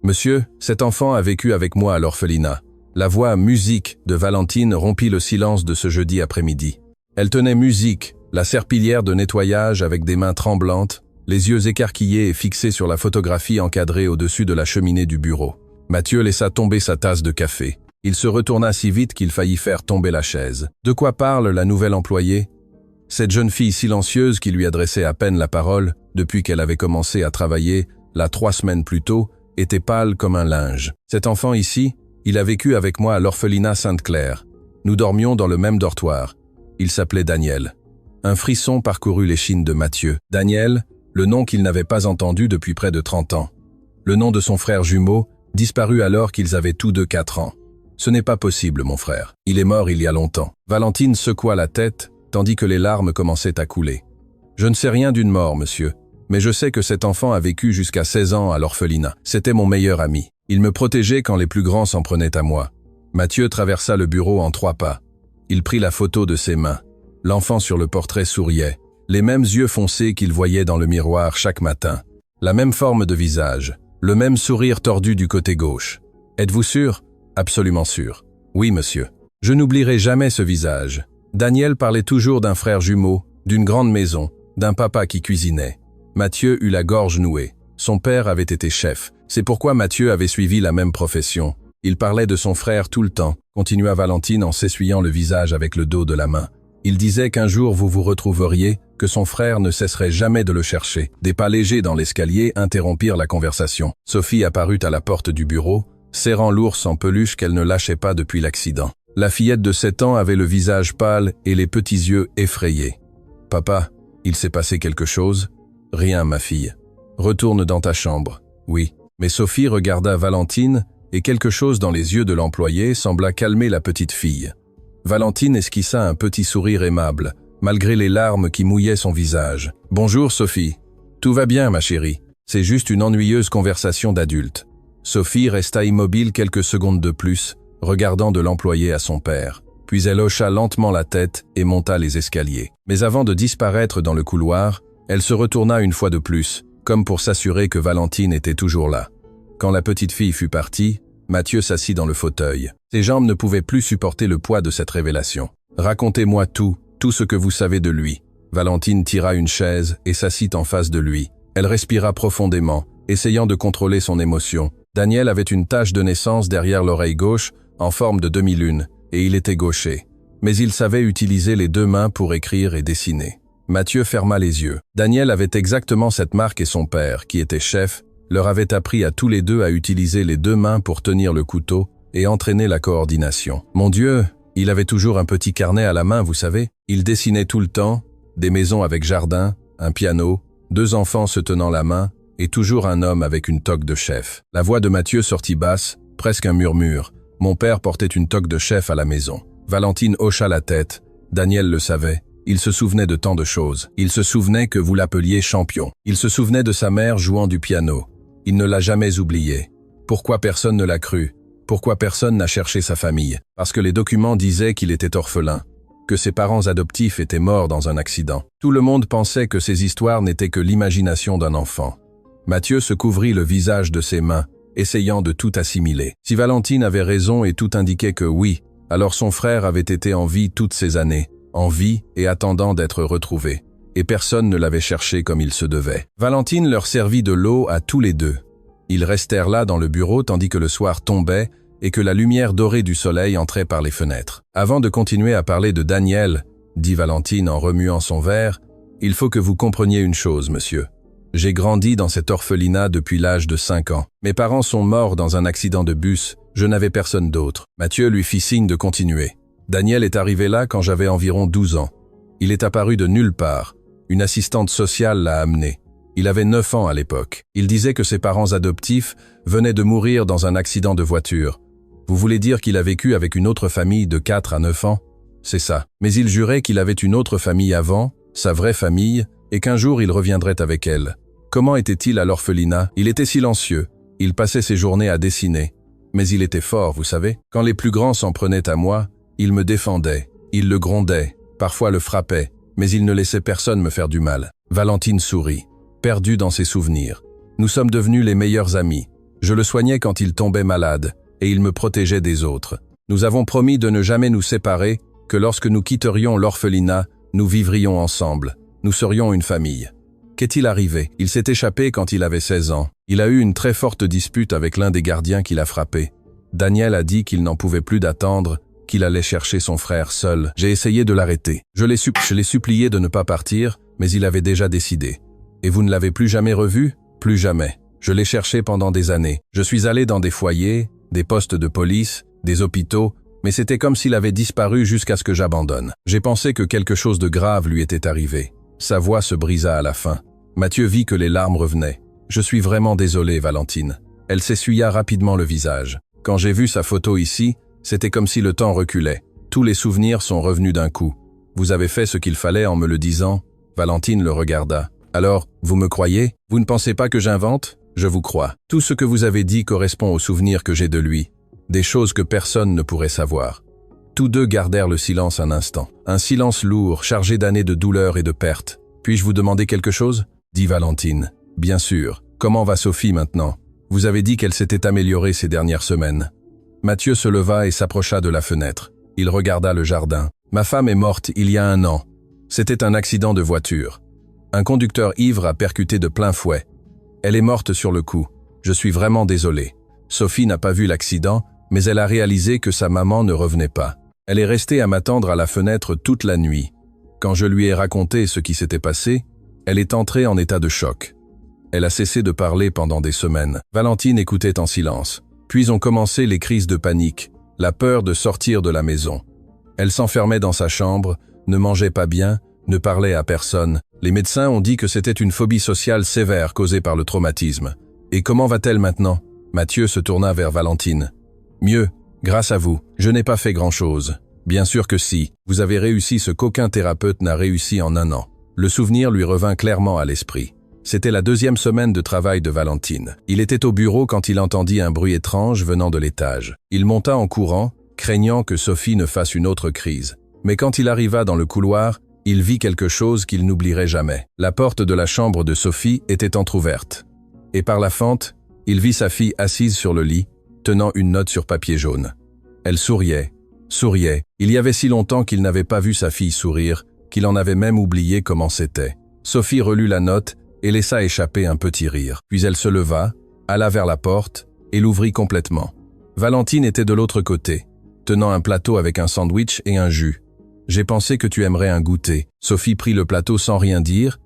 Monsieur, cet enfant a vécu avec moi à l'orphelinat. La voix musique de Valentine rompit le silence de ce jeudi après-midi. Elle tenait musique, la serpillière de nettoyage avec des mains tremblantes, les yeux écarquillés et fixés sur la photographie encadrée au-dessus de la cheminée du bureau. Mathieu laissa tomber sa tasse de café. Il se retourna si vite qu'il faillit faire tomber la chaise. De quoi parle la nouvelle employée? Cette jeune fille silencieuse qui lui adressait à peine la parole, depuis qu'elle avait commencé à travailler, là 3 semaines plus tôt, était pâle comme un linge. Cet enfant ici, il a vécu avec moi à l'orphelinat Sainte-Claire. Nous dormions dans le même dortoir. Il s'appelait Daniel. Un frisson parcourut l'échine de Mathieu. Daniel, le nom qu'il n'avait pas entendu depuis près de 30 ans. Le nom de son frère jumeau, disparu alors qu'ils avaient tous deux 4 ans. Ce n'est pas possible, mon frère. Il est mort il y a longtemps. Valentine secoua la tête, tandis que les larmes commençaient à couler. Je ne sais rien d'une mort, monsieur, mais je sais que cet enfant a vécu jusqu'à 16 ans à l'orphelinat. C'était mon meilleur ami. Il me protégeait quand les plus grands s'en prenaient à moi. Mathieu traversa le bureau en 3 pas. Il prit la photo de ses mains. L'enfant sur le portrait souriait. Les mêmes yeux foncés qu'il voyait dans le miroir chaque matin. La même forme de visage. Le même sourire tordu du côté gauche. Êtes-vous sûr? Absolument sûr. Oui, monsieur. Je n'oublierai jamais ce visage. Daniel parlait toujours d'un frère jumeau, d'une grande maison, d'un papa qui cuisinait. Mathieu eut la gorge nouée. Son père avait été chef. C'est pourquoi Mathieu avait suivi la même profession. Il parlait de son frère tout le temps, continua Valentine en s'essuyant le visage avec le dos de la main. Il disait qu'un jour vous vous retrouveriez, que son frère ne cesserait jamais de le chercher. Des pas légers dans l'escalier interrompirent la conversation. Sophie apparut à la porte du bureau, serrant l'ours en peluche qu'elle ne lâchait pas depuis l'accident. La fillette de 7 ans avait le visage pâle et les petits yeux effrayés. « Papa, il s'est passé quelque chose ?»« Rien, ma fille. Retourne dans ta chambre. »« Oui. » Mais Sophie regarda Valentine et quelque chose dans les yeux de l'employé sembla calmer la petite fille. Valentine esquissa un petit sourire aimable, malgré les larmes qui mouillaient son visage. « Bonjour, Sophie. Tout va bien, ma chérie. C'est juste une ennuyeuse conversation d'adulte. » Sophie resta immobile quelques secondes de plus, regardant de l'employé à son père. Puis elle hocha lentement la tête et monta les escaliers. Mais avant de disparaître dans le couloir, elle se retourna une fois de plus, comme pour s'assurer que Valentine était toujours là. Quand la petite fille fut partie, Mathieu s'assit dans le fauteuil. Ses jambes ne pouvaient plus supporter le poids de cette révélation. « Racontez-moi tout ce que vous savez de lui. » Valentine tira une chaise et s'assit en face de lui. Elle respira profondément, essayant de contrôler son émotion. Daniel avait une tache de naissance derrière l'oreille gauche, en forme de demi-lune, et il était gaucher. Mais il savait utiliser les 2 mains pour écrire et dessiner. Mathieu ferma les yeux. Daniel avait exactement cette marque et son père, qui était chef, leur avait appris à tous les deux à utiliser les 2 mains pour tenir le couteau et entraîner la coordination. Mon Dieu, il avait toujours un petit carnet à la main, vous savez. Il dessinait tout le temps, des maisons avec jardin, un piano, 2 enfants se tenant la main, et toujours un homme avec une toque de chef. La voix de Mathieu sortit basse, presque un murmure. Mon père portait une toque de chef à la maison. Valentine hocha la tête. Daniel le savait. Il se souvenait de tant de choses. Il se souvenait que vous l'appeliez champion. Il se souvenait de sa mère jouant du piano. Il ne l'a jamais oublié. Pourquoi personne ne l'a cru? Pourquoi personne n'a cherché sa famille? Parce que les documents disaient qu'il était orphelin, que ses parents adoptifs étaient morts dans un accident. Tout le monde pensait que ces histoires n'étaient que l'imagination d'un enfant. Mathieu se couvrit le visage de ses mains, essayant de tout assimiler. Si Valentine avait raison et tout indiquait que oui, alors son frère avait été en vie toutes ces années, en vie et attendant d'être retrouvé. Et personne ne l'avait cherché comme il se devait. Valentine leur servit de l'eau à tous les 2. Ils restèrent là dans le bureau tandis que le soir tombait et que la lumière dorée du soleil entrait par les fenêtres. Avant de continuer à parler de Daniel, dit Valentine en remuant son verre, il faut que vous compreniez une chose, monsieur. J'ai grandi dans cet orphelinat depuis l'âge de 5 ans. Mes parents sont morts dans un accident de bus, je n'avais personne d'autre. Mathieu lui fit signe de continuer. Daniel est arrivé là quand j'avais environ 12 ans. Il est apparu de nulle part. Une assistante sociale l'a amené. Il avait 9 ans à l'époque. Il disait que ses parents adoptifs venaient de mourir dans un accident de voiture. Vous voulez dire qu'il a vécu avec une autre famille de 4 à 9 ans? C'est ça. Mais il jurait qu'il avait une autre famille avant, sa vraie famille, et qu'un jour il reviendrait avec elle. Comment était-il à l'orphelinat? Il était silencieux. Il passait ses journées à dessiner. Mais il était fort, vous savez. Quand les plus grands s'en prenaient à moi, il me défendait. Il le grondait, parfois le frappait, mais il ne laissait personne me faire du mal. Valentine sourit, perdue dans ses souvenirs. Nous sommes devenus les meilleurs amis. Je le soignais quand il tombait malade, et il me protégeait des autres. Nous avons promis de ne jamais nous séparer, que lorsque nous quitterions l'orphelinat, nous vivrions ensemble. Nous serions une famille. Qu'est-il arrivé? Il s'est échappé quand il avait 16 ans. Il a eu une très forte dispute avec l'un des gardiens qui l'a frappé. Daniel a dit qu'il n'en pouvait plus d'attendre, qu'il allait chercher son frère seul. J'ai essayé de l'arrêter. Je l'ai supplié de ne pas partir, mais il avait déjà décidé. Et vous ne l'avez plus jamais revu? Plus jamais. Je l'ai cherché pendant des années. Je suis allé dans des foyers, des postes de police, des hôpitaux, mais c'était comme s'il avait disparu jusqu'à ce que j'abandonne. J'ai pensé que quelque chose de grave lui était arrivé. Sa voix se brisa à la fin. Mathieu vit que les larmes revenaient. Je suis vraiment désolé, Valentine. Elle s'essuya rapidement le visage. Quand j'ai vu sa photo ici, c'était comme si le temps reculait. Tous les souvenirs sont revenus d'un coup. Vous avez fait ce qu'il fallait en me le disant. Valentine le regarda. Alors, vous me croyez? Vous ne pensez pas que j'invente? Je vous crois. Tout ce que vous avez dit correspond aux souvenirs que j'ai de lui. Des choses que personne ne pourrait savoir. Tous deux gardèrent le silence un instant. Un silence lourd, chargé d'années de douleur et de perte. Puis-je vous demander quelque chose? Dit Valentine. Bien sûr. Comment va Sophie maintenant? Vous avez dit qu'elle s'était améliorée ces dernières semaines. Mathieu se leva et s'approcha de la fenêtre. Il regarda le jardin. Ma femme est morte il y a 1 an. C'était un accident de voiture. Un conducteur ivre a percuté de plein fouet. Elle est morte sur le coup. Je suis vraiment désolé. Sophie n'a pas vu l'accident, mais elle a réalisé que sa maman ne revenait pas. Elle est restée à m'attendre à la fenêtre toute la nuit. Quand je lui ai raconté ce qui s'était passé, elle est entrée en état de choc. Elle a cessé de parler pendant des semaines. Valentine écoutait en silence. Puis ont commencé les crises de panique, la peur de sortir de la maison. Elle s'enfermait dans sa chambre, ne mangeait pas bien, ne parlait à personne. Les médecins ont dit que c'était une phobie sociale sévère causée par le traumatisme. Et comment va-t-elle maintenant? Mathieu se tourna vers Valentine. Mieux, grâce à vous. Je n'ai pas fait grand-chose. Bien sûr que si. Vous avez réussi ce qu'aucun thérapeute n'a réussi en 1 an. Le souvenir lui revint clairement à l'esprit. C'était la 2e semaine de travail de Valentine. Il était au bureau quand il entendit un bruit étrange venant de l'étage. Il monta en courant, craignant que Sophie ne fasse une autre crise. Mais quand il arriva dans le couloir, il vit quelque chose qu'il n'oublierait jamais. La porte de la chambre de Sophie était entr'ouverte. Et par la fente, il vit sa fille assise sur le lit, tenant une note sur papier jaune. Elle souriait. Il y avait si longtemps qu'il n'avait pas vu sa fille sourire, qu'il en avait même oublié comment c'était. Sophie relut la note et laissa échapper un petit rire. Puis elle se leva, alla vers la porte et l'ouvrit complètement. Valentine était de l'autre côté, tenant un plateau avec un sandwich et un jus. « J'ai pensé que tu aimerais un goûter. » Sophie prit le plateau sans rien dire,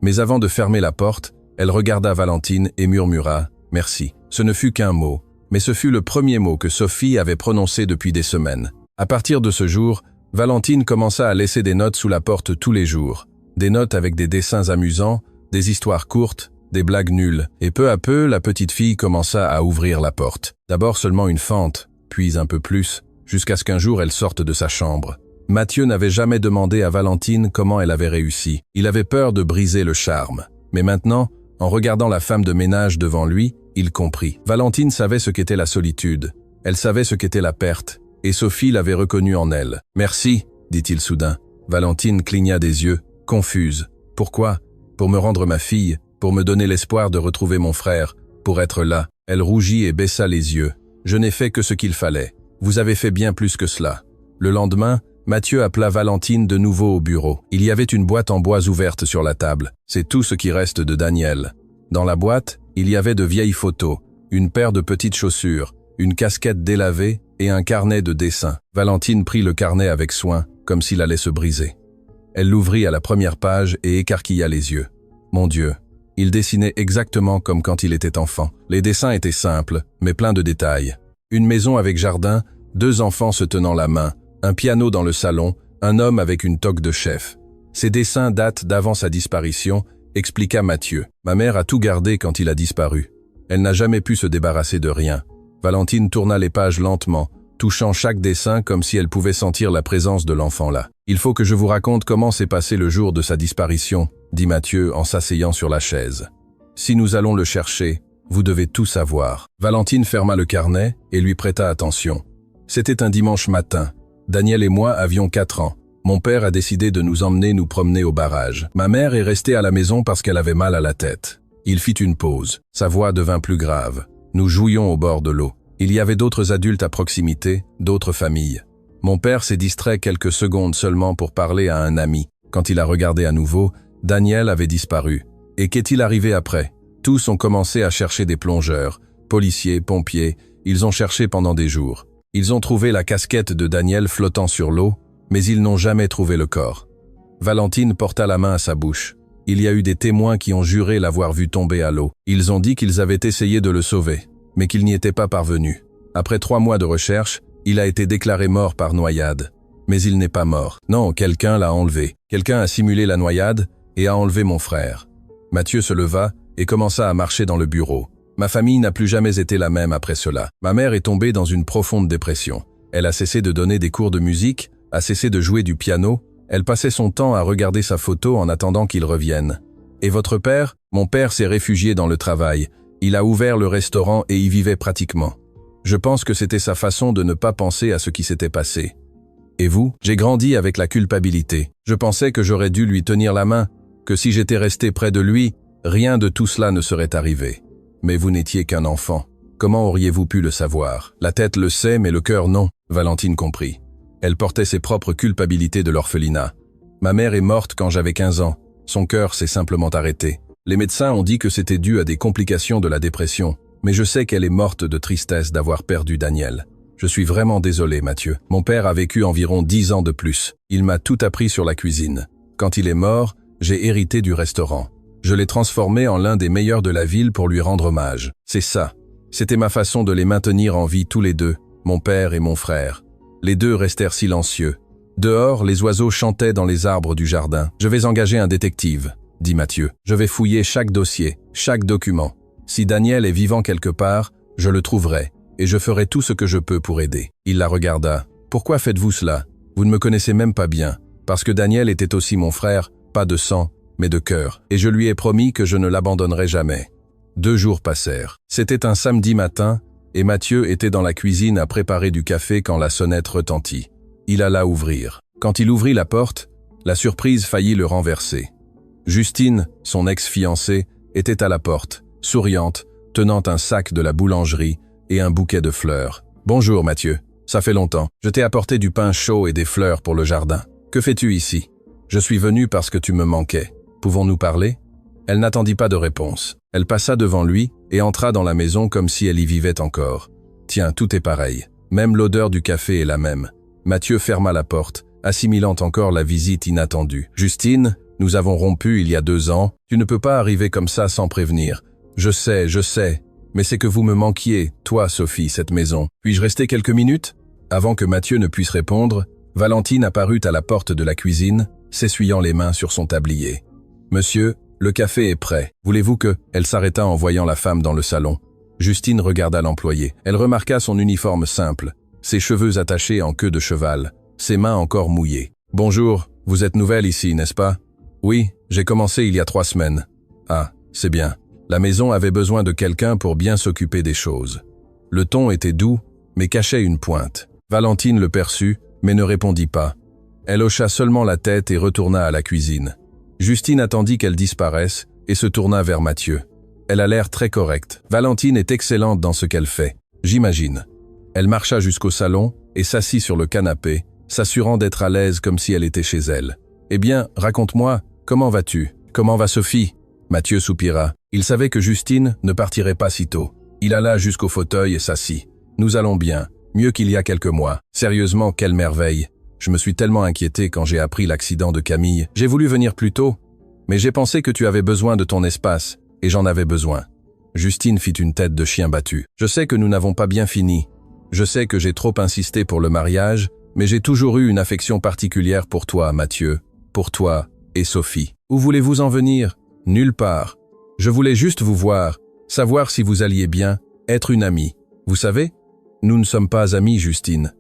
mais avant de fermer la porte, elle regarda Valentine et murmura « Merci ». Ce ne fut qu'un mot, mais ce fut le premier mot que Sophie avait prononcé depuis des semaines. À partir de ce jour, Valentine commença à laisser des notes sous la porte tous les jours. Des notes avec des dessins amusants, des histoires courtes, des blagues nulles. Et peu à peu, la petite fille commença à ouvrir la porte. D'abord seulement une fente, puis un peu plus, jusqu'à ce qu'un jour elle sorte de sa chambre. Mathieu n'avait jamais demandé à Valentine comment elle avait réussi. Il avait peur de briser le charme. Mais maintenant, en regardant la femme de ménage devant lui, il comprit. Valentine savait ce qu'était la solitude. Elle savait ce qu'était la perte. Et Sophie l'avait reconnue en elle. « Merci », dit-il soudain. Valentine cligna des yeux, confuse. « Pourquoi ? Pour me rendre ma fille, pour me donner l'espoir de retrouver mon frère, pour être là. » Elle rougit et baissa les yeux. « Je n'ai fait que ce qu'il fallait. Vous avez fait bien plus que cela. » Le lendemain, Mathieu appela Valentine de nouveau au bureau. Il y avait une boîte en bois ouverte sur la table. C'est tout ce qui reste de Daniel. Dans la boîte, il y avait de vieilles photos, une paire de petites chaussures, une casquette délavée et un carnet de dessins. Valentine prit le carnet avec soin, comme s'il allait se briser. Elle l'ouvrit à la première page et écarquilla les yeux. Mon Dieu, il dessinait exactement comme quand il était enfant. Les dessins étaient simples, mais pleins de détails. Une maison avec jardin, 2 enfants se tenant la main, un piano dans le salon, un homme avec une toque de chef. Ces dessins datent d'avant sa disparition, expliqua Mathieu. Ma mère a tout gardé quand il a disparu. Elle n'a jamais pu se débarrasser de rien. Valentine tourna les pages lentement, touchant chaque dessin comme si elle pouvait sentir la présence de l'enfant là. « Il faut que je vous raconte comment s'est passé le jour de sa disparition », dit Mathieu en s'asseyant sur la chaise. « Si nous allons le chercher, vous devez tout savoir. » Valentine ferma le carnet et lui prêta attention. C'était un dimanche matin. Daniel et moi avions 4 ans. Mon père a décidé de nous emmener nous promener au barrage. Ma mère est restée à la maison parce qu'elle avait mal à la tête. Il fit une pause. Sa voix devint plus grave. Nous jouions au bord de l'eau. Il y avait d'autres adultes à proximité, d'autres familles. Mon père s'est distrait quelques secondes seulement pour parler à un ami. Quand il a regardé à nouveau, Daniel avait disparu. Et qu'est-il arrivé après? Tous ont commencé à chercher des plongeurs, policiers, pompiers, ils ont cherché pendant des jours. Ils ont trouvé la casquette de Daniel flottant sur l'eau, mais ils n'ont jamais trouvé le corps. Valentine porta la main à sa bouche. Il y a eu des témoins qui ont juré l'avoir vu tomber à l'eau. Ils ont dit qu'ils avaient essayé de le sauver, mais qu'ils n'y étaient pas parvenus. Après 3 mois de recherche, il a été déclaré mort par noyade. Mais il n'est pas mort. Non, quelqu'un l'a enlevé. Quelqu'un a simulé la noyade et a enlevé mon frère. Mathieu se leva et commença à marcher dans le bureau. Ma famille n'a plus jamais été la même après cela. Ma mère est tombée dans une profonde dépression. Elle a cessé de donner des cours de musique, a cessé de jouer du piano. Elle passait son temps à regarder sa photo en attendant qu'il revienne. Et votre père? Mon père s'est réfugié dans le travail. Il a ouvert le restaurant et y vivait pratiquement. Je pense que c'était sa façon de ne pas penser à ce qui s'était passé. Et vous? J'ai grandi avec la culpabilité. Je pensais que j'aurais dû lui tenir la main, que si j'étais resté près de lui, rien de tout cela ne serait arrivé. Mais vous n'étiez qu'un enfant. Comment auriez-vous pu le savoir? La tête le sait, mais le cœur non. Valentine comprit. Elle portait ses propres culpabilités de l'orphelinat. Ma mère est morte quand j'avais 15 ans. Son cœur s'est simplement arrêté. Les médecins ont dit que c'était dû à des complications de la dépression. Mais je sais qu'elle est morte de tristesse d'avoir perdu Daniel. Je suis vraiment désolé, Mathieu. Mon père a vécu environ 10 ans de plus. Il m'a tout appris sur la cuisine. Quand il est mort, j'ai hérité du restaurant. Je l'ai transformé en l'un des meilleurs de la ville pour lui rendre hommage. C'est ça. C'était ma façon de les maintenir en vie tous les deux, mon père et mon frère. Les deux restèrent silencieux. Dehors, les oiseaux chantaient dans les arbres du jardin. « Je vais engager un détective », dit Mathieu. « Je vais fouiller chaque dossier, chaque document. Si Daniel est vivant quelque part, je le trouverai, et je ferai tout ce que je peux pour aider. » Il la regarda. « Pourquoi faites-vous cela? Vous ne me connaissez même pas bien. Parce que Daniel était aussi mon frère, pas de sang, mais de cœur, et je lui ai promis que je ne l'abandonnerai jamais. » 2 jours passèrent. C'était un samedi matin, et Mathieu était dans la cuisine à préparer du café quand la sonnette retentit. Il alla ouvrir. Quand il ouvrit la porte, la surprise faillit le renverser. Justine, son ex-fiancée, était à la porte, souriante, tenant un sac de la boulangerie et un bouquet de fleurs. « Bonjour Mathieu, ça fait longtemps. Je t'ai apporté du pain chaud et des fleurs pour le jardin. Que fais-tu ici? Je suis venu parce que tu me manquais. Pouvons-nous parler ?» Elle n'attendit pas de réponse. Elle passa devant lui et entra dans la maison comme si elle y vivait encore. Tiens, tout est pareil. Même l'odeur du café est la même. Mathieu ferma la porte, assimilant encore la visite inattendue. « Justine, nous avons rompu il y a 2 ans. Tu ne peux pas arriver comme ça sans prévenir. Je sais, mais c'est que vous me manquiez, toi, Sophie, cette maison. Puis-je rester quelques minutes ?» Avant que Mathieu ne puisse répondre, Valentine apparut à la porte de la cuisine, s'essuyant les mains sur son tablier. « Monsieur, le café est prêt. Voulez-vous que… » Elle s'arrêta en voyant la femme dans le salon. Justine regarda l'employé. Elle remarqua son uniforme simple, ses cheveux attachés en queue de cheval, ses mains encore mouillées. « Bonjour, vous êtes nouvelle ici, n'est-ce pas ?»« Oui, j'ai commencé il y a 3 semaines. »« Ah, c'est bien. » La maison avait besoin de quelqu'un pour bien s'occuper des choses. Le ton était doux, mais cachait une pointe. Valentine le perçut, mais ne répondit pas. Elle hocha seulement la tête et retourna à la cuisine. Justine attendit qu'elle disparaisse et se tourna vers Mathieu. Elle a l'air très correcte. Valentine est excellente dans ce qu'elle fait, j'imagine. Elle marcha jusqu'au salon et s'assit sur le canapé, s'assurant d'être à l'aise comme si elle était chez elle. « Eh bien, raconte-moi, comment vas-tu? Comment va Sophie ?» Mathieu soupira. Il savait que Justine ne partirait pas si tôt. Il alla jusqu'au fauteuil et s'assit. « Nous allons bien, mieux qu'il y a quelques mois. Sérieusement, quelle merveille. Je me suis tellement inquiété quand j'ai appris l'accident de Camille. J'ai voulu venir plus tôt, mais j'ai pensé que tu avais besoin de ton espace, et j'en avais besoin. » Justine fit une tête de chien battu. « Je sais que nous n'avons pas bien fini. Je sais que j'ai trop insisté pour le mariage, mais j'ai toujours eu une affection particulière pour toi, Mathieu, pour toi et Sophie. Où voulez-vous en venir? Nulle part. Je voulais juste vous voir, savoir si vous alliez bien, être une amie. Vous savez, nous ne sommes pas amis, Justine.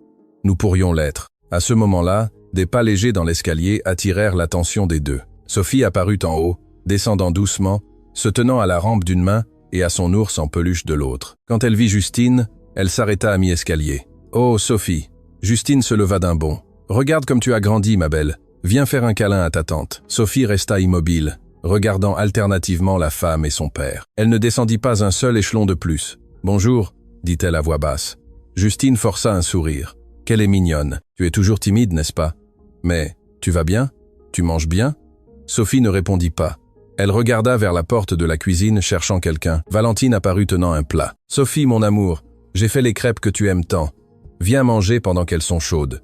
Nous pourrions l'être. » À ce moment-là, des pas légers dans l'escalier attirèrent l'attention des deux. Sophie apparut en haut, descendant doucement, se tenant à la rampe d'une main et à son ours en peluche de l'autre. Quand elle vit Justine, elle s'arrêta à mi-escalier. « Oh, Sophie !» Justine se leva d'un bond. « Regarde comme tu as grandi, ma belle. Viens faire un câlin à ta tante. » Sophie resta immobile, regardant alternativement la femme et son père. Elle ne descendit pas un seul échelon de plus. Bonjour, dit-elle à voix basse. Justine força un sourire. Qu'elle est mignonne. Tu es toujours timide, n'est-ce pas? Mais, tu vas bien? Tu manges bien? Sophie ne répondit pas. Elle regarda vers la porte de la cuisine cherchant quelqu'un. Valentine apparut tenant un plat. Sophie, mon amour, j'ai fait les crêpes que tu aimes tant. Viens manger pendant qu'elles sont chaudes.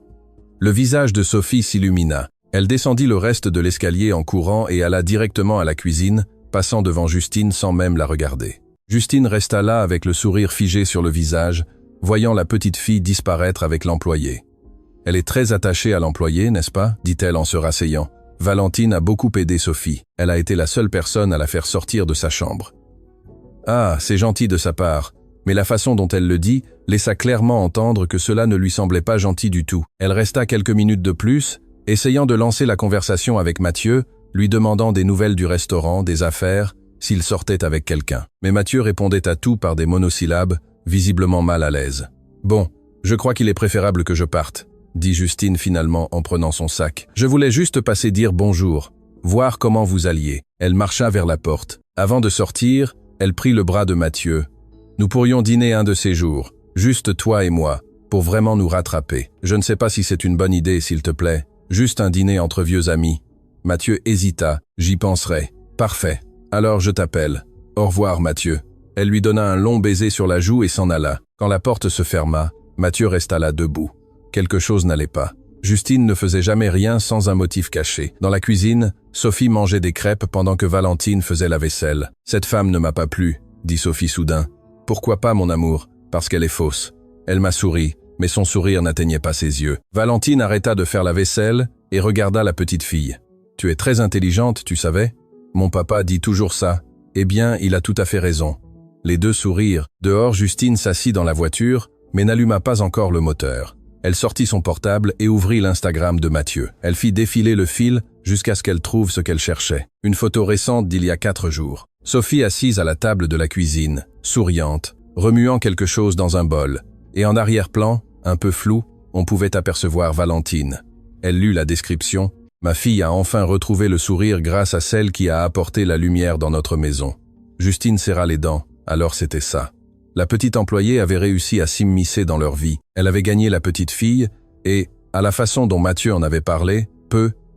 Le visage de Sophie s'illumina. Elle descendit le reste de l'escalier en courant et alla directement à la cuisine, passant devant Justine sans même la regarder. Justine resta là avec le sourire figé sur le visage, voyant la petite fille disparaître avec l'employé. « Elle est très attachée à l'employé, n'est-ce pas ?» dit-elle en se rasseyant. Valentine a beaucoup aidé Sophie. Elle a été la seule personne à la faire sortir de sa chambre. « Ah, c'est gentil de sa part. » Mais la façon dont elle le dit laissa clairement entendre que cela ne lui semblait pas gentil du tout. Elle resta quelques minutes de plus, essayant de lancer la conversation avec Mathieu, lui demandant des nouvelles du restaurant, des affaires, s'il sortait avec quelqu'un. Mais Mathieu répondait à tout par des monosyllabes, visiblement mal à l'aise. « Bon, je crois qu'il est préférable que je parte, » dit Justine finalement en prenant son sac. « Je voulais juste passer dire bonjour, voir comment vous alliez. » Elle marcha vers la porte. Avant de sortir, elle prit le bras de Mathieu. « Nous pourrions dîner un de ces jours, juste toi et moi, pour vraiment nous rattraper. Je ne sais pas si c'est une bonne idée, s'il te plaît. Juste un dîner entre vieux amis. » Mathieu hésita. « J'y penserai. »« Parfait. Alors je t'appelle. Au revoir, Mathieu. » Elle lui donna un long baiser sur la joue et s'en alla. Quand la porte se ferma, Mathieu resta là debout. Quelque chose n'allait pas. Justine ne faisait jamais rien sans un motif caché. Dans la cuisine, Sophie mangeait des crêpes pendant que Valentine faisait la vaisselle. « Cette femme ne m'a pas plu, » dit Sophie soudain. « Pourquoi pas, mon amour? Parce qu'elle est fausse. » Elle m'a souri, mais son sourire n'atteignait pas ses yeux. Valentine arrêta de faire la vaisselle et regarda la petite fille. « Tu es très intelligente, tu savais? Mon papa dit toujours ça. Eh bien, il a tout à fait raison. » Les deux sourirent. Dehors, Justine s'assit dans la voiture, mais n'alluma pas encore le moteur. Elle sortit son portable et ouvrit l'Instagram de Mathieu. Elle fit défiler le fil jusqu'à ce qu'elle trouve ce qu'elle cherchait. Une photo récente d'il y a 4 jours. Sophie assise à la table de la cuisine, souriante, remuant quelque chose dans un bol. Et en arrière-plan, un peu flou, on pouvait apercevoir Valentine. Elle lut la description. « Ma fille a enfin retrouvé le sourire grâce à celle qui a apporté la lumière dans notre maison. » Justine serra les dents. Alors c'était ça. La petite employée avait réussi à s'immiscer dans leur vie. Elle avait gagné la petite fille et, à la façon dont Mathieu en avait parlé,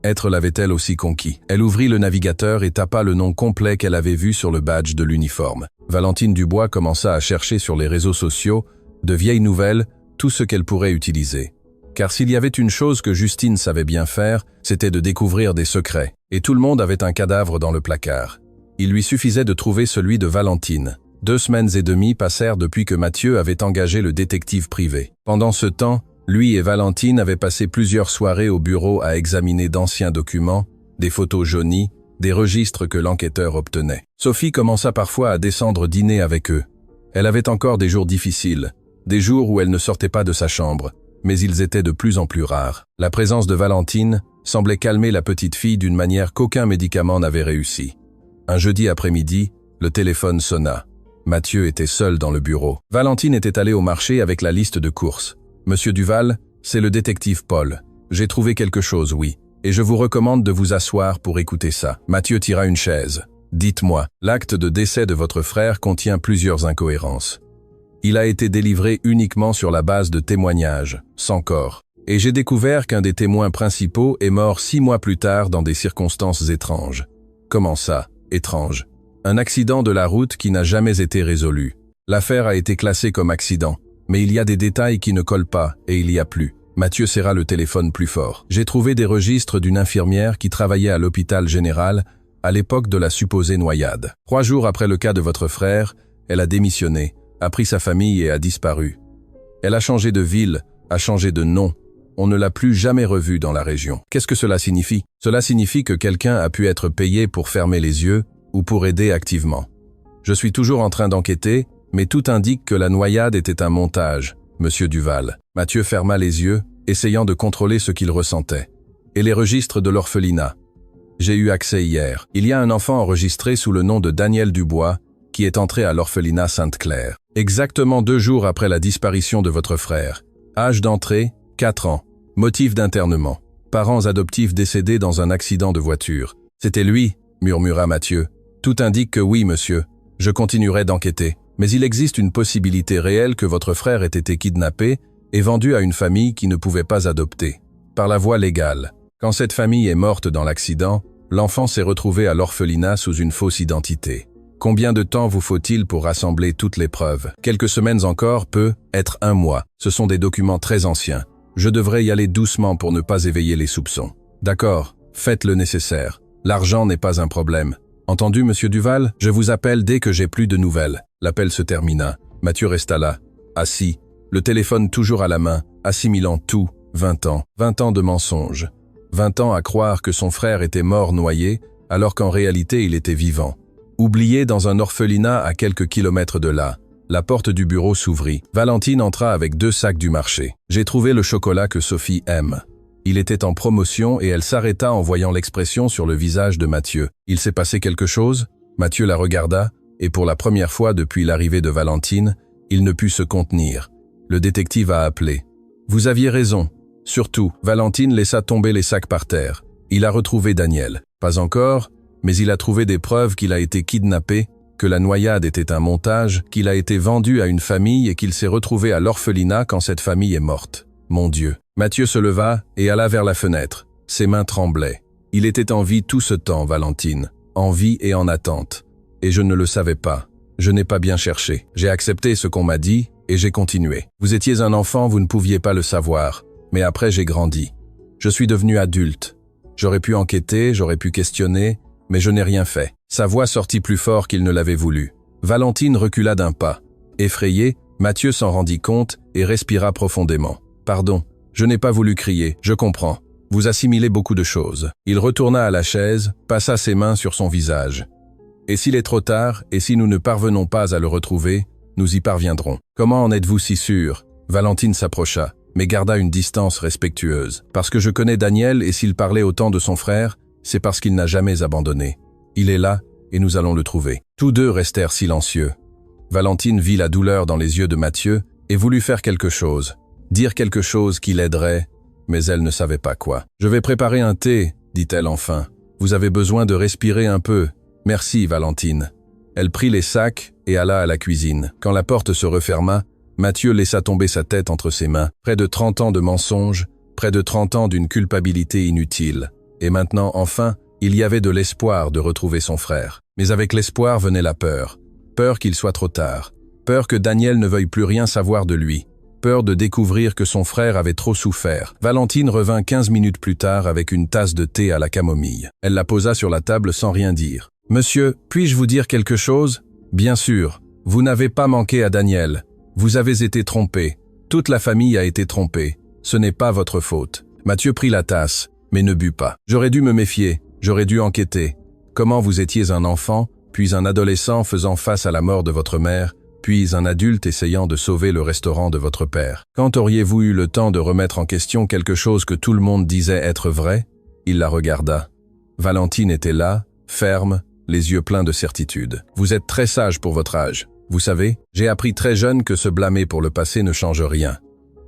être l'avait-elle aussi conquis. Elle ouvrit le navigateur et tapa le nom complet qu'elle avait vu sur le badge de l'uniforme. Valentine Dubois commença à chercher sur les réseaux sociaux, de vieilles nouvelles, tout ce qu'elle pourrait utiliser. Car s'il y avait une chose que Justine savait bien faire, c'était de découvrir des secrets. Et tout le monde avait un cadavre dans le placard. Il lui suffisait de trouver celui de Valentine. 2 semaines et demie passèrent depuis que Mathieu avait engagé le détective privé. Pendant ce temps, lui et Valentine avaient passé plusieurs soirées au bureau à examiner d'anciens documents, des photos jaunies, des registres que l'enquêteur obtenait. Sophie commença parfois à descendre dîner avec eux. Elle avait encore des jours difficiles, des jours où elle ne sortait pas de sa chambre, mais ils étaient de plus en plus rares. La présence de Valentine semblait calmer la petite fille d'une manière qu'aucun médicament n'avait réussi. Un jeudi après-midi, le téléphone sonna. Mathieu était seul dans le bureau. Valentine était allée au marché avec la liste de courses. « Monsieur Duval, c'est le détective Paul. J'ai trouvé quelque chose, oui. Et je vous recommande de vous asseoir pour écouter ça. » Mathieu tira une chaise. « Dites-moi, l'acte de décès de votre frère contient plusieurs incohérences. Il a été délivré uniquement sur la base de témoignages, sans corps. Et j'ai découvert qu'un des témoins principaux est mort 6 mois plus tard dans des circonstances étranges. » Comment ça, étrange? Un accident de la route qui n'a jamais été résolu. L'affaire a été classée comme accident, mais il y a des détails qui ne collent pas et il y a plus. Mathieu serra le téléphone plus fort. J'ai trouvé des registres d'une infirmière qui travaillait à l'hôpital général à l'époque de la supposée noyade. 3 jours après le cas de votre frère, elle a démissionné, a pris sa famille et a disparu. Elle a changé de ville, a changé de nom. On ne l'a plus jamais revue dans la région. Qu'est-ce que cela signifie? Cela signifie que quelqu'un a pu être payé pour fermer les yeux ou pour aider activement. Je suis toujours en train d'enquêter, mais tout indique que la noyade était un montage, Monsieur Duval. Mathieu ferma les yeux, essayant de contrôler ce qu'il ressentait. Et les registres de l'orphelinat. J'ai eu accès hier. Il y a un enfant enregistré sous le nom de Daniel Dubois, qui est entré à l'orphelinat Sainte-Claire. Exactement 2 jours après la disparition de votre frère. Âge d'entrée, 4 ans. Motif d'internement. Parents adoptifs décédés dans un accident de voiture. C'était lui, murmura Mathieu. Tout indique que oui, monsieur. Je continuerai d'enquêter. Mais il existe une possibilité réelle que votre frère ait été kidnappé et vendu à une famille qui ne pouvait pas adopter, par la voie légale. Quand cette famille est morte dans l'accident, l'enfant s'est retrouvé à l'orphelinat sous une fausse identité. Combien de temps vous faut-il pour rassembler toutes les preuves? Quelques semaines encore, peut être 1 mois. Ce sont des documents très anciens. Je devrais y aller doucement pour ne pas éveiller les soupçons. D'accord, faites le nécessaire. L'argent n'est pas un problème. Entendu, monsieur Duval? Je vous appelle dès que j'ai plus de nouvelles. L'appel se termina. Mathieu resta là, assis, le téléphone toujours à la main, assimilant tout. 20 ans. 20 ans de mensonges. 20 ans à croire que son frère était mort noyé, alors qu'en réalité il était vivant. Oublié dans un orphelinat à quelques kilomètres de là. La porte du bureau s'ouvrit. Valentine entra avec 2 sacs du marché. J'ai trouvé le chocolat que Sophie aime. Il était en promotion et elle s'arrêta en voyant l'expression sur le visage de Mathieu. Il s'est passé quelque chose? Mathieu la regarda, et pour la première fois depuis l'arrivée de Valentine, il ne put se contenir. Le détective a appelé. Vous aviez raison. Surtout, Valentine laissa tomber les sacs par terre. Il a retrouvé Daniel. Pas encore, mais il a trouvé des preuves qu'il a été kidnappé, que la noyade était un montage, qu'il a été vendu à une famille et qu'il s'est retrouvé à l'orphelinat quand cette famille est morte. Mon Dieu. Mathieu se leva et alla vers la fenêtre. Ses mains tremblaient. Il était en vie tout ce temps, Valentine. En vie et en attente. Et je ne le savais pas. Je n'ai pas bien cherché. J'ai accepté ce qu'on m'a dit et j'ai continué. Vous étiez un enfant, vous ne pouviez pas le savoir. Mais après, j'ai grandi. Je suis devenu adulte. J'aurais pu enquêter, j'aurais pu questionner, mais je n'ai rien fait. Sa voix sortit plus fort qu'il ne l'avait voulu. Valentine recula d'un pas. Effrayé, Mathieu s'en rendit compte et respira profondément. Pardon, je n'ai pas voulu crier, je comprends. Vous assimilez beaucoup de choses. Il retourna à la chaise, passa ses mains sur son visage. Et s'il est trop tard, et si nous ne parvenons pas à le retrouver, nous y parviendrons. Comment en êtes-vous si sûr? Valentine s'approcha, mais garda une distance respectueuse. Parce que je connais Daniel et s'il parlait autant de son frère, c'est parce qu'il n'a jamais abandonné. Il est là et nous allons le trouver. Tous deux restèrent silencieux. Valentine vit la douleur dans les yeux de Mathieu et voulut faire quelque chose. Dire quelque chose qui l'aiderait, mais elle ne savait pas quoi. « Je vais préparer un thé, dit-elle enfin. Vous avez besoin de respirer un peu. Merci, Valentine. » Elle prit les sacs et alla à la cuisine. Quand la porte se referma, Mathieu laissa tomber sa tête entre ses mains. Près de 30 ans de mensonges, près de 30 ans d'une culpabilité inutile. Et maintenant, enfin, il y avait de l'espoir de retrouver son frère. Mais avec l'espoir venait la peur. Peur qu'il soit trop tard. Peur que Daniel ne veuille plus rien savoir de lui. Peur de découvrir que son frère avait trop souffert. Valentine revint 15 minutes plus tard avec une tasse de thé à la camomille. Elle la posa sur la table sans rien dire. « Monsieur, puis-je vous dire quelque chose ? Bien sûr, vous n'avez pas manqué à Daniel. Vous avez été trompé. Toute la famille a été trompée. Ce n'est pas votre faute. » Mathieu prit la tasse, mais ne but pas. « J'aurais dû me méfier. J'aurais dû enquêter. Comment vous étiez un enfant, puis un adolescent faisant face à la mort de votre mère, puis un adulte essayant de sauver le restaurant de votre père. Quand auriez-vous eu le temps de remettre en question quelque chose que tout le monde disait être vrai ? » Il la regarda. Valentine était là, ferme, les yeux pleins de certitude. « Vous êtes très sage pour votre âge. Vous savez, j'ai appris très jeune que se blâmer pour le passé ne change rien.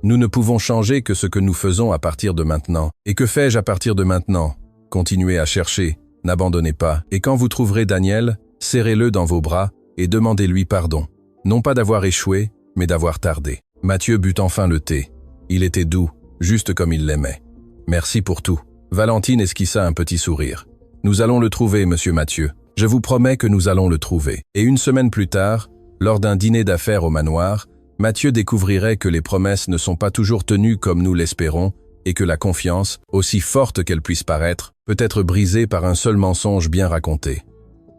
Nous ne pouvons changer que ce que nous faisons à partir de maintenant. Et que fais-je à partir de maintenant ? Continuez à chercher, n'abandonnez pas. Et quand vous trouverez Daniel, serrez-le dans vos bras et demandez-lui pardon. Non pas d'avoir échoué, mais d'avoir tardé. » Mathieu but enfin le thé. Il était doux, juste comme il l'aimait. « Merci pour tout. » Valentine esquissa un petit sourire. « Nous allons le trouver, monsieur Mathieu. Je vous promets que nous allons le trouver. » Et une semaine plus tard, lors d'un dîner d'affaires au manoir, Mathieu découvrirait que les promesses ne sont pas toujours tenues comme nous l'espérons et que la confiance, aussi forte qu'elle puisse paraître, peut être brisée par un seul mensonge bien raconté.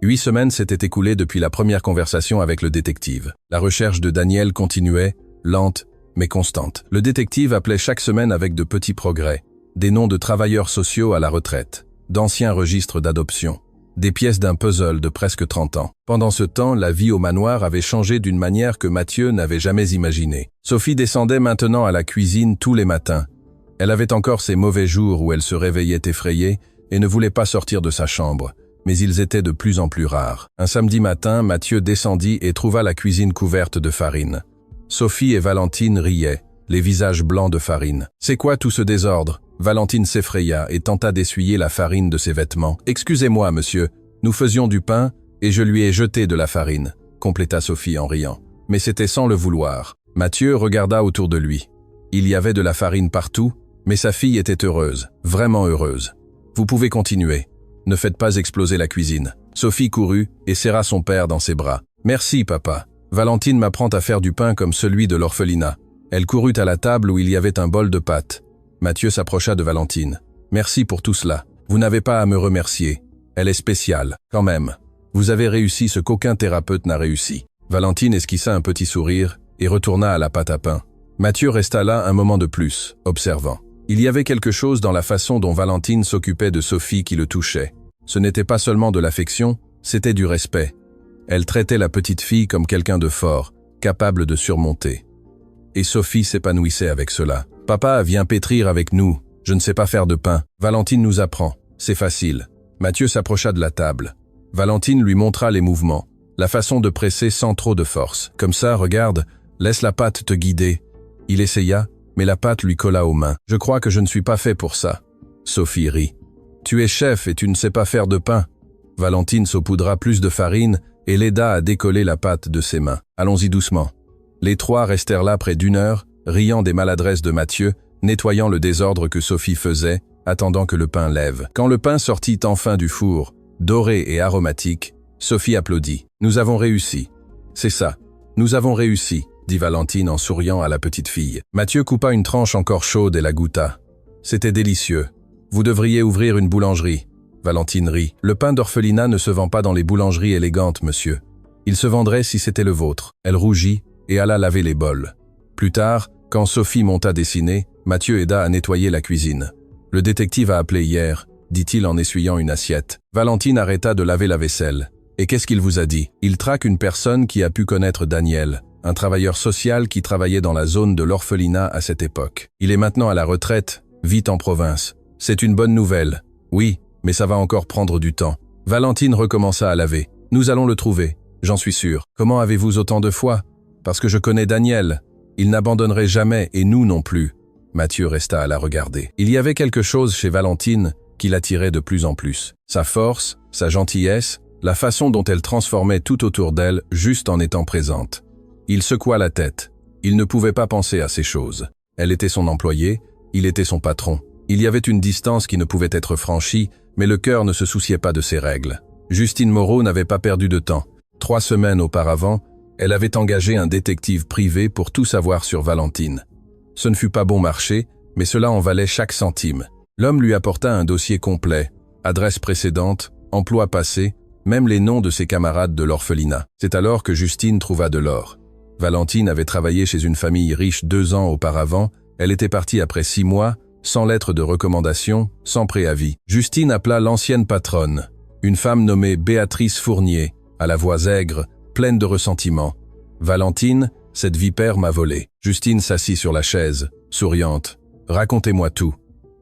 8 semaines s'étaient écoulées depuis la première conversation avec le détective. La recherche de Daniel continuait, lente mais constante. Le détective appelait chaque semaine avec de petits progrès, des noms de travailleurs sociaux à la retraite, d'anciens registres d'adoption, des pièces d'un puzzle de presque 30 ans. Pendant ce temps, la vie au manoir avait changé d'une manière que Mathieu n'avait jamais imaginée. Sophie descendait maintenant à la cuisine tous les matins. Elle avait encore ses mauvais jours où elle se réveillait effrayée et ne voulait pas sortir de sa chambre. Mais ils étaient de plus en plus rares. Un samedi matin, Mathieu descendit et trouva la cuisine couverte de farine. Sophie et Valentine riaient, les visages blancs de farine. « C'est quoi tout ce désordre ?» Valentine s'effraya et tenta d'essuyer la farine de ses vêtements. « Excusez-moi, monsieur, nous faisions du pain et je lui ai jeté de la farine. » compléta Sophie en riant. Mais c'était sans le vouloir. Mathieu regarda autour de lui. Il y avait de la farine partout, mais sa fille était heureuse, vraiment heureuse. Vous pouvez continuer. Ne faites pas exploser la cuisine. Sophie courut et serra son père dans ses bras. Merci, papa. Valentine m'apprend à faire du pain comme celui de l'orphelinat. Elle courut à la table où il y avait un bol de pâtes. Mathieu s'approcha de Valentine. Merci pour tout cela. Vous n'avez pas à me remercier. Elle est spéciale, quand même. Vous avez réussi ce qu'aucun thérapeute n'a réussi. Valentine esquissa un petit sourire et retourna à la pâte à pain. Mathieu resta là un moment de plus, observant. Il y avait quelque chose dans la façon dont Valentine s'occupait de Sophie qui le touchait. Ce n'était pas seulement de l'affection, c'était du respect. Elle traitait la petite fille comme quelqu'un de fort, capable de surmonter. Et Sophie s'épanouissait avec cela. « Papa, viens pétrir avec nous. Je ne sais pas faire de pain. Valentine nous apprend. C'est facile. » Mathieu s'approcha de la table. Valentine lui montra les mouvements, la façon de presser sans trop de force. « Comme ça, regarde, laisse la pâte te guider. » Il essaya, mais la pâte lui colla aux mains. « Je crois que je ne suis pas fait pour ça. » Sophie rit. « Tu es chef et tu ne sais pas faire de pain. » Valentine saupoudra plus de farine et l'aida à décoller la pâte de ses mains. « Allons-y doucement. » Les trois restèrent là près d'1 heure, riant des maladresses de Mathieu, nettoyant le désordre que Sophie faisait, attendant que le pain lève. Quand le pain sortit enfin du four, doré et aromatique, Sophie applaudit. « Nous avons réussi. »« C'est ça. Nous avons réussi. » dit Valentine en souriant à la petite fille. Mathieu coupa une tranche encore chaude et la goûta. C'était délicieux. Vous devriez ouvrir une boulangerie. Valentine rit. Le pain d'orphelinat ne se vend pas dans les boulangeries élégantes, monsieur. Il se vendrait si c'était le vôtre. Elle rougit et alla laver les bols. Plus tard, quand Sophie monta dessiner, Mathieu aida à nettoyer la cuisine. Le détective a appelé hier, dit-il en essuyant une assiette. Valentine arrêta de laver la vaisselle. Et qu'est-ce qu'il vous a dit? Il traque une personne qui a pu connaître Daniel, un travailleur social qui travaillait dans la zone de l'orphelinat à cette époque. Il est maintenant à la retraite, vit en province. C'est une bonne nouvelle. Oui, mais ça va encore prendre du temps. Valentine recommença à laver. Nous allons le trouver, j'en suis sûr. Comment avez-vous autant de foi? Parce que je connais Daniel. Il n'abandonnerait jamais et nous non plus. Mathieu resta à la regarder. Il y avait quelque chose chez Valentine qui l'attirait de plus en plus. Sa force, sa gentillesse, la façon dont elle transformait tout autour d'elle juste en étant présente. Il secoua la tête. Il ne pouvait pas penser à ces choses. Elle était son employée, il était son patron. Il y avait une distance qui ne pouvait être franchie, mais le cœur ne se souciait pas de ces règles. Justine Moreau n'avait pas perdu de temps. 3 semaines auparavant, elle avait engagé un détective privé pour tout savoir sur Valentine. Ce ne fut pas bon marché, mais cela en valait chaque centime. L'homme lui apporta un dossier complet, adresse précédente, emploi passé, même les noms de ses camarades de l'orphelinat. C'est alors que Justine trouva de l'or. Valentine avait travaillé chez une famille riche 2 ans auparavant, elle était partie après 6 mois, sans lettre de recommandation, sans préavis. Justine appela l'ancienne patronne, une femme nommée Béatrice Fournier, à la voix aigre, pleine de ressentiment. « Valentine, cette vipère m'a volé. » Justine s'assit sur la chaise, souriante. « Racontez-moi tout. »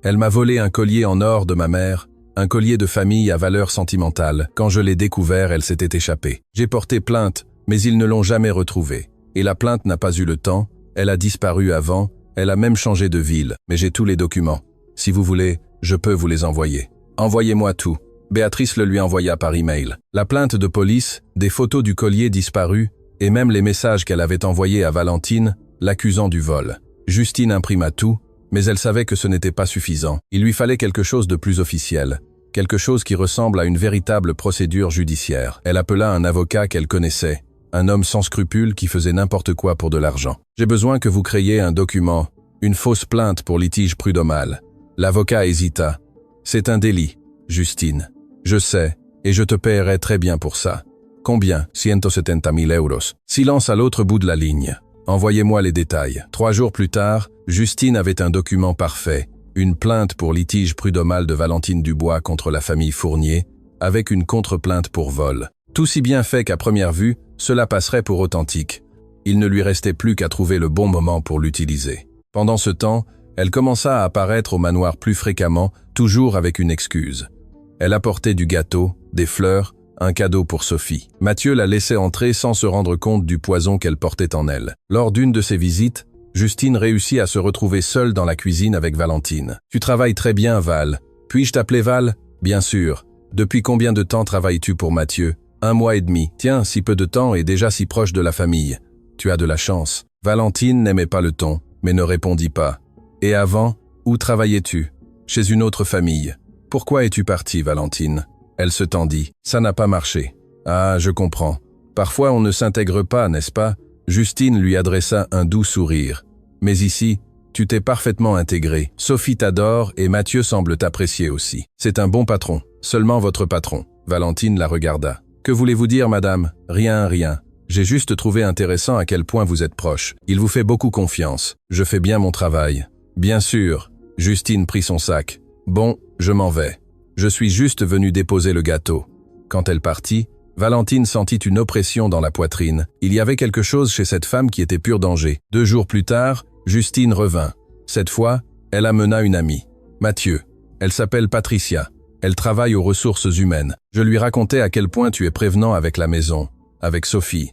Elle m'a volé un collier en or de ma mère, un collier de famille à valeur sentimentale. Quand je l'ai découvert, elle s'était échappée. J'ai porté plainte, mais ils ne l'ont jamais retrouvée. Et la plainte n'a pas eu le temps, elle a disparu avant, elle a même changé de ville. Mais j'ai tous les documents. Si vous voulez, je peux vous les envoyer. Envoyez-moi tout. Béatrice le lui envoya par email. La plainte de police, des photos du collier disparu, et même les messages qu'elle avait envoyés à Valentine, l'accusant du vol. Justine imprima tout, mais elle savait que ce n'était pas suffisant. Il lui fallait quelque chose de plus officiel, quelque chose qui ressemble à une véritable procédure judiciaire. Elle appela un avocat qu'elle connaissait, un homme sans scrupules qui faisait n'importe quoi pour de l'argent. « J'ai besoin que vous créiez un document, une fausse plainte pour litige prud'homal. » L'avocat hésita. « C'est un délit, Justine. Je sais, et je te paierai très bien pour ça. » Combien? 170 000 euros. Silence à l'autre bout de la ligne. Envoyez-moi les détails. 3 jours plus tard, Justine avait un document parfait, une plainte pour litige prud'homal de Valentine Dubois contre la famille Fournier, avec une contre-plainte pour vol. Tout si bien fait qu'à première vue, cela passerait pour authentique. Il ne lui restait plus qu'à trouver le bon moment pour l'utiliser. Pendant ce temps, elle commença à apparaître au manoir plus fréquemment, toujours avec une excuse. Elle apportait du gâteau, des fleurs, un cadeau pour Sophie. Mathieu la laissait entrer sans se rendre compte du poison qu'elle portait en elle. Lors d'une de ses visites, Justine réussit à se retrouver seule dans la cuisine avec Valentine. « Tu travailles très bien, Val. Puis-je t'appeler Val ?»« Bien sûr. Depuis combien de temps travailles-tu pour Mathieu ?» 1 mois et demi. Tiens, si peu de temps et déjà si proche de la famille. Tu as de la chance. Valentine n'aimait pas le ton, mais ne répondit pas. Et avant, où travaillais-tu? Chez une autre famille. Pourquoi es-tu partie, Valentine? Elle se tendit. Ça n'a pas marché. Ah, je comprends. Parfois on ne s'intègre pas, n'est-ce pas? Justine lui adressa un doux sourire. Mais ici, tu t'es parfaitement intégré. Sophie t'adore et Mathieu semble t'apprécier aussi. C'est un bon patron. Seulement votre patron. Valentine la regarda. Que voulez-vous dire, madame? Rien, rien. J'ai juste trouvé intéressant à quel point vous êtes proche. Il vous fait beaucoup confiance. Je fais bien mon travail. Bien sûr. Justine prit son sac. Bon, je m'en vais. Je suis juste venu déposer le gâteau. Quand elle partit, Valentine sentit une oppression dans la poitrine. Il y avait quelque chose chez cette femme qui était pur danger. 2 jours plus tard, Justine revint. Cette fois, elle amena une amie. Mathieu. Elle s'appelle Patricia. Elle travaille aux ressources humaines. Je lui racontais à quel point tu es prévenant avec la maison, avec Sophie.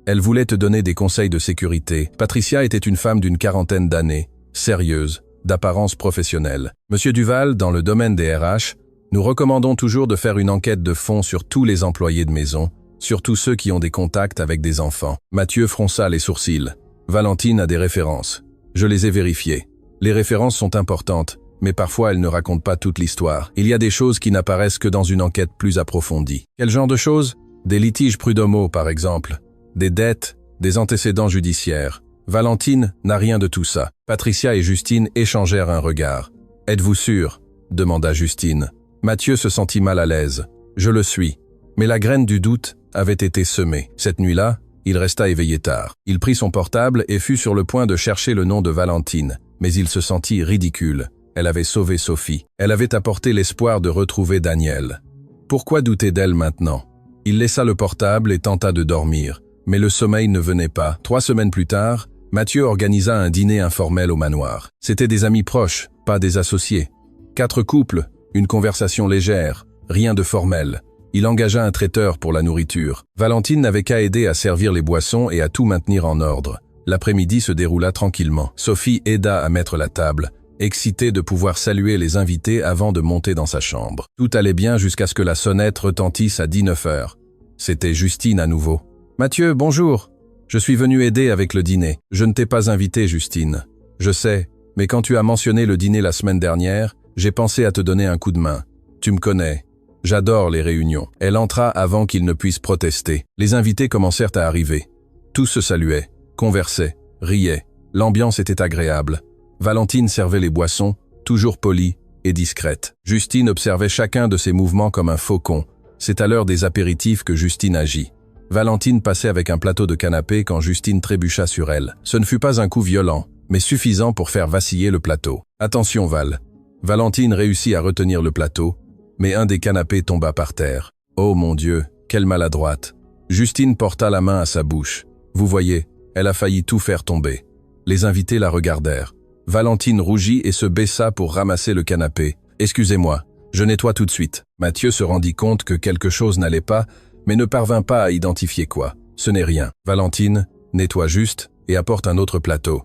Elle voulait te donner des conseils de sécurité. Patricia était une femme d'une 40aine d'années, sérieuse, d'apparence professionnelle. Monsieur Duval, dans le domaine des RH, nous recommandons toujours de faire une enquête de fond sur tous les employés de maison, surtout ceux qui ont des contacts avec des enfants. Mathieu fronça les sourcils. Valentine a des références. Je les ai vérifiées. Les références sont importantes, mais parfois elles ne racontent pas toute l'histoire. Il y a des choses qui n'apparaissent que dans une enquête plus approfondie. Quel genre de choses? Des litiges prud'homaux, par exemple. Des dettes, des antécédents judiciaires. Valentine n'a rien de tout ça. Patricia et Justine échangèrent un regard. « Êtes-vous sûr ?» demanda Justine. Mathieu se sentit mal à l'aise. « Je le suis. » Mais la graine du doute avait été semée. Cette nuit-là, il resta éveillé tard. Il prit son portable et fut sur le point de chercher le nom de Valentine. Mais il se sentit ridicule. Elle avait sauvé Sophie. Elle avait apporté l'espoir de retrouver Daniel. Pourquoi douter d'elle maintenant? Il laissa le portable et tenta de dormir. Mais le sommeil ne venait pas. 3 semaines plus tard, Mathieu organisa un dîner informel au manoir. C'étaient des amis proches, pas des associés. 4 couples, une conversation légère, rien de formel. Il engagea un traiteur pour la nourriture. Valentine n'avait qu'à aider à servir les boissons et à tout maintenir en ordre. L'après-midi se déroula tranquillement. Sophie aida à mettre la table, excitée de pouvoir saluer les invités avant de monter dans sa chambre. Tout allait bien jusqu'à ce que la sonnette retentisse à 19 heures. C'était Justine à nouveau. « Mathieu, bonjour. Je suis venu aider avec le dîner. Je ne t'ai pas invité, Justine. Je sais, mais quand tu as mentionné le dîner la semaine dernière, j'ai pensé à te donner un coup de main. Tu me connais. J'adore les réunions. » Elle entra avant qu'il ne puisse protester. Les invités commencèrent à arriver. Tous se saluaient, conversaient, riaient. L'ambiance était agréable. Valentine servait les boissons, toujours polie et discrète. Justine observait chacun de ses mouvements comme un faucon. C'est à l'heure des apéritifs que Justine agit. Valentine passait avec un plateau de canapé quand Justine trébucha sur elle. Ce ne fut pas un coup violent, mais suffisant pour faire vaciller le plateau. « Attention, Val. » Valentine réussit à retenir le plateau, mais un des canapés tomba par terre. Oh mon Dieu, quelle maladroite. Justine porta la main à sa bouche. Vous voyez, elle a failli tout faire tomber. Les invités la regardèrent. Valentine rougit et se baissa pour ramasser le canapé. « Excusez-moi, je nettoie tout de suite. » Mathieu se rendit compte que quelque chose n'allait pas, mais ne parvint pas à identifier quoi. Ce n'est rien. Valentine, nettoie juste et apporte un autre plateau.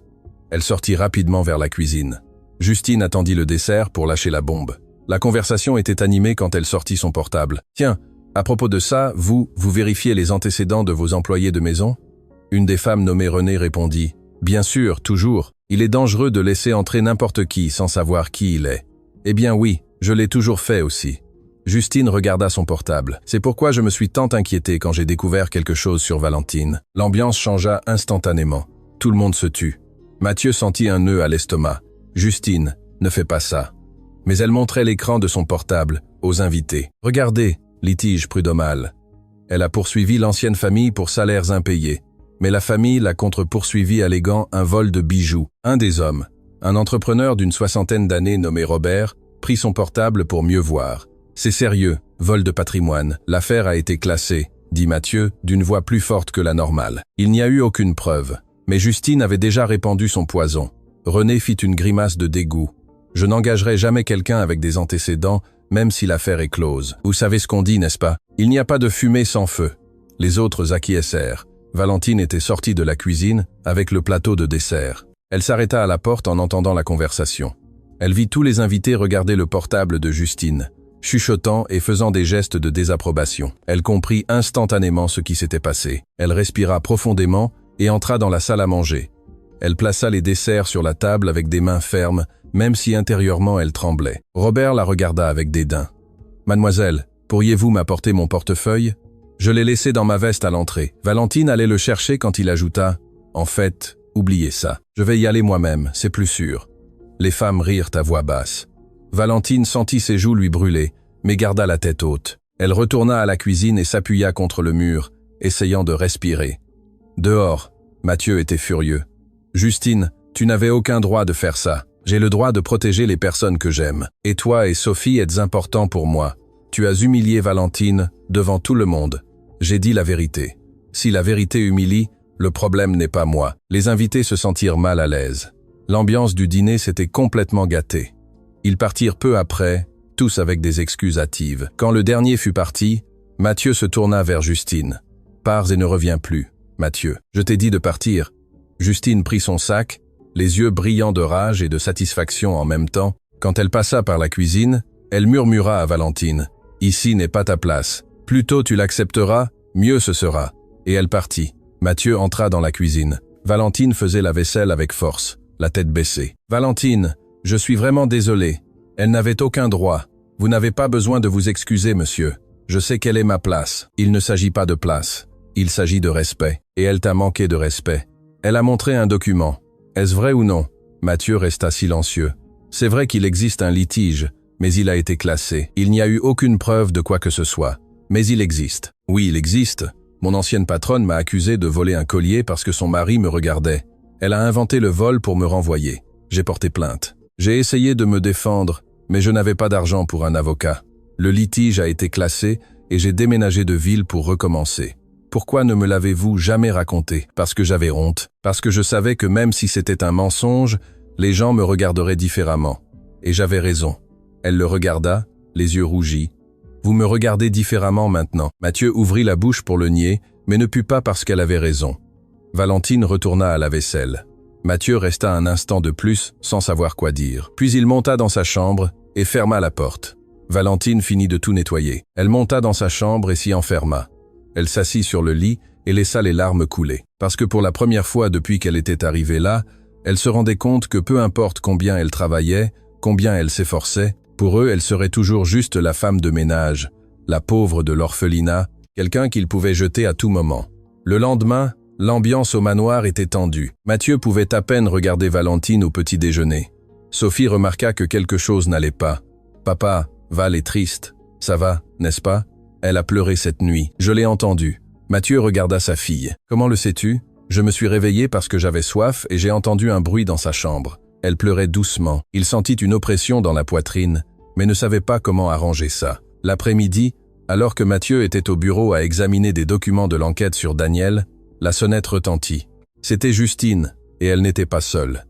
Elle sortit rapidement vers la cuisine. Justine attendit le dessert pour lâcher la bombe. La conversation était animée quand elle sortit son portable. « Tiens, à propos de ça, vous vérifiez les antécédents de vos employés de maison ?» Une des femmes nommée Renée répondit. « Bien sûr, toujours. Il est dangereux de laisser entrer n'importe qui sans savoir qui il est. » « Eh bien oui, je l'ai toujours fait aussi. » Justine regarda son portable. C'est pourquoi je me suis tant inquiété quand j'ai découvert quelque chose sur Valentine. L'ambiance changea instantanément. Tout le monde se tut. Mathieu sentit un nœud à l'estomac. Justine, ne fais pas ça. Mais elle montrait l'écran de son portable aux invités. Regardez, litige prud'homal. Elle a poursuivi l'ancienne famille pour salaires impayés. Mais la famille l'a contre-poursuivi alléguant un vol de bijoux. Un des hommes, un entrepreneur d'une 60aine d'années nommé Robert, prit son portable pour mieux voir. C'est sérieux, vol de patrimoine. L'affaire a été classée, dit Mathieu, d'une voix plus forte que la normale. Il n'y a eu aucune preuve. Mais Justine avait déjà répandu son poison. René fit une grimace de dégoût. Je n'engagerai jamais quelqu'un avec des antécédents, même si l'affaire est close. Vous savez ce qu'on dit, n'est-ce pas? Il n'y a pas de fumée sans feu. Les autres acquiescèrent. Valentine était sortie de la cuisine avec le plateau de dessert. Elle s'arrêta à la porte en entendant la conversation. Elle vit tous les invités regarder le portable de Justine. chuchotant et faisant des gestes de désapprobation. Elle comprit instantanément ce qui s'était passé. Elle respira profondément et entra dans la salle à manger. Elle plaça les desserts sur la table avec des mains fermes, même si intérieurement elle tremblait. Robert la regarda avec dédain. « Mademoiselle, pourriez-vous m'apporter mon portefeuille ? Je l'ai laissé dans ma veste à l'entrée. » Valentine allait le chercher quand il ajouta « En fait, oubliez ça. Je vais y aller moi-même, c'est plus sûr. » Les femmes rirent à voix basse. Valentine sentit ses joues lui brûler, mais garda la tête haute. Elle retourna à la cuisine et s'appuya contre le mur, essayant de respirer. Dehors, Mathieu était furieux. « Justine, tu n'avais aucun droit de faire ça. J'ai le droit de protéger les personnes que j'aime. Et toi et Sophie êtes importants pour moi. Tu as humilié Valentine devant tout le monde. J'ai dit la vérité. Si la vérité humilie, le problème n'est pas moi. » Les invités se sentirent mal à l'aise. L'ambiance du dîner s'était complètement gâtée. Ils partirent peu après, tous avec des excuses hâtives. Quand le dernier fut parti, Mathieu se tourna vers Justine. « Pars et ne reviens plus, Mathieu. Je t'ai dit de partir. » Justine prit son sac, les yeux brillants de rage et de satisfaction en même temps. Quand elle passa par la cuisine, elle murmura à Valentine « Ici n'est pas ta place. Plus tôt tu l'accepteras, mieux ce sera. » Et elle partit. Mathieu entra dans la cuisine. Valentine faisait la vaisselle avec force, la tête baissée. « Valentine, je suis vraiment désolé. Elle n'avait aucun droit. Vous n'avez pas besoin de vous excuser, monsieur. Je sais quelle est ma place. Il ne s'agit pas de place. Il s'agit de respect. Et elle t'a manqué de respect. » Elle a montré un document. Est-ce vrai ou non? Mathieu resta silencieux. C'est vrai qu'il existe un litige, mais il a été classé. Il n'y a eu aucune preuve de quoi que ce soit. Mais il existe. Oui, il existe. Mon ancienne patronne m'a accusé de voler un collier parce que son mari me regardait. Elle a inventé le vol pour me renvoyer. J'ai porté plainte. J'ai essayé de me défendre, mais je n'avais pas d'argent pour un avocat. Le litige a été classé et j'ai déménagé de ville pour recommencer. Pourquoi ne me l'avez-vous jamais raconté? Parce que j'avais honte. Parce que je savais que même si c'était un mensonge, les gens me regarderaient différemment. Et j'avais raison. Elle le regarda, les yeux rougis. Vous me regardez différemment maintenant. Mathieu ouvrit la bouche pour le nier, mais ne put pas parce qu'elle avait raison. Valentine retourna à la vaisselle. Mathieu resta un instant de plus sans savoir quoi dire. Puis il monta dans sa chambre et ferma la porte. Valentine finit de tout nettoyer. Elle monta dans sa chambre et s'y enferma. Elle s'assit sur le lit et laissa les larmes couler. Parce que pour la première fois depuis qu'elle était arrivée là, elle se rendait compte que peu importe combien elle travaillait, combien elle s'efforçait, pour eux elle serait toujours juste la femme de ménage, la pauvre de l'orphelinat, quelqu'un qu'ils pouvaient jeter à tout moment. Le lendemain, l'ambiance au manoir était tendue. Mathieu pouvait à peine regarder Valentine au petit déjeuner. Sophie remarqua que quelque chose n'allait pas. « Papa, Val est triste. Ça va, n'est-ce pas ? Elle a pleuré cette nuit. Je l'ai entendu. » Mathieu regarda sa fille. « Comment le sais-tu ? Je me suis réveillé parce que j'avais soif et j'ai entendu un bruit dans sa chambre. Elle pleurait doucement. Il sentit une oppression dans la poitrine, mais ne savait pas comment arranger ça. L'après-midi, alors que Mathieu était au bureau à examiner des documents de l'enquête sur Daniel, la sonnette retentit. C'était Justine, et elle n'était pas seule.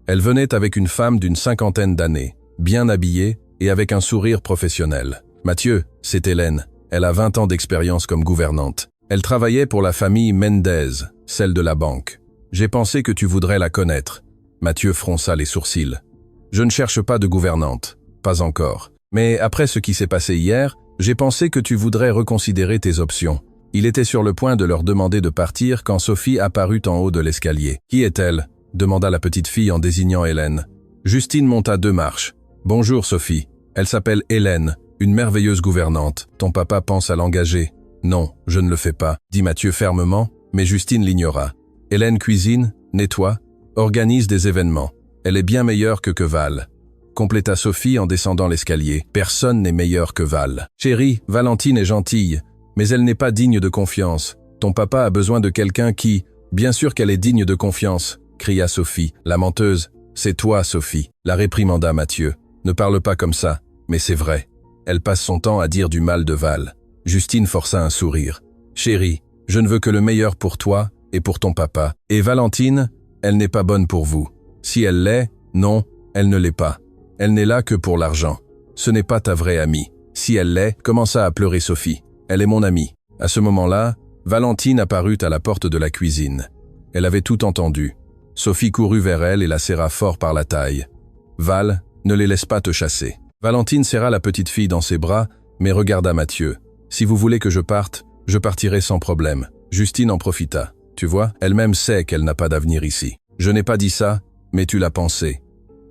Elle venait avec une femme d'une 50aine d'années, bien habillée et avec un sourire professionnel. « Mathieu, c'est Hélène. Elle a 20 ans d'expérience comme gouvernante. Elle travaillait pour la famille Mendez, celle de la banque. J'ai pensé que tu voudrais la connaître. » Mathieu fronça les sourcils. « Je ne cherche pas de gouvernante. Pas encore. Mais après ce qui s'est passé hier, j'ai pensé que tu voudrais reconsidérer tes options. » Il était sur le point de leur demander de partir quand Sophie apparut en haut de l'escalier. « Qui est-elle » demanda la petite fille en désignant Hélène. Justine monta 2 marches. « Bonjour Sophie. Elle s'appelle Hélène. Une merveilleuse gouvernante. Ton papa pense à l'engager. »« Non, je ne le fais pas, » dit Mathieu fermement, mais Justine l'ignora. « Hélène cuisine, nettoie, organise des événements. Elle est bien meilleure que Val. » Compléta Sophie en descendant l'escalier. « Personne n'est meilleur que Val. »« Chérie, Valentine est gentille, mais elle n'est pas digne de confiance. Ton papa a besoin de quelqu'un qui... »« Bien sûr qu'elle est digne de confiance, » cria Sophie. La menteuse. « C'est toi, Sophie, » la réprimanda Mathieu. « Ne parle pas comme ça, mais c'est vrai. » Elle passe son temps à dire du mal de Val. Justine força un sourire. « Chérie, je ne veux que le meilleur pour toi et pour ton papa. Et Valentine, elle n'est pas bonne pour vous. Si elle l'est, non, elle ne l'est pas. Elle n'est là que pour l'argent. Ce n'est pas ta vraie amie. Si elle l'est, » commença à pleurer Sophie. « Elle est mon amie. » À ce moment-là, Valentine apparut à la porte de la cuisine. Elle avait tout entendu. Sophie courut vers elle et la serra fort par la taille. « Val, ne les laisse pas te chasser. Valentine serra la petite fille dans ses bras, mais regarda Mathieu. « Si vous voulez que je parte, je partirai sans problème. » Justine en profita. « Tu vois, elle-même sait qu'elle n'a pas d'avenir ici. Je n'ai pas dit ça, mais tu l'as pensé.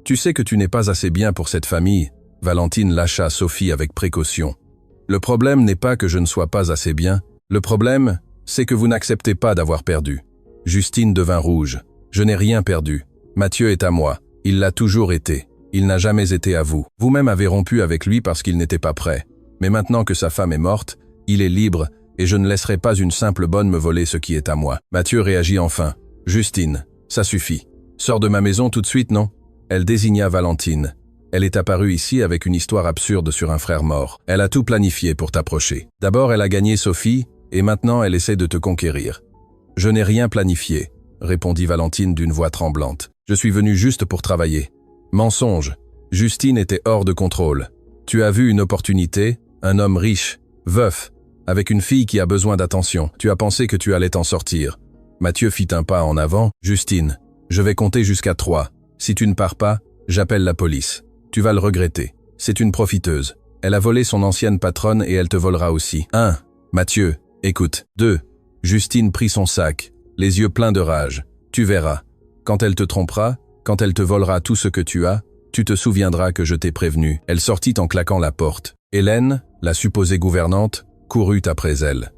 Tu sais que tu n'es pas assez bien pour cette famille. » Valentine lâcha Sophie avec précaution. « Le problème n'est pas que je ne sois pas assez bien. Le problème, c'est que vous n'acceptez pas d'avoir perdu. » Justine devint rouge. « Je n'ai rien perdu. Mathieu est à moi. Il l'a toujours été. Il n'a jamais été à vous. Vous-même avez rompu avec lui parce qu'il n'était pas prêt. Mais maintenant que sa femme est morte, il est libre et je ne laisserai pas une simple bonne me voler ce qui est à moi. » Mathieu réagit enfin. « Justine, ça suffit. Sors de ma maison tout de suite, non ?» Elle désigna Valentine. « Elle est apparue ici avec une histoire absurde sur un frère mort. Elle a tout planifié pour t'approcher. D'abord, elle a gagné Sophie et maintenant elle essaie de te conquérir. »« Je n'ai rien planifié, » répondit Valentine d'une voix tremblante. « Je suis venue juste pour travailler. » Mensonge. Justine était hors de contrôle. Tu as vu une opportunité, un homme riche, veuf, avec une fille qui a besoin d'attention. Tu as pensé que tu allais t'en sortir. Mathieu fit un pas en avant. « Justine, je vais compter jusqu'à 3. Si tu ne pars pas, j'appelle la police. Tu vas le regretter. C'est une profiteuse. Elle a volé son ancienne patronne et elle te volera aussi. 1. Mathieu, écoute. 2. Justine prit son sac, les yeux pleins de rage. Tu verras. Quand elle te trompera, quand elle te volera tout ce que tu as, tu te souviendras que je t'ai prévenu. » Elle sortit en claquant la porte. Hélène, la supposée gouvernante, courut après elle.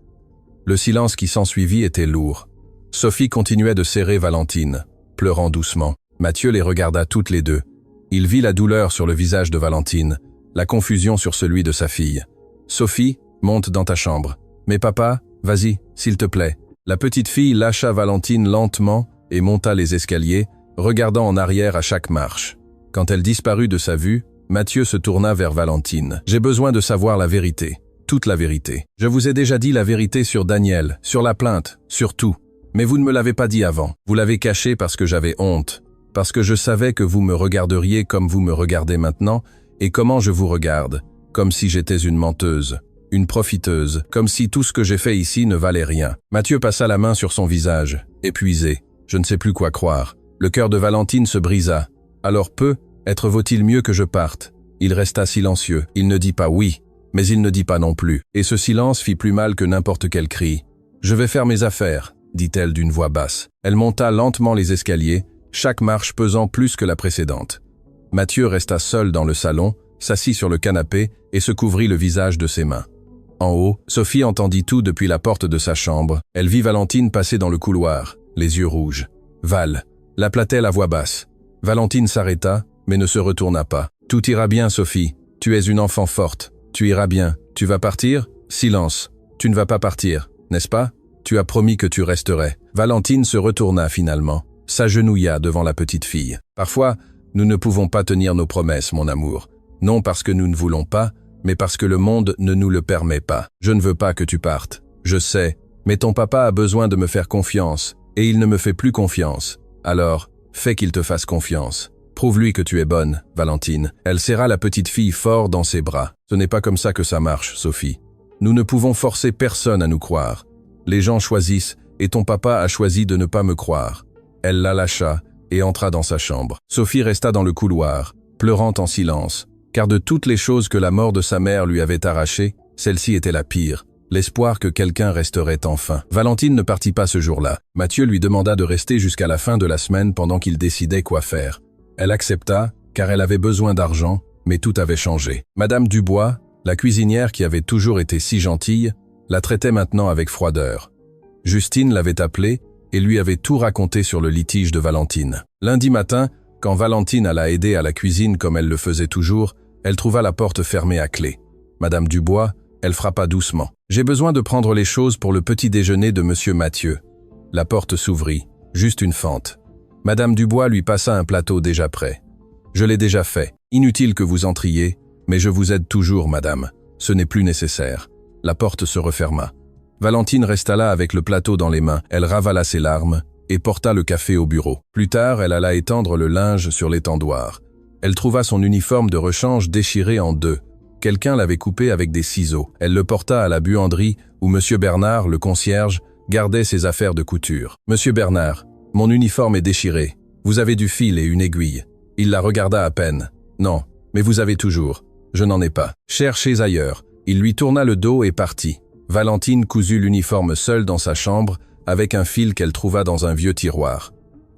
Le silence qui s'ensuivit était lourd. Sophie continuait de serrer Valentine, pleurant doucement. Mathieu les regarda toutes les deux. Il vit la douleur sur le visage de Valentine, la confusion sur celui de sa fille. « Sophie, monte dans ta chambre. »« Mais papa, vas-y, s'il te plaît. » La petite fille lâcha Valentine lentement et monta les escaliers, regardant en arrière à chaque marche. Quand elle disparut de sa vue, Mathieu se tourna vers Valentine. « J'ai besoin de savoir la vérité, toute la vérité. Je vous ai déjà dit la vérité sur Daniel, sur la plainte, sur tout. Mais vous ne me l'avez pas dit avant. Vous l'avez caché parce que j'avais honte. Parce que je savais que vous me regarderiez comme vous me regardez maintenant, et comment je vous regarde, comme si j'étais une menteuse, une profiteuse, comme si tout ce que j'ai fait ici ne valait rien. » Mathieu passa la main sur son visage, épuisé. Je ne sais plus quoi croire. Le cœur de Valentine se brisa. Alors être vaut-il mieux que je parte? Il resta silencieux. Il ne dit pas oui, mais il ne dit pas non plus. Et ce silence fit plus mal que n'importe quel cri. « Je vais faire mes affaires, » dit-elle d'une voix basse. Elle monta lentement les escaliers, chaque marche pesant plus que la précédente. Mathieu resta seul dans le salon, s'assit sur le canapé et se couvrit le visage de ses mains. En haut, Sophie entendit tout depuis la porte de sa chambre. Elle vit Valentine passer dans le couloir, les yeux rouges. « Val !» l'appela-t-elle à voix basse. Valentine s'arrêta, mais ne se retourna pas. « Tout ira bien, Sophie. Tu es une enfant forte. Tu iras bien. Tu vas partir ? Silence. Tu ne vas pas partir, n'est-ce pas ? Tu as promis que tu resterais. » Valentine se retourna finalement, s'agenouilla devant la petite fille. « Parfois, nous ne pouvons pas tenir nos promesses, mon amour. Non parce que nous ne voulons pas, mais parce que le monde ne nous le permet pas. Je ne veux pas que tu partes. Je sais, mais ton papa a besoin de me faire confiance, et il ne me fait plus confiance. Alors, fais qu'il te fasse confiance. Prouve-lui que tu es bonne, Valentine. » Elle serra la petite fille fort dans ses bras. « Ce n'est pas comme ça que ça marche, Sophie. Nous ne pouvons forcer personne à nous croire. Les gens choisissent, et ton papa a choisi de ne pas me croire. » Elle la lâcha et entra dans sa chambre. Sophie resta dans le couloir, pleurant en silence, car de toutes les choses que la mort de sa mère lui avait arrachées, celle-ci était la pire. L'espoir que quelqu'un resterait enfin. Valentine ne partit pas ce jour-là. Mathieu lui demanda de rester jusqu'à la fin de la semaine pendant qu'il décidait quoi faire. Elle accepta, car elle avait besoin d'argent, mais tout avait changé. Madame Dubois, la cuisinière qui avait toujours été si gentille, la traitait maintenant avec froideur. Justine l'avait appelée et lui avait tout raconté sur le litige de Valentine. Lundi matin, quand Valentine alla aider à la cuisine comme elle le faisait toujours, elle trouva la porte fermée à clé. Madame Dubois, elle frappa doucement. « J'ai besoin de prendre les choses pour le petit déjeuner de Monsieur Mathieu. » La porte s'ouvrit, juste une fente. Madame Dubois lui passa un plateau déjà prêt. « Je l'ai déjà fait. Inutile que vous entriez, mais je vous aide toujours, madame. Ce n'est plus nécessaire. » La porte se referma. Valentine resta là avec le plateau dans les mains. Elle ravala ses larmes et porta le café au bureau. Plus tard, elle alla étendre le linge sur l'étendoir. Elle trouva son uniforme de rechange déchiré en deux. Quelqu'un l'avait coupé avec des ciseaux. Elle le porta à la buanderie où Monsieur Bernard, le concierge, gardait ses affaires de couture. « Monsieur Bernard, mon uniforme est déchiré. Vous avez du fil et une aiguille. » Il la regarda à peine. « Non, mais vous avez toujours. » Je n'en ai pas. Cherchez ailleurs. Il lui tourna le dos et partit. Valentine cousit l'uniforme seule dans sa chambre, avec un fil qu'elle trouva dans un vieux tiroir.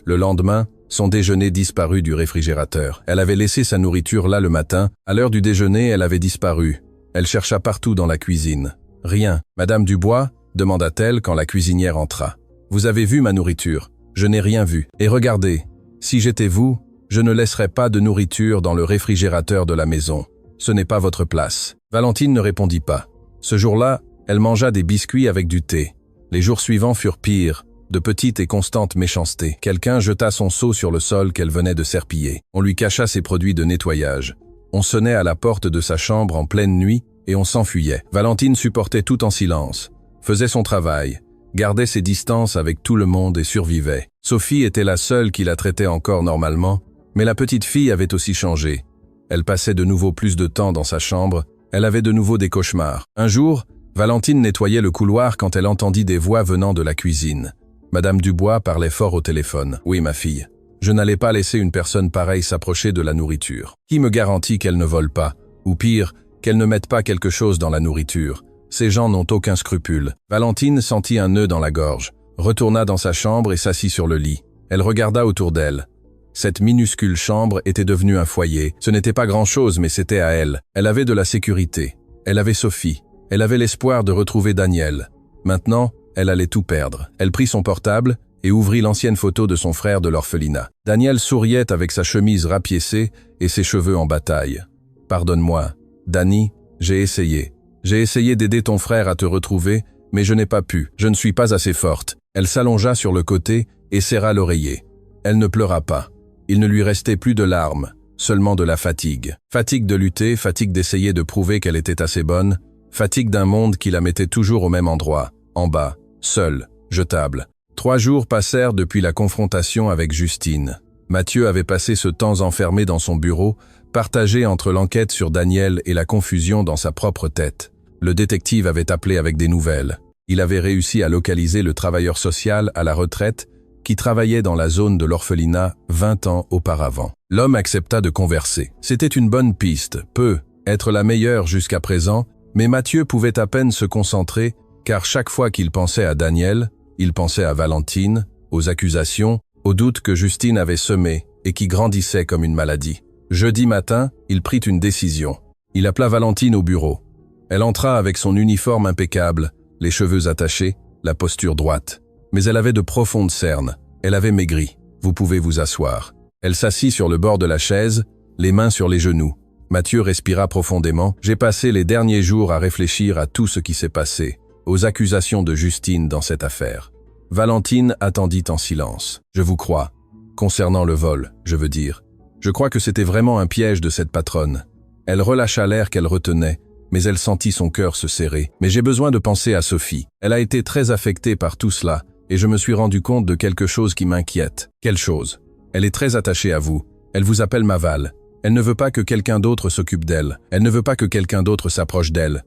Le lendemain, son déjeuner disparut du réfrigérateur. Elle avait laissé sa nourriture là le matin. À l'heure du déjeuner, elle avait disparu. Elle chercha partout dans la cuisine. Rien. Madame Dubois, demanda-t-elle quand la cuisinière entra. Vous avez vu ma nourriture? Je n'ai rien vu. Et regardez, si j'étais vous, je ne laisserais pas de nourriture dans le réfrigérateur de la maison. Ce n'est pas votre place. Valentine ne répondit pas. Ce jour-là, elle mangea des biscuits avec du thé. Les jours suivants furent pires, de petites et constantes méchancetés. Quelqu'un jeta son seau sur le sol qu'elle venait de serpiller. On lui cacha ses produits de nettoyage. On sonnait à la porte de sa chambre en pleine nuit et on s'enfuyait. Valentine supportait tout en silence, faisait son travail, gardait ses distances avec tout le monde et survivait. Sophie était la seule qui la traitait encore normalement, mais la petite fille avait aussi changé. Elle passait de nouveau plus de temps dans sa chambre, elle avait de nouveau des cauchemars. Un jour, Valentine nettoyait le couloir quand elle entendit des voix venant de la cuisine. Madame Dubois parlait fort au téléphone. « Oui, ma fille, je n'allais pas laisser une personne pareille s'approcher de la nourriture. Qui me garantit qu'elle ne vole pas? Ou pire, qu'elle ne mette pas quelque chose dans la nourriture? Ces gens n'ont aucun scrupule. » Valentine sentit un nœud dans la gorge, retourna dans sa chambre et s'assit sur le lit. Elle regarda autour d'elle. Cette minuscule chambre était devenue un foyer. Ce n'était pas grand-chose, mais c'était à elle. Elle avait de la sécurité. Elle avait Sophie. Elle avait l'espoir de retrouver Daniel. Maintenant, elle allait tout perdre. Elle prit son portable et ouvrit l'ancienne photo de son frère de l'orphelinat. Daniel souriait avec sa chemise rapiécée et ses cheveux en bataille. « Pardonne-moi, Dani, j'ai essayé. J'ai essayé d'aider ton frère à te retrouver, mais je n'ai pas pu. Je ne suis pas assez forte. » Elle s'allongea sur le côté et serra l'oreiller. Elle ne pleura pas. Il ne lui restait plus de larmes, seulement de la fatigue. Fatigue de lutter, fatigue d'essayer de prouver qu'elle était assez bonne, fatigue d'un monde qui la mettait toujours au même endroit, en bas, seule, jetable. 3 jours passèrent depuis la confrontation avec Justine. Mathieu avait passé ce temps enfermé dans son bureau, partagé entre l'enquête sur Daniel et la confusion dans sa propre tête. Le détective avait appelé avec des nouvelles. Il avait réussi à localiser le travailleur social à la retraite qui travaillait dans la zone de l'orphelinat 20 ans auparavant. L'homme accepta de converser. C'était une bonne piste, peu, être la meilleure jusqu'à présent, mais Mathieu pouvait à peine se concentrer car chaque fois qu'il pensait à Daniel, il pensait à Valentine, aux accusations, aux doutes que Justine avait semés et qui grandissaient comme une maladie. Jeudi matin, il prit une décision. Il appela Valentine au bureau. Elle entra avec son uniforme impeccable, les cheveux attachés, la posture droite. Mais elle avait de profondes cernes. Elle avait maigri. Vous pouvez vous asseoir. Elle s'assit sur le bord de la chaise, les mains sur les genoux. Mathieu respira profondément. J'ai passé les derniers jours à réfléchir à tout ce qui s'est passé, aux accusations de Justine dans cette affaire. Valentine attendit en silence. Je vous crois. Concernant le vol, je veux dire. Je crois que c'était vraiment un piège de cette patronne. Elle relâcha l'air qu'elle retenait, mais elle sentit son cœur se serrer. Mais j'ai besoin de penser à Sophie. Elle a été très affectée par tout cela, et je me suis rendu compte de quelque chose qui m'inquiète. Quelle chose? Elle est très attachée à vous. Elle vous appelle Maval. Elle ne veut pas que quelqu'un d'autre s'occupe d'elle. Elle ne veut pas que quelqu'un d'autre s'approche d'elle.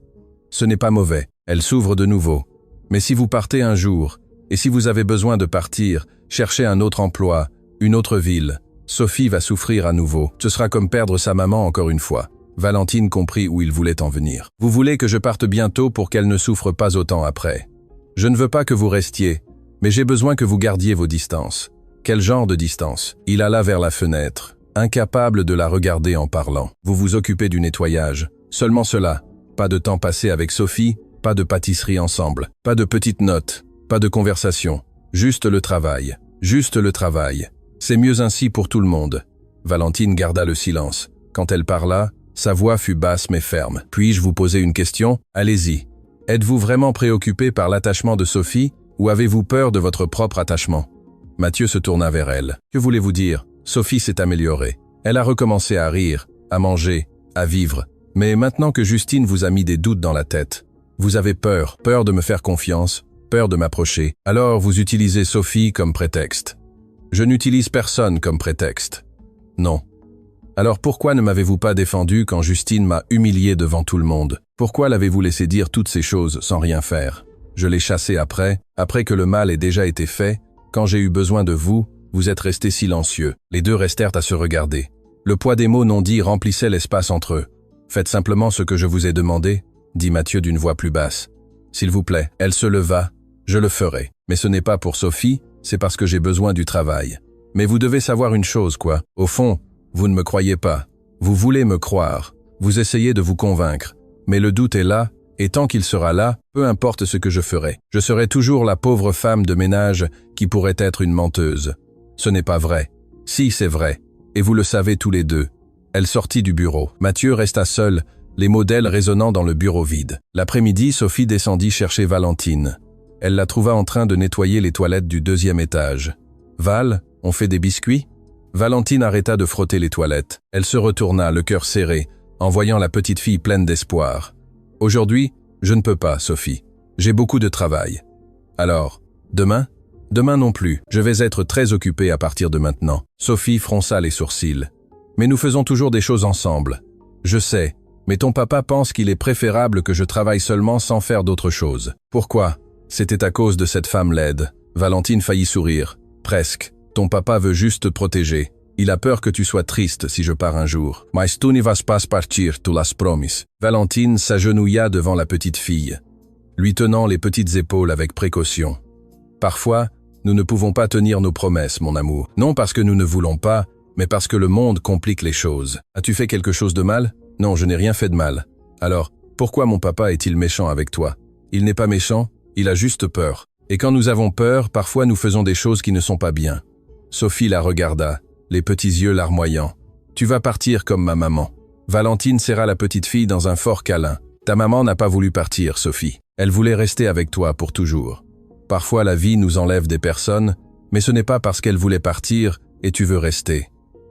Ce n'est pas mauvais. Elle s'ouvre de nouveau. Mais si vous partez un jour, et si vous avez besoin de partir, chercher un autre emploi, une autre ville, Sophie va souffrir à nouveau. Ce sera comme perdre sa maman encore une fois. Valentine comprit où il voulait en venir. Vous voulez que je parte bientôt pour qu'elle ne souffre pas autant après. Je ne veux pas que vous restiez, mais j'ai besoin que vous gardiez vos distances. Quel genre de distance? Il alla vers la fenêtre, incapable de la regarder en parlant. Vous vous occupez du nettoyage. Seulement cela. Pas de temps passé avec Sophie, pas de pâtisserie ensemble, pas de petites notes, pas de conversation. Juste le travail. Juste le travail. C'est mieux ainsi pour tout le monde. Valentine garda le silence. Quand elle parla, sa voix fut basse mais ferme. « Puis-je vous poser une question? Allez-y. Êtes-vous vraiment préoccupé par l'attachement de Sophie ou avez-vous peur de votre propre attachement ?» Mathieu se tourna vers elle. « Que voulez-vous dire? Sophie s'est améliorée. Elle a recommencé à rire, à manger, à vivre. Mais maintenant que Justine vous a mis des doutes dans la tête, vous avez peur, peur de me faire confiance, peur de m'approcher. Alors vous utilisez Sophie comme prétexte. Je n'utilise personne comme prétexte. Non. Alors pourquoi ne m'avez-vous pas défendu quand Justine m'a humilié devant tout le monde? Pourquoi l'avez-vous laissé dire toutes ces choses sans rien faire? Je l'ai chassé après que le mal ait déjà été fait. Quand j'ai eu besoin de vous, vous êtes restés silencieux. Les deux restèrent à se regarder. Le poids des mots non dits remplissait l'espace entre eux. Faites simplement ce que je vous ai demandé, dit Mathieu d'une voix plus basse. S'il vous plaît, elle se leva. Je le ferai. Mais ce n'est pas pour Sophie, c'est parce que j'ai besoin du travail. Mais vous devez savoir une chose, quoi. Au fond, vous ne me croyez pas. Vous voulez me croire. Vous essayez de vous convaincre. Mais le doute est là, et tant qu'il sera là, peu importe ce que je ferai. Je serai toujours la pauvre femme de ménage qui pourrait être une menteuse. Ce n'est pas vrai. Si, c'est vrai. Et vous le savez tous les deux. Elle sortit du bureau. Mathieu resta seul, les mots d'elle résonnant dans le bureau vide. L'après-midi, Sophie descendit chercher Valentine. Elle la trouva en train de nettoyer les toilettes du 2e étage. « Val, on fait des biscuits ?» Valentine arrêta de frotter les toilettes. Elle se retourna, le cœur serré, en voyant la petite fille pleine d'espoir. « Aujourd'hui, je ne peux pas, Sophie. J'ai beaucoup de travail. »« Alors, demain ?»« Demain non plus. Je vais être très occupée à partir de maintenant. » Sophie fronça les sourcils. « Mais nous faisons toujours des choses ensemble. Je sais, mais ton papa pense qu'il est préférable que je travaille seulement sans faire d'autre chose. Pourquoi ? C'était à cause de cette femme laide. » Valentine faillit sourire. « Presque. Ton papa veut juste te protéger. Il a peur que tu sois triste si je pars un jour. Mais tu ne vas pas partir, tu l'as promis. » Valentine s'agenouilla devant la petite fille, lui tenant les petites épaules avec précaution. « Parfois, nous ne pouvons pas tenir nos promesses, mon amour. Non parce que nous ne voulons pas, mais parce que le monde complique les choses. As-tu fait quelque chose de mal ? Non, je n'ai rien fait de mal. Alors, pourquoi mon papa est-il méchant avec toi ? Il n'est pas méchant, il a juste peur. Et quand nous avons peur, parfois nous faisons des choses qui ne sont pas bien. » Sophie la regarda, les petits yeux larmoyants. « Tu vas partir comme ma maman. » Valentine serra la petite fille dans un fort câlin. « Ta maman n'a pas voulu partir, Sophie. Elle voulait rester avec toi pour toujours. Parfois la vie nous enlève des personnes, mais ce n'est pas parce qu'elle voulait partir et tu veux rester. »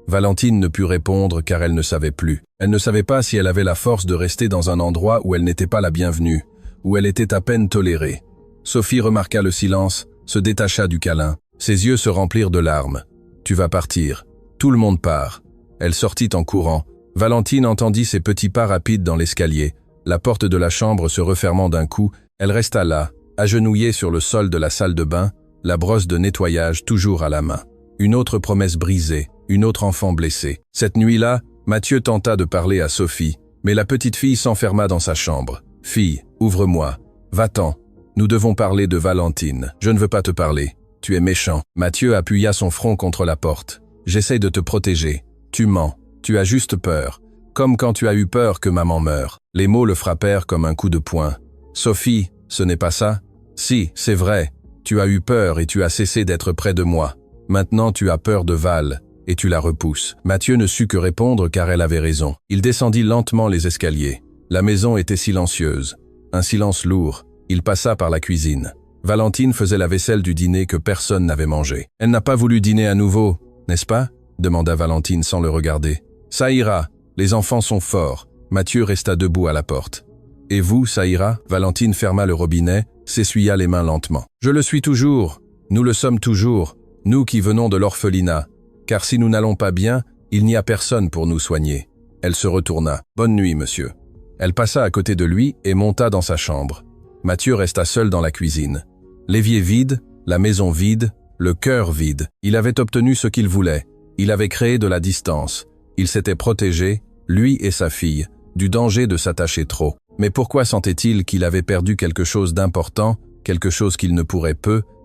Valentine ne put répondre car elle ne savait plus. Elle ne savait pas si elle avait la force de rester dans un endroit où elle n'était pas la bienvenue, où elle était à peine tolérée. Sophie remarqua le silence, se détacha du câlin. Ses yeux se remplirent de larmes. « Tu vas partir. Tout le monde part. » Elle sortit en courant. Valentine entendit ses petits pas rapides dans l'escalier. La porte de la chambre se refermant d'un coup, elle resta là, agenouillée sur le sol de la salle de bain, la brosse de nettoyage toujours à la main. Une autre promesse brisée, une autre enfant blessée. Cette nuit-là, Mathieu tenta de parler à Sophie, mais la petite fille s'enferma dans sa chambre. « Fille, ouvre-moi. Va-t'en. Nous devons parler de Valentine. Je ne veux pas te parler. Tu es méchant. » Mathieu appuya son front contre la porte. « J'essaie de te protéger. Tu mens. Tu as juste peur. Comme quand tu as eu peur que maman meure. » Les mots le frappèrent comme un coup de poing. « Sophie, ce n'est pas ça ? Si, c'est vrai. Tu as eu peur et tu as cessé d'être près de moi. Maintenant tu as peur de Val, et tu la repousses. » Mathieu ne sut que répondre car elle avait raison. Il descendit lentement les escaliers. La maison était silencieuse. Un silence lourd. Il passa par la cuisine. Valentine faisait la vaisselle du dîner que personne n'avait mangé. « Elle n'a pas voulu dîner à nouveau, n'est-ce pas ?» demanda Valentine sans le regarder. « Ça ira, les enfants sont forts. » Mathieu resta debout à la porte. « Et vous, ça ira ?» Valentine ferma le robinet, s'essuya les mains lentement. « Je le suis toujours. Nous le sommes toujours. Nous qui venons de l'orphelinat. Car si nous n'allons pas bien, il n'y a personne pour nous soigner. » Elle se retourna. « Bonne nuit, monsieur. » Elle passa à côté de lui et monta dans sa chambre. Mathieu resta seul dans la cuisine. L'évier vide, la maison vide, le cœur vide. Il avait obtenu ce qu'il voulait. Il avait créé de la distance. Il s'était protégé, lui et sa fille, du danger de s'attacher trop. Mais pourquoi sentait-il qu'il avait perdu quelque chose d'important, quelque chose qu'il ne pourrait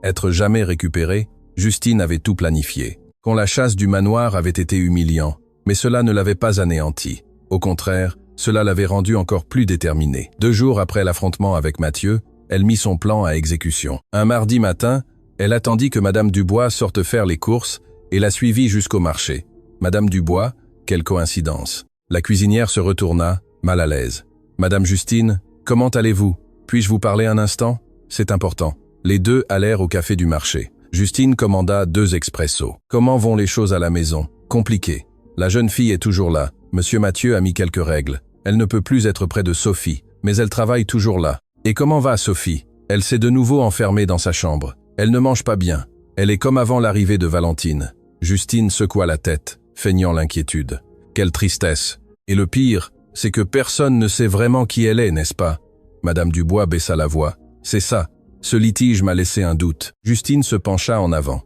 être jamais récupéré? Justine avait tout planifié. Qu'on la chasse du manoir avait été humiliant, mais cela ne l'avait pas anéanti. Au contraire, cela l'avait rendu encore plus déterminé. 2 jours après l'affrontement avec Mathieu, elle mit son plan à exécution. Un mardi matin, elle attendit que Madame Dubois sorte faire les courses et la suivit jusqu'au marché. Madame Dubois, quelle coïncidence. La cuisinière se retourna, mal à l'aise. « Madame Justine, comment allez-vous? Puis-je vous parler un instant? C'est important. » Les deux allèrent au café du marché. Justine commanda 2 expressos. « Comment vont les choses à la maison? Compliqué. La jeune fille est toujours là. Monsieur Mathieu a mis quelques règles. Elle ne peut plus être près de Sophie, mais elle travaille toujours là. Et comment va Sophie? Elle s'est de nouveau enfermée dans sa chambre. Elle ne mange pas bien. Elle est comme avant l'arrivée de Valentine. » Justine secoua la tête, feignant l'inquiétude. Quelle tristesse. Et le pire, c'est que personne ne sait vraiment qui elle est, n'est-ce pas? Madame Dubois baissa la voix. C'est ça. Ce litige m'a laissé un doute. Justine se pencha en avant.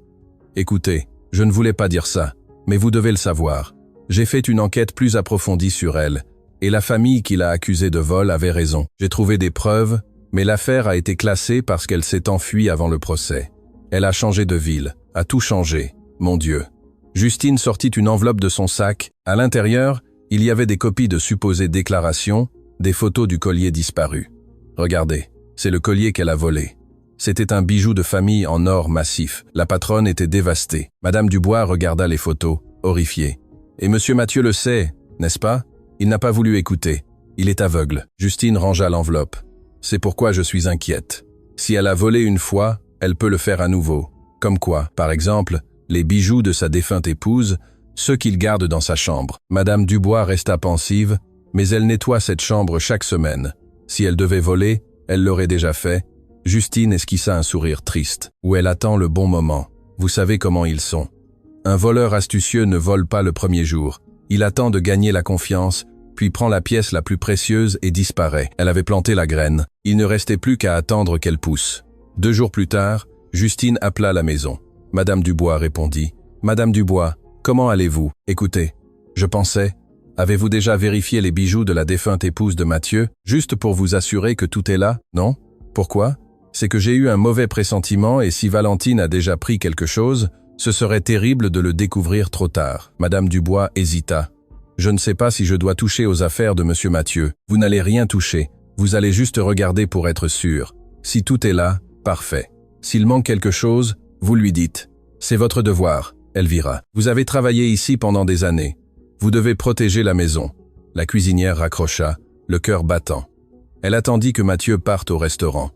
Écoutez, je ne voulais pas dire ça, mais vous devez le savoir. J'ai fait une enquête plus approfondie sur elle, Et la famille qui l'a accusé de vol avait raison. J'ai trouvé des preuves, mais l'affaire a été classée parce qu'elle s'est enfuie avant le procès. Elle a changé de ville, a tout changé, mon Dieu. Justine sortit une enveloppe de son sac. À l'intérieur, il y avait des copies de supposées déclarations, des photos du collier disparu. Regardez, c'est le collier qu'elle a volé. C'était un bijou de famille en or massif. La patronne était dévastée. Madame Dubois regarda les photos, horrifiée. Et Monsieur Mathieu le sait, n'est-ce pas? Il n'a pas voulu écouter. Il est aveugle. Justine rangea l'enveloppe. C'est pourquoi je suis inquiète. Si elle a volé une fois, elle peut le faire à nouveau. Comme quoi, par exemple, les bijoux de sa défunte épouse, ceux qu'il garde dans sa chambre. Madame Dubois resta pensive, mais elle nettoie cette chambre chaque semaine. Si elle devait voler, elle l'aurait déjà fait. Justine esquissa un sourire triste, où elle attend le bon moment. Vous savez comment ils sont. Un voleur astucieux ne vole pas le premier jour. Il attend de gagner la confiance, puis prend la pièce la plus précieuse et disparaît. Elle avait planté la graine. Il ne restait plus qu'à attendre qu'elle pousse. 2 jours plus tard, Justine appela la maison. Madame Dubois répondit. « Madame Dubois, comment allez-vous? Écoutez, je pensais... Avez-vous déjà vérifié les bijoux de la défunte épouse de Mathieu, juste pour vous assurer que tout est là, non? Pourquoi? C'est que j'ai eu un mauvais pressentiment et si Valentine a déjà pris quelque chose, ce serait terrible de le découvrir trop tard. » Madame Dubois hésita. « Je ne sais pas si je dois toucher aux affaires de Monsieur Mathieu. Vous n'allez rien toucher. Vous allez juste regarder pour être sûr. Si tout est là, parfait. S'il manque quelque chose, vous lui dites. C'est votre devoir, Elvira. Vous avez travaillé ici pendant des années. Vous devez protéger la maison. » La cuisinière raccrocha, le cœur battant. Elle attendit que Mathieu parte au restaurant.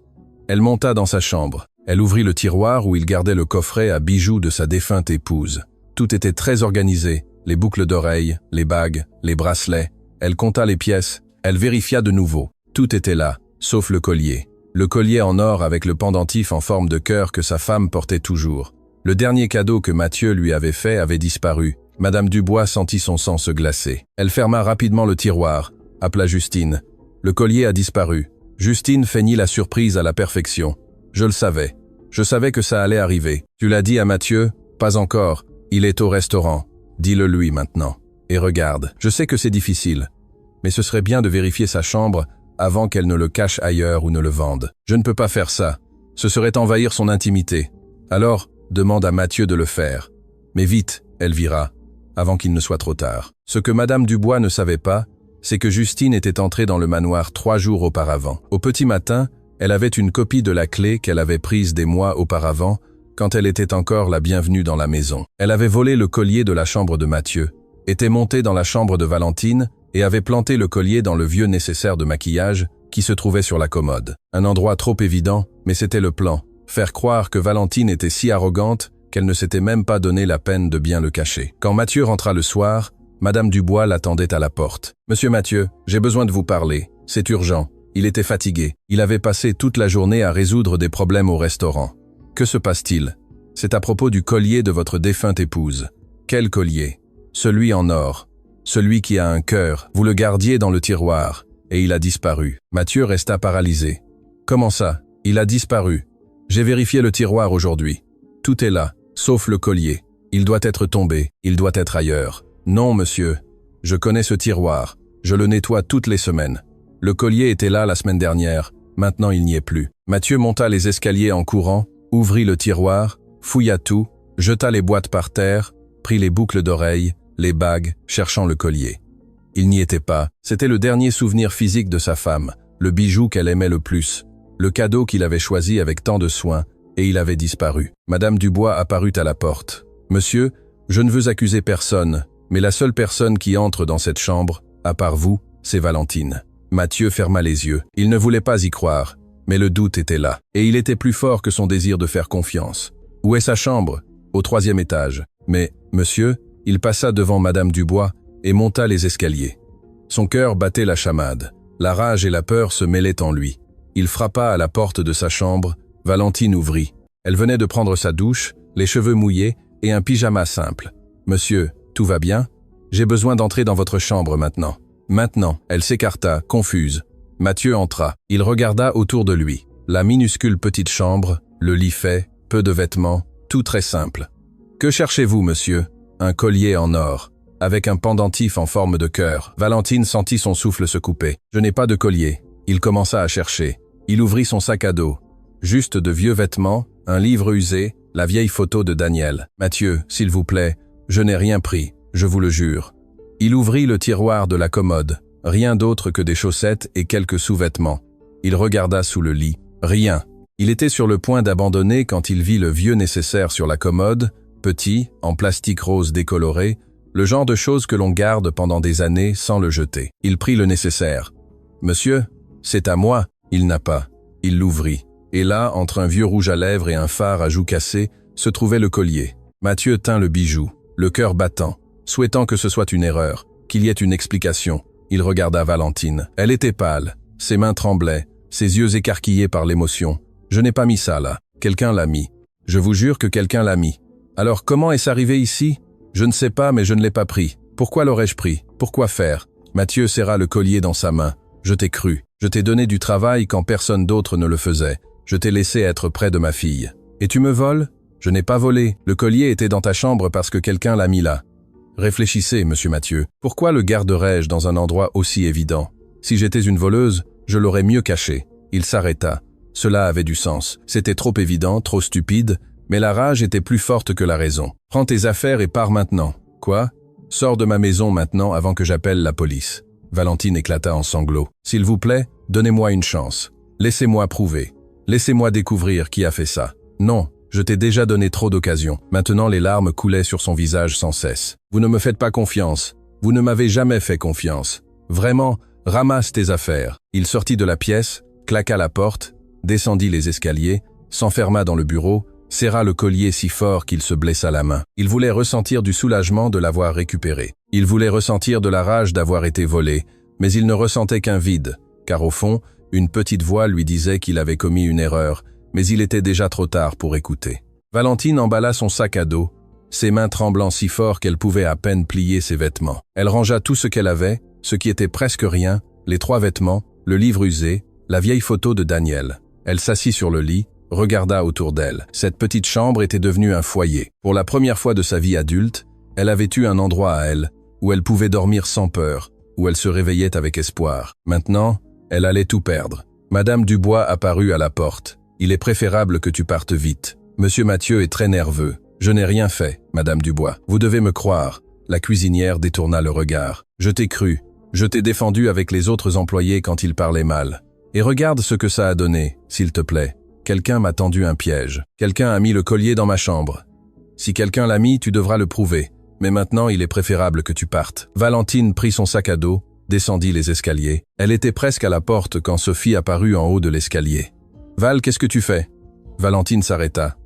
Elle monta dans sa chambre. Elle ouvrit le tiroir où il gardait le coffret à bijoux de sa défunte épouse. Tout était très organisé, les boucles d'oreilles, les bagues, les bracelets. Elle compta les pièces, elle vérifia de nouveau. Tout était là, sauf le collier. Le collier en or avec le pendentif en forme de cœur que sa femme portait toujours. Le dernier cadeau que Mathieu lui avait fait avait disparu. Madame Dubois sentit son sang se glacer. Elle ferma rapidement le tiroir, appela Justine. Le collier a disparu. Justine feignit la surprise à la perfection. Je le savais. Je savais que ça allait arriver. Tu l'as dit à Mathieu? Pas encore. Il est au restaurant. Dis-le lui maintenant. Et regarde, je sais que c'est difficile. Mais ce serait bien de vérifier sa chambre avant qu'elle ne le cache ailleurs ou ne le vende. Je ne peux pas faire ça. Ce serait envahir son intimité. Alors, demande à Mathieu de le faire. Mais vite, Elvira, avant qu'il ne soit trop tard. Ce que Madame Dubois ne savait pas, c'est que Justine était entrée dans le manoir 3 jours auparavant. Au petit matin, elle avait une copie de la clé qu'elle avait prise des mois auparavant, quand elle était encore la bienvenue dans la maison. Elle avait volé le collier de la chambre de Mathieu, était montée dans la chambre de Valentine et avait planté le collier dans le vieux nécessaire de maquillage qui se trouvait sur la commode. Un endroit trop évident, mais c'était le plan. Faire croire que Valentine était si arrogante qu'elle ne s'était même pas donné la peine de bien le cacher. Quand Mathieu rentra le soir, Madame Dubois l'attendait à la porte. « Monsieur Mathieu, j'ai besoin de vous parler. C'est urgent. » Il était fatigué. Il avait passé toute la journée à résoudre des problèmes au restaurant. « Que se passe-t-il? » « C'est à propos du collier de votre défunte épouse. »« Quel collier? »« Celui en or. Celui qui a un cœur. Vous le gardiez dans le tiroir. Et il a disparu. » Mathieu resta paralysé. « Comment ça? Il a disparu. J'ai vérifié le tiroir aujourd'hui. Tout est là, sauf le collier. Il doit être tombé. Il doit être ailleurs. » « Non, monsieur. Je connais ce tiroir. Je le nettoie toutes les semaines. Le collier était là la semaine dernière. Maintenant, il n'y est plus. » Mathieu monta les escaliers en courant, ouvrit le tiroir, fouilla tout, jeta les boîtes par terre, prit les boucles d'oreilles, les bagues, cherchant le collier. Il n'y était pas. C'était le dernier souvenir physique de sa femme, le bijou qu'elle aimait le plus, le cadeau qu'il avait choisi avec tant de soin, et il avait disparu. Madame Dubois apparut à la porte. « Monsieur, je ne veux accuser personne. Mais la seule personne qui entre dans cette chambre, à part vous, c'est Valentine. » Mathieu ferma les yeux. Il ne voulait pas y croire, mais le doute était là. Et il était plus fort que son désir de faire confiance. « Où est sa chambre? » »« Au 3e étage. »« Mais, monsieur, il passa devant Madame Dubois et monta les escaliers. Son cœur battait la chamade. La rage et la peur se mêlaient en lui. Il frappa à la porte de sa chambre. Valentine ouvrit. Elle venait de prendre sa douche, les cheveux mouillés et un pyjama simple. « Monsieur, tout va bien? J'ai besoin d'entrer dans votre chambre maintenant. » Maintenant, elle s'écarta, confuse. Mathieu entra. Il regarda autour de lui. La minuscule petite chambre, le lit fait, peu de vêtements, tout très simple. « Que cherchez-vous, monsieur? » « Un collier en or. » avec un pendentif en forme de cœur. Valentine sentit son souffle se couper. « Je n'ai pas de collier. » Il commença à chercher. Il ouvrit son sac à dos. Juste de vieux vêtements, un livre usé, la vieille photo de Daniel. « Mathieu, s'il vous plaît, je n'ai rien pris, je vous le jure. » Il ouvrit le tiroir de la commode. Rien d'autre que des chaussettes et quelques sous-vêtements. Il regarda sous le lit. Rien. Il était sur le point d'abandonner quand il vit le vieux nécessaire sur la commode, petit, en plastique rose décoloré, le genre de choses que l'on garde pendant des années sans le jeter. Il prit le nécessaire. « Monsieur, c'est à moi. » Il n'a pas. Il l'ouvrit. Et là, entre un vieux rouge à lèvres et un fard à joues cassées, se trouvait le collier. Mathieu tint le bijou, le cœur battant, souhaitant que ce soit une erreur, qu'il y ait une explication. Il regarda Valentine. Elle était pâle, ses mains tremblaient, ses yeux écarquillés par l'émotion. « Je n'ai pas mis ça là. Quelqu'un l'a mis. Je vous jure que quelqu'un l'a mis. Alors comment est-ce arrivé ici? Je ne sais pas, mais je ne l'ai pas pris. Pourquoi l'aurais-je pris? Pourquoi faire ?» Mathieu serra le collier dans sa main. « Je t'ai cru. Je t'ai donné du travail quand personne d'autre ne le faisait. Je t'ai laissé être près de ma fille. Et tu me voles? Je n'ai pas volé. Le collier était dans ta chambre parce que quelqu'un l'a mis là. Réfléchissez, monsieur Mathieu. Pourquoi le garderais-je dans un endroit aussi évident? Si j'étais une voleuse, je l'aurais mieux caché. » Il s'arrêta. Cela avait du sens. C'était trop évident, trop stupide, mais la rage était plus forte que la raison. « Prends tes affaires et pars maintenant. »« Quoi? Sors de ma maison maintenant avant que j'appelle la police. » Valentine éclata en sanglots. « S'il vous plaît, donnez-moi une chance. Laissez-moi prouver. Laissez-moi découvrir qui a fait ça. Non, je t'ai déjà donné trop d'occasions. » Maintenant les larmes coulaient sur son visage sans cesse. « Vous ne me faites pas confiance. Vous ne m'avez jamais fait confiance. Vraiment, ramasse tes affaires. » Il sortit de la pièce, claqua la porte, descendit les escaliers, s'enferma dans le bureau, serra le collier si fort qu'il se blessa la main. Il voulait ressentir du soulagement de l'avoir récupéré. Il voulait ressentir de la rage d'avoir été volé, mais il ne ressentait qu'un vide, car au fond, une petite voix lui disait qu'il avait commis une erreur, mais il était déjà trop tard pour écouter. Valentine emballa son sac à dos, ses mains tremblant si fort qu'elle pouvait à peine plier ses vêtements. Elle rangea tout ce qu'elle avait, ce qui était presque rien, les 3 vêtements, le livre usé, la vieille photo de Daniel. Elle s'assit sur le lit, regarda autour d'elle. Cette petite chambre était devenue un foyer. Pour la première fois de sa vie adulte, elle avait eu un endroit à elle, où elle pouvait dormir sans peur, où elle se réveillait avec espoir. Maintenant, elle allait tout perdre. Madame Dubois apparut à la porte. « Il est préférable que tu partes vite. Monsieur Mathieu est très nerveux. Je n'ai rien fait, Madame Dubois. Vous devez me croire. » La cuisinière détourna le regard. « Je t'ai cru. Je t'ai défendu avec les autres employés quand ils parlaient mal. Et regarde ce que ça a donné, s'il te plaît. Quelqu'un m'a tendu un piège. Quelqu'un a mis le collier dans ma chambre. Si quelqu'un l'a mis, tu devras le prouver. Mais maintenant, il est préférable que tu partes. » Valentine prit son sac à dos, descendit les escaliers. Elle était presque à la porte quand Sophie apparut en haut de l'escalier. « Val, qu'est-ce que tu fais ?» Valentine s'arrêta.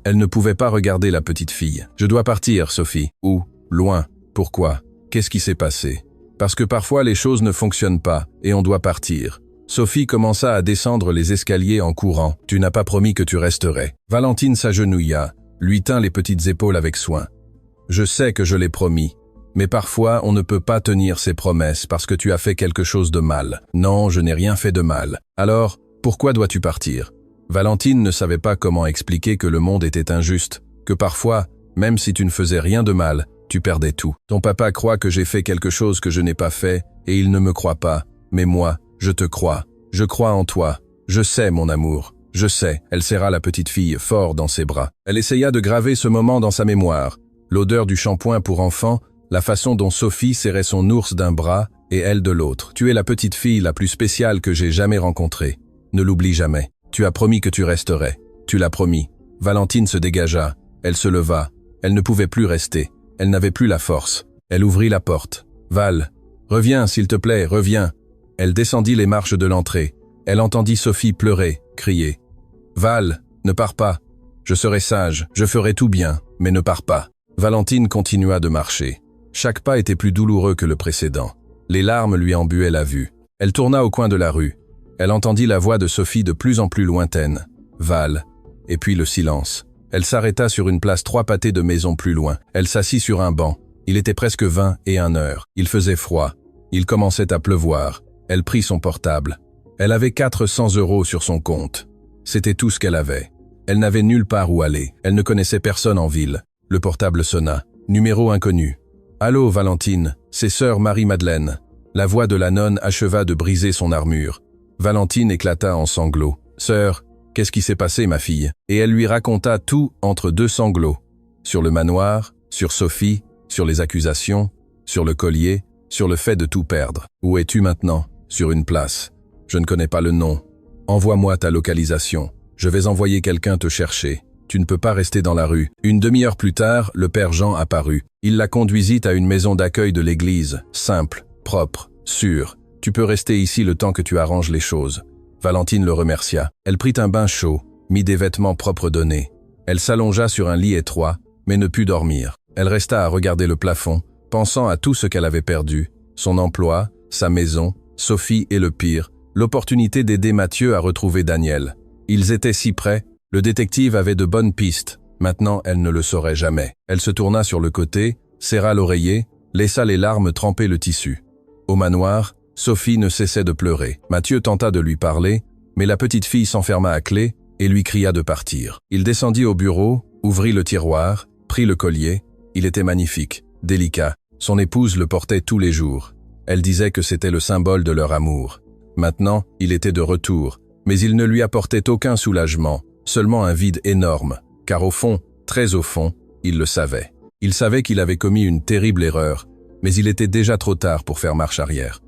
Elle ne pouvait pas regarder la petite fille. « Je dois partir, Sophie. »« Où ? Loin. Pourquoi ? Qu'est-ce qui s'est passé ? » « Parce que parfois les choses ne fonctionnent pas et on doit partir. » Sophie commença à descendre les escaliers en courant. « Tu n'as pas promis que tu resterais. » Valentine s'agenouilla, lui tint les petites épaules avec soin. « Je sais que je l'ai promis. Mais parfois, on ne peut pas tenir ses promesses parce que tu as fait quelque chose de mal. » « Non, je n'ai rien fait de mal. Alors, pourquoi dois-tu partir ?» Valentine ne savait pas comment expliquer que le monde était injuste, que parfois, même si tu ne faisais rien de mal, tu perdais tout. Ton papa croit que j'ai fait quelque chose que je n'ai pas fait et il ne me croit pas. Mais moi, je te crois. Je crois en toi. Je sais, mon amour. Je sais. Elle serra la petite fille fort dans ses bras. Elle essaya de graver ce moment dans sa mémoire. L'odeur du shampoing pour enfants, la façon dont Sophie serrait son ours d'un bras et elle de l'autre. Tu es la petite fille la plus spéciale que j'ai jamais rencontrée. Ne l'oublie jamais. Tu as promis que tu resterais. Tu l'as promis. Valentine se dégagea. Elle se leva. Elle ne pouvait plus rester. Elle n'avait plus la force. Elle ouvrit la porte. « Val, reviens, s'il te plaît, reviens. » Elle descendit les marches de l'entrée. Elle entendit Sophie pleurer, crier. « Val, ne pars pas. Je serai sage, je ferai tout bien, mais ne pars pas. » Valentine continua de marcher. Chaque pas était plus douloureux que le précédent. Les larmes lui embuaient la vue. Elle tourna au coin de la rue. Elle entendit la voix de Sophie de plus en plus lointaine. « Val. » Et puis le silence. Elle s'arrêta sur une place 3 pâtés de maison plus loin. Elle s'assit sur un banc. Il était presque 21h. Il faisait froid. Il commençait à pleuvoir. Elle prit son portable. Elle avait 400 € sur son compte. C'était tout ce qu'elle avait. Elle n'avait nulle part où aller. Elle ne connaissait personne en ville. Le portable sonna. Numéro inconnu. Allô, Valentine, c'est sœur Marie-Madeleine. La voix de la nonne acheva de briser son armure. Valentine éclata en sanglots. Sœur, qu'est-ce qui s'est passé, ma fille? Et elle lui raconta tout entre deux sanglots. Sur le manoir, sur Sophie, sur les accusations, sur le collier, sur le fait de tout perdre. Où es-tu maintenant? Sur une place. Je ne connais pas le nom. Envoie-moi ta localisation. Je vais envoyer quelqu'un te chercher. Tu ne peux pas rester dans la rue. Une demi-heure plus tard, le père Jean apparut. Il la conduisit à une maison d'accueil de l'église. Simple, propre, sûre. Tu peux rester ici le temps que tu arranges les choses. Valentine le remercia. Elle prit un bain chaud, mit des vêtements propres donnés. Elle s'allongea sur un lit étroit, mais ne put dormir. Elle resta à regarder le plafond, pensant à tout ce qu'elle avait perdu, son emploi, sa maison, Sophie et le pire, l'opportunité d'aider Mathieu à retrouver Daniel. Ils étaient si près, le détective avait de bonnes pistes, maintenant elle ne le saurait jamais. Elle se tourna sur le côté, serra l'oreiller, laissa les larmes tremper le tissu. Au manoir, Sophie ne cessait de pleurer. Mathieu tenta de lui parler, mais la petite fille s'enferma à clé et lui cria de partir. Il descendit au bureau, ouvrit le tiroir, prit le collier. Il était magnifique, délicat. Son épouse le portait tous les jours. Elle disait que c'était le symbole de leur amour. Maintenant, il était de retour, mais il ne lui apportait aucun soulagement, seulement un vide énorme, car au fond, très au fond, il le savait. Il savait qu'il avait commis une terrible erreur, mais il était déjà trop tard pour faire marche arrière.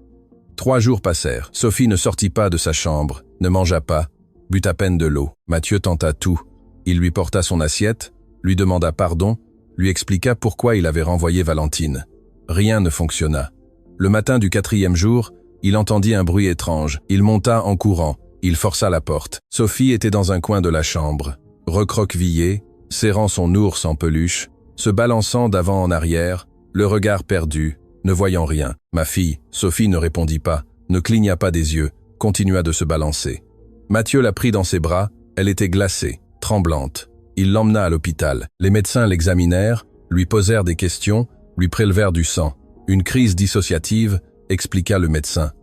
3 jours passèrent. Sophie ne sortit pas de sa chambre, ne mangea pas, but à peine de l'eau. Mathieu tenta tout. Il lui porta son assiette, lui demanda pardon, lui expliqua pourquoi il avait renvoyé Valentine. Rien ne fonctionna. Le matin du 4e jour, il entendit un bruit étrange. Il monta en courant. Il força la porte. Sophie était dans un coin de la chambre, recroquevillée, serrant son ours en peluche, se balançant d'avant en arrière, le regard perdu, ne voyant rien. Ma fille, Sophie ne répondit pas, ne cligna pas des yeux, continua de se balancer. Mathieu la prit dans ses bras, elle était glacée, tremblante. Il l'emmena à l'hôpital. Les médecins l'examinèrent, lui posèrent des questions, lui prélevèrent du sang. Une crise dissociative, expliqua le médecin.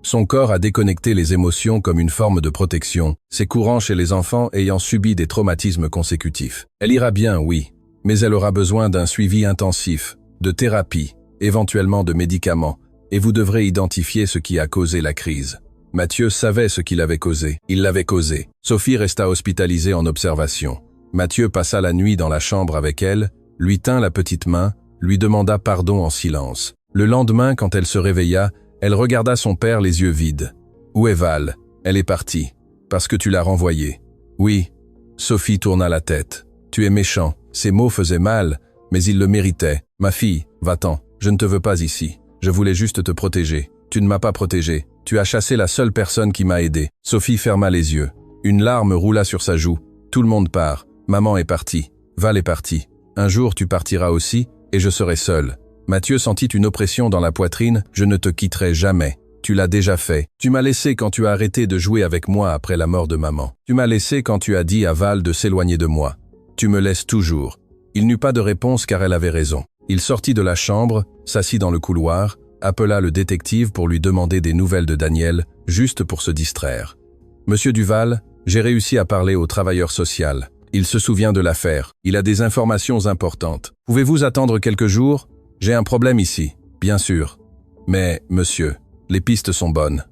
Son corps a déconnecté les émotions comme une forme de protection. C'est courant chez les enfants ayant subi des traumatismes consécutifs. Elle ira bien, oui, mais elle aura besoin d'un suivi intensif, de thérapie, éventuellement de médicaments, et vous devrez identifier ce qui a causé la crise. Mathieu savait ce qu'il avait causé. Il l'avait causé. Sophie resta hospitalisée en observation. Mathieu passa la nuit dans la chambre avec elle, lui tint la petite main, lui demanda pardon en silence. Le lendemain, quand elle se réveilla, elle regarda son père les yeux vides. « Où est Val? Elle est partie. Parce que tu l'as renvoyée. »« Oui. » Sophie tourna la tête. « Tu es méchant. » Ces mots faisaient mal, mais il le méritait. « Ma fille, va-t'en. Je ne te veux pas ici. Je voulais juste te protéger. Tu ne m'as pas protégé. Tu as chassé la seule personne qui m'a aidé. » Sophie ferma les yeux. Une larme roula sur sa joue. Tout le monde part. Maman est partie. Val est partie. Un jour tu partiras aussi, et je serai seul. Mathieu sentit une oppression dans la poitrine. Je ne te quitterai jamais. Tu l'as déjà fait. Tu m'as laissé quand tu as arrêté de jouer avec moi après la mort de maman. Tu m'as laissé quand tu as dit à Val de s'éloigner de moi. Tu me laisses toujours. Il n'eut pas de réponse car elle avait raison. Il sortit de la chambre, s'assit dans le couloir, appela le détective pour lui demander des nouvelles de Daniel, juste pour se distraire. « Monsieur Duval, j'ai réussi à parler au travailleur social. Il se souvient de l'affaire. Il a des informations importantes. Pouvez-vous attendre quelques jours? J'ai un problème ici, bien sûr. Mais, monsieur, les pistes sont bonnes.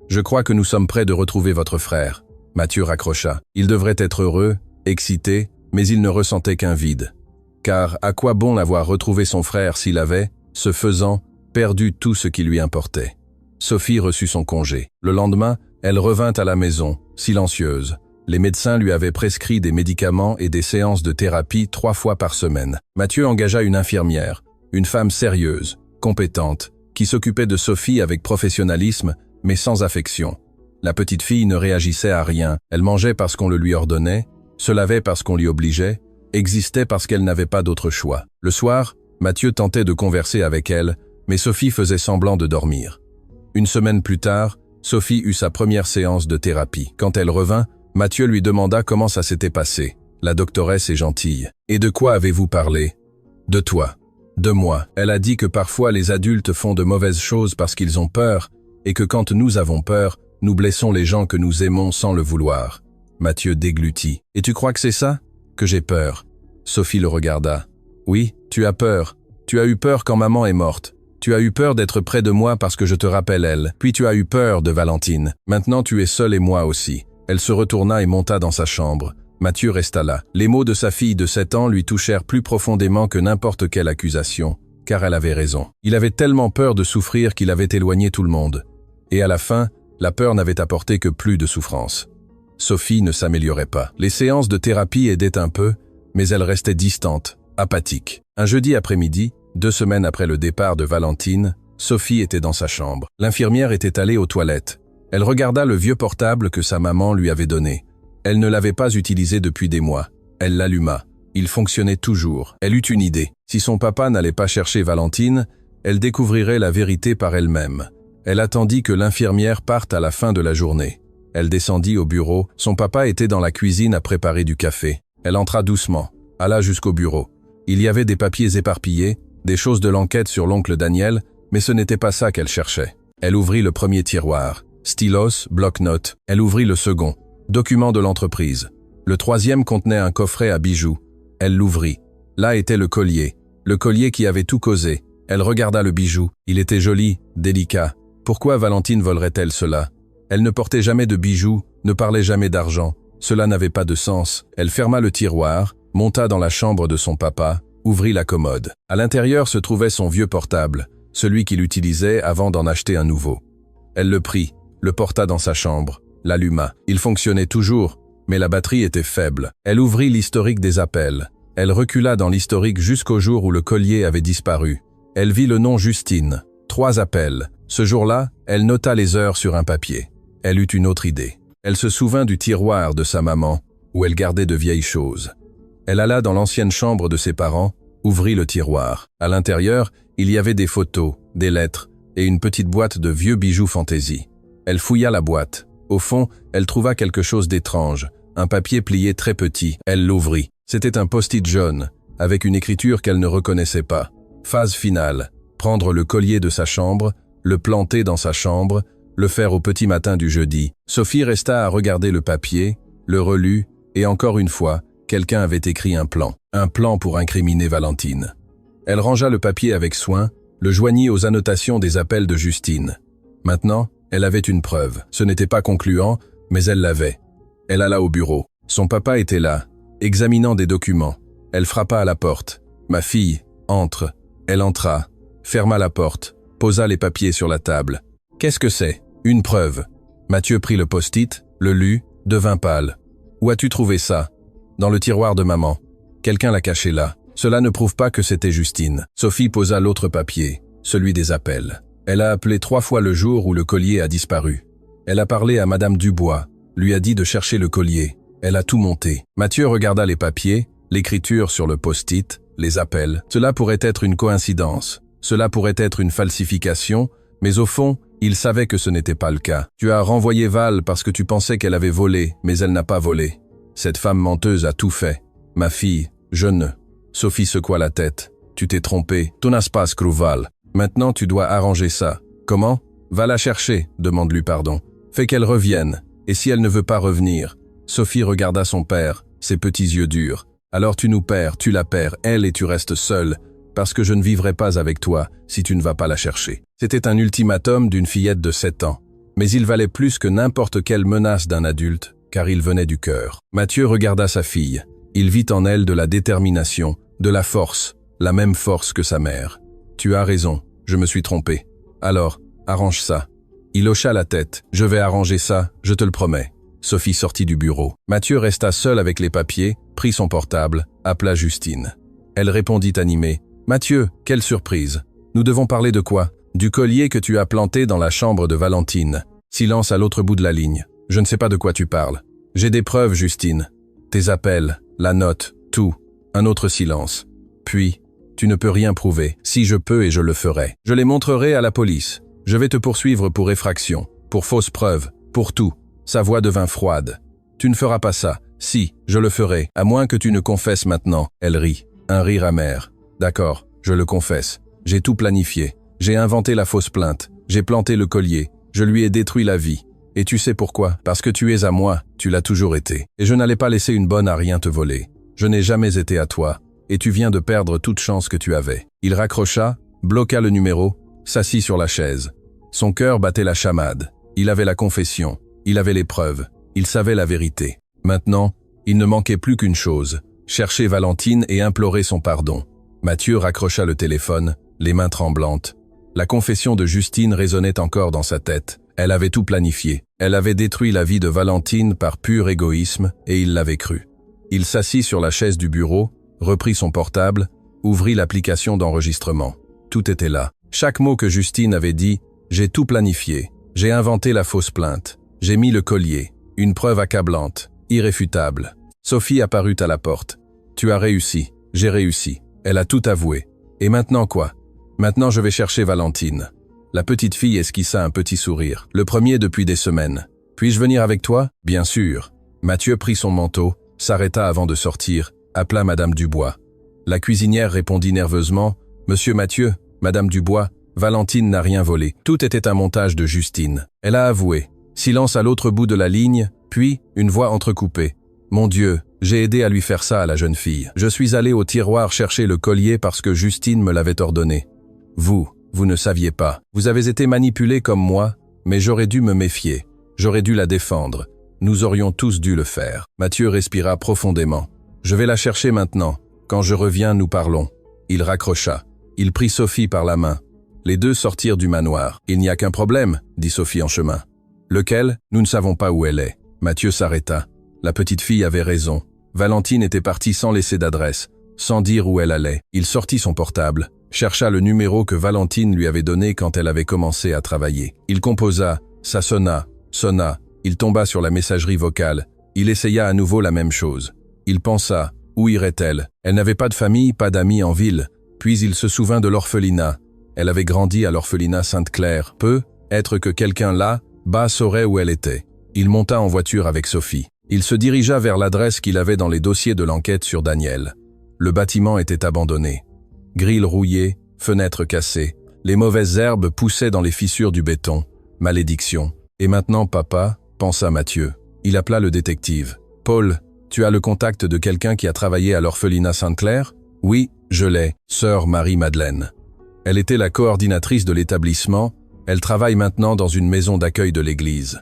Je crois que nous sommes près de retrouver votre frère. » Mathieu raccrocha. Il devrait être heureux, excité, mais il ne ressentait qu'un vide. Car à quoi bon l'avoir retrouvé son frère s'il avait, ce faisant, perdu tout ce qui lui importait. Sophie reçut son congé. Le lendemain, elle revint à la maison, silencieuse. Les médecins lui avaient prescrit des médicaments et des séances de thérapie 3 fois par semaine. Mathieu engagea une infirmière, une femme sérieuse, compétente, qui s'occupait de Sophie avec professionnalisme, mais sans affection. La petite fille ne réagissait à rien. Elle mangeait parce qu'on le lui ordonnait, se lavait parce qu'on l'y obligeait, existait parce qu'elle n'avait pas d'autre choix. Le soir, Mathieu tentait de converser avec elle, mais Sophie faisait semblant de dormir. Une semaine plus tard, Sophie eut sa première séance de thérapie. Quand elle revint, Mathieu lui demanda comment ça s'était passé. La doctoresse est gentille. « Et de quoi avez-vous parlé ?»« De toi. De moi. Elle a dit que parfois les adultes font de mauvaises choses parce qu'ils ont peur, et que quand nous avons peur, nous blessons les gens que nous aimons sans le vouloir. » Mathieu déglutit. « Et tu crois que c'est ça ? Que j'ai peur ?» Sophie le regarda. « Oui, tu as peur. Tu as eu peur quand maman est morte. Tu as eu peur d'être près de moi parce que je te rappelle elle. Puis tu as eu peur de Valentine. Maintenant tu es seul et moi aussi. » Elle se retourna et monta dans sa chambre. Mathieu resta là. Les mots de sa fille de 7 ans lui touchèrent plus profondément que n'importe quelle accusation, car elle avait raison. Il avait tellement peur de souffrir qu'il avait éloigné tout le monde. Et à la fin, la peur n'avait apporté que plus de souffrance. Sophie ne s'améliorait pas. Les séances de thérapie aidaient un peu, mais elle restait distante, apathique. Un jeudi après-midi, 2 semaines après le départ de Valentine, Sophie était dans sa chambre. L'infirmière était allée aux toilettes. Elle regarda le vieux portable que sa maman lui avait donné. Elle ne l'avait pas utilisé depuis des mois. Elle l'alluma. Il fonctionnait toujours. Elle eut une idée. Si son papa n'allait pas chercher Valentine, elle découvrirait la vérité par elle-même. Elle attendit que l'infirmière parte à la fin de la journée. Elle descendit au bureau. Son papa était dans la cuisine à préparer du café. Elle entra doucement, alla jusqu'au bureau. Il y avait des papiers éparpillés, des choses de l'enquête sur l'oncle Daniel, mais ce n'était pas ça qu'elle cherchait. Elle ouvrit le premier tiroir. Stylos, bloc-notes. Elle ouvrit le second. Documents de l'entreprise. Le troisième contenait un coffret à bijoux. Elle l'ouvrit. Là était le collier qui avait tout causé. Elle regarda le bijou. Il était joli, délicat. Pourquoi Valentine volerait-elle cela? Elle ne portait jamais de bijoux, ne parlait jamais d'argent. Cela n'avait pas de sens. Elle ferma le tiroir, monta dans la chambre de son papa, ouvrit la commode. À l'intérieur se trouvait son vieux portable, celui qu'il utilisait avant d'en acheter un nouveau. Elle le prit, le porta dans sa chambre, l'alluma. Il fonctionnait toujours, mais la batterie était faible. Elle ouvrit l'historique des appels. Elle recula dans l'historique jusqu'au jour où le collier avait disparu. Elle vit le nom Justine. 3 appels. Ce jour-là, elle nota les heures sur un papier. Elle eut une autre idée. Elle se souvint du tiroir de sa maman, où elle gardait de vieilles choses. Elle alla dans l'ancienne chambre de ses parents, ouvrit le tiroir. À l'intérieur, il y avait des photos, des lettres et une petite boîte de vieux bijoux fantaisie. Elle fouilla la boîte. Au fond, elle trouva quelque chose d'étrange, un papier plié très petit. Elle l'ouvrit. C'était un post-it jaune, avec une écriture qu'elle ne reconnaissait pas. Phase finale. Prendre le collier de sa chambre, le planter dans sa chambre, le faire au petit matin du jeudi. Sophie resta à regarder le papier, le relut, et encore une fois, quelqu'un avait écrit un plan. Un plan pour incriminer Valentine. Elle rangea le papier avec soin, le joignit aux annotations des appels de Justine. Maintenant, elle avait une preuve. Ce n'était pas concluant, mais elle l'avait. Elle alla au bureau. Son papa était là, examinant des documents. Elle frappa à la porte. « Ma fille, entre. » Elle entra, ferma la porte, posa les papiers sur la table. « Qu'est-ce que c'est ? » « Une preuve. » Mathieu prit le post-it, le lut, devint pâle. « Où as-tu trouvé ça ? » ?»« Dans le tiroir de maman. Quelqu'un l'a caché là. Cela ne prouve pas que c'était Justine. » Sophie posa l'autre papier, celui des appels. Elle a appelé 3 fois le jour où le collier a disparu. Elle a parlé à Madame Dubois, lui a dit de chercher le collier. Elle a tout monté. Mathieu regarda les papiers, l'écriture sur le post-it, les appels. Cela pourrait être une coïncidence. Cela pourrait être une falsification, mais au fond, il savait que ce n'était pas le cas. Tu as renvoyé Val parce que tu pensais qu'elle avait volé, mais elle n'a pas volé. Cette femme menteuse a tout fait. Ma fille, je ne... Sophie secoua la tête. Tu t'es trompé. Tu n'as pas Val. Maintenant, tu dois arranger ça. Comment ? Va la chercher, demande-lui pardon. Fais qu'elle revienne. Et si elle ne veut pas revenir ? Sophie regarda son père, ses petits yeux durs. Alors tu nous perds, tu la perds, elle, et tu restes seule. Parce que je ne vivrai pas avec toi si tu ne vas pas la chercher. C'était un ultimatum d'une fillette de 7 ans. Mais il valait plus que n'importe quelle menace d'un adulte, car il venait du cœur. Mathieu regarda sa fille. Il vit en elle de la détermination, de la force, la même force que sa mère. Tu as raison, je me suis trompé. Alors, arrange ça. Il hocha la tête. Je vais arranger ça, je te le promets. Sophie sortit du bureau. Mathieu resta seul avec les papiers, prit son portable, appela Justine. Elle répondit animée. Mathieu, quelle surprise. Nous devons parler de quoi ? Du collier que tu as planté dans la chambre de Valentine. Silence à l'autre bout de la ligne. Je ne sais pas de quoi tu parles. J'ai des preuves, Justine. Tes appels, la note, tout. Un autre silence. Puis, tu ne peux rien prouver. Si je peux et je le ferai. Je les montrerai à la police. Je vais te poursuivre pour effraction, pour fausses preuves, pour tout. Sa voix devint froide. Tu ne feras pas ça. Si, je le ferai, à moins que tu ne confesses maintenant. Elle rit. Un rire amer. D'accord, je le confesse. J'ai tout planifié. J'ai inventé la fausse plainte. J'ai planté le collier. Je lui ai détruit la vie. Et tu sais pourquoi ? Parce que tu es à moi, tu l'as toujours été. Et je n'allais pas laisser une bonne à rien te voler. Je n'ai jamais été à toi. et tu viens de perdre toute chance que tu avais. » Il raccrocha, bloqua le numéro, s'assit sur la chaise. Son cœur battait la chamade. Il avait la confession, il avait les preuves, il savait la vérité. Maintenant, il ne manquait plus qu'une chose, chercher Valentine et implorer son pardon. Mathieu raccrocha le téléphone, les mains tremblantes. La confession de Justine résonnait encore dans sa tête. Elle avait tout planifié. Elle avait détruit la vie de Valentine par pur égoïsme, et il l'avait cru. Il s'assit sur la chaise du bureau, reprit son portable, ouvrit l'application d'enregistrement. Tout était là. Chaque mot que Justine avait dit, j'ai tout planifié. J'ai inventé la fausse plainte. J'ai mis le collier. Une preuve accablante, irréfutable. Sophie apparut à la porte. Tu as réussi. J'ai réussi. Elle a tout avoué. Et maintenant quoi? Maintenant je vais chercher Valentine. La petite fille esquissa un petit sourire. Le premier depuis des semaines. Puis-je venir avec toi? Bien sûr. Mathieu prit son manteau, s'arrêta avant de sortir, appela Madame Dubois. La cuisinière répondit nerveusement, Monsieur Mathieu, Madame Dubois, Valentine n'a rien volé. Tout était un montage de Justine. Elle a avoué. Silence à l'autre bout de la ligne, puis une voix entrecoupée. Mon Dieu, j'ai aidé à lui faire ça à la jeune fille. Je suis allé au tiroir chercher le collier parce que Justine me l'avait ordonné. Vous ne saviez pas. Vous avez été manipulé comme moi, mais j'aurais dû me méfier. J'aurais dû la défendre. Nous aurions tous dû le faire. Mathieu respira profondément. Je vais la chercher maintenant. Quand je reviens, nous parlons. Il raccrocha. Il prit Sophie par la main. Les deux sortirent du manoir. Il n'y a qu'un problème, dit Sophie en chemin. Lequel? Nous ne savons pas où elle est. Mathieu s'arrêta. La petite fille avait raison. Valentine était partie sans laisser d'adresse, sans dire où elle allait. Il sortit son portable, chercha le numéro que Valentine lui avait donné quand elle avait commencé à travailler. Il composa, ça sonna, il tomba sur la messagerie vocale. Il essaya à nouveau la même chose. Il pensa, où irait-elle? Elle n'avait pas de famille, pas d'amis en ville. Puis il se souvint de l'orphelinat. Elle avait grandi à l'orphelinat Sainte-Claire. Être que quelqu'un là, bas saurait où elle était. Il monta en voiture avec Sophie. Il se dirigea vers l'adresse qu'il avait dans les dossiers de l'enquête sur Daniel. Le bâtiment était abandonné. Grilles rouillées, fenêtres cassées. Les mauvaises herbes poussaient dans les fissures du béton. Malédiction. Et maintenant, papa, pensa Mathieu. Il appela le détective. Paul, tu as le contact de quelqu'un qui a travaillé à l'orphelinat Sainte-Claire? Oui, je l'ai, sœur Marie-Madeleine. Elle était la coordinatrice de l'établissement. Elle travaille maintenant dans une maison d'accueil de l'église.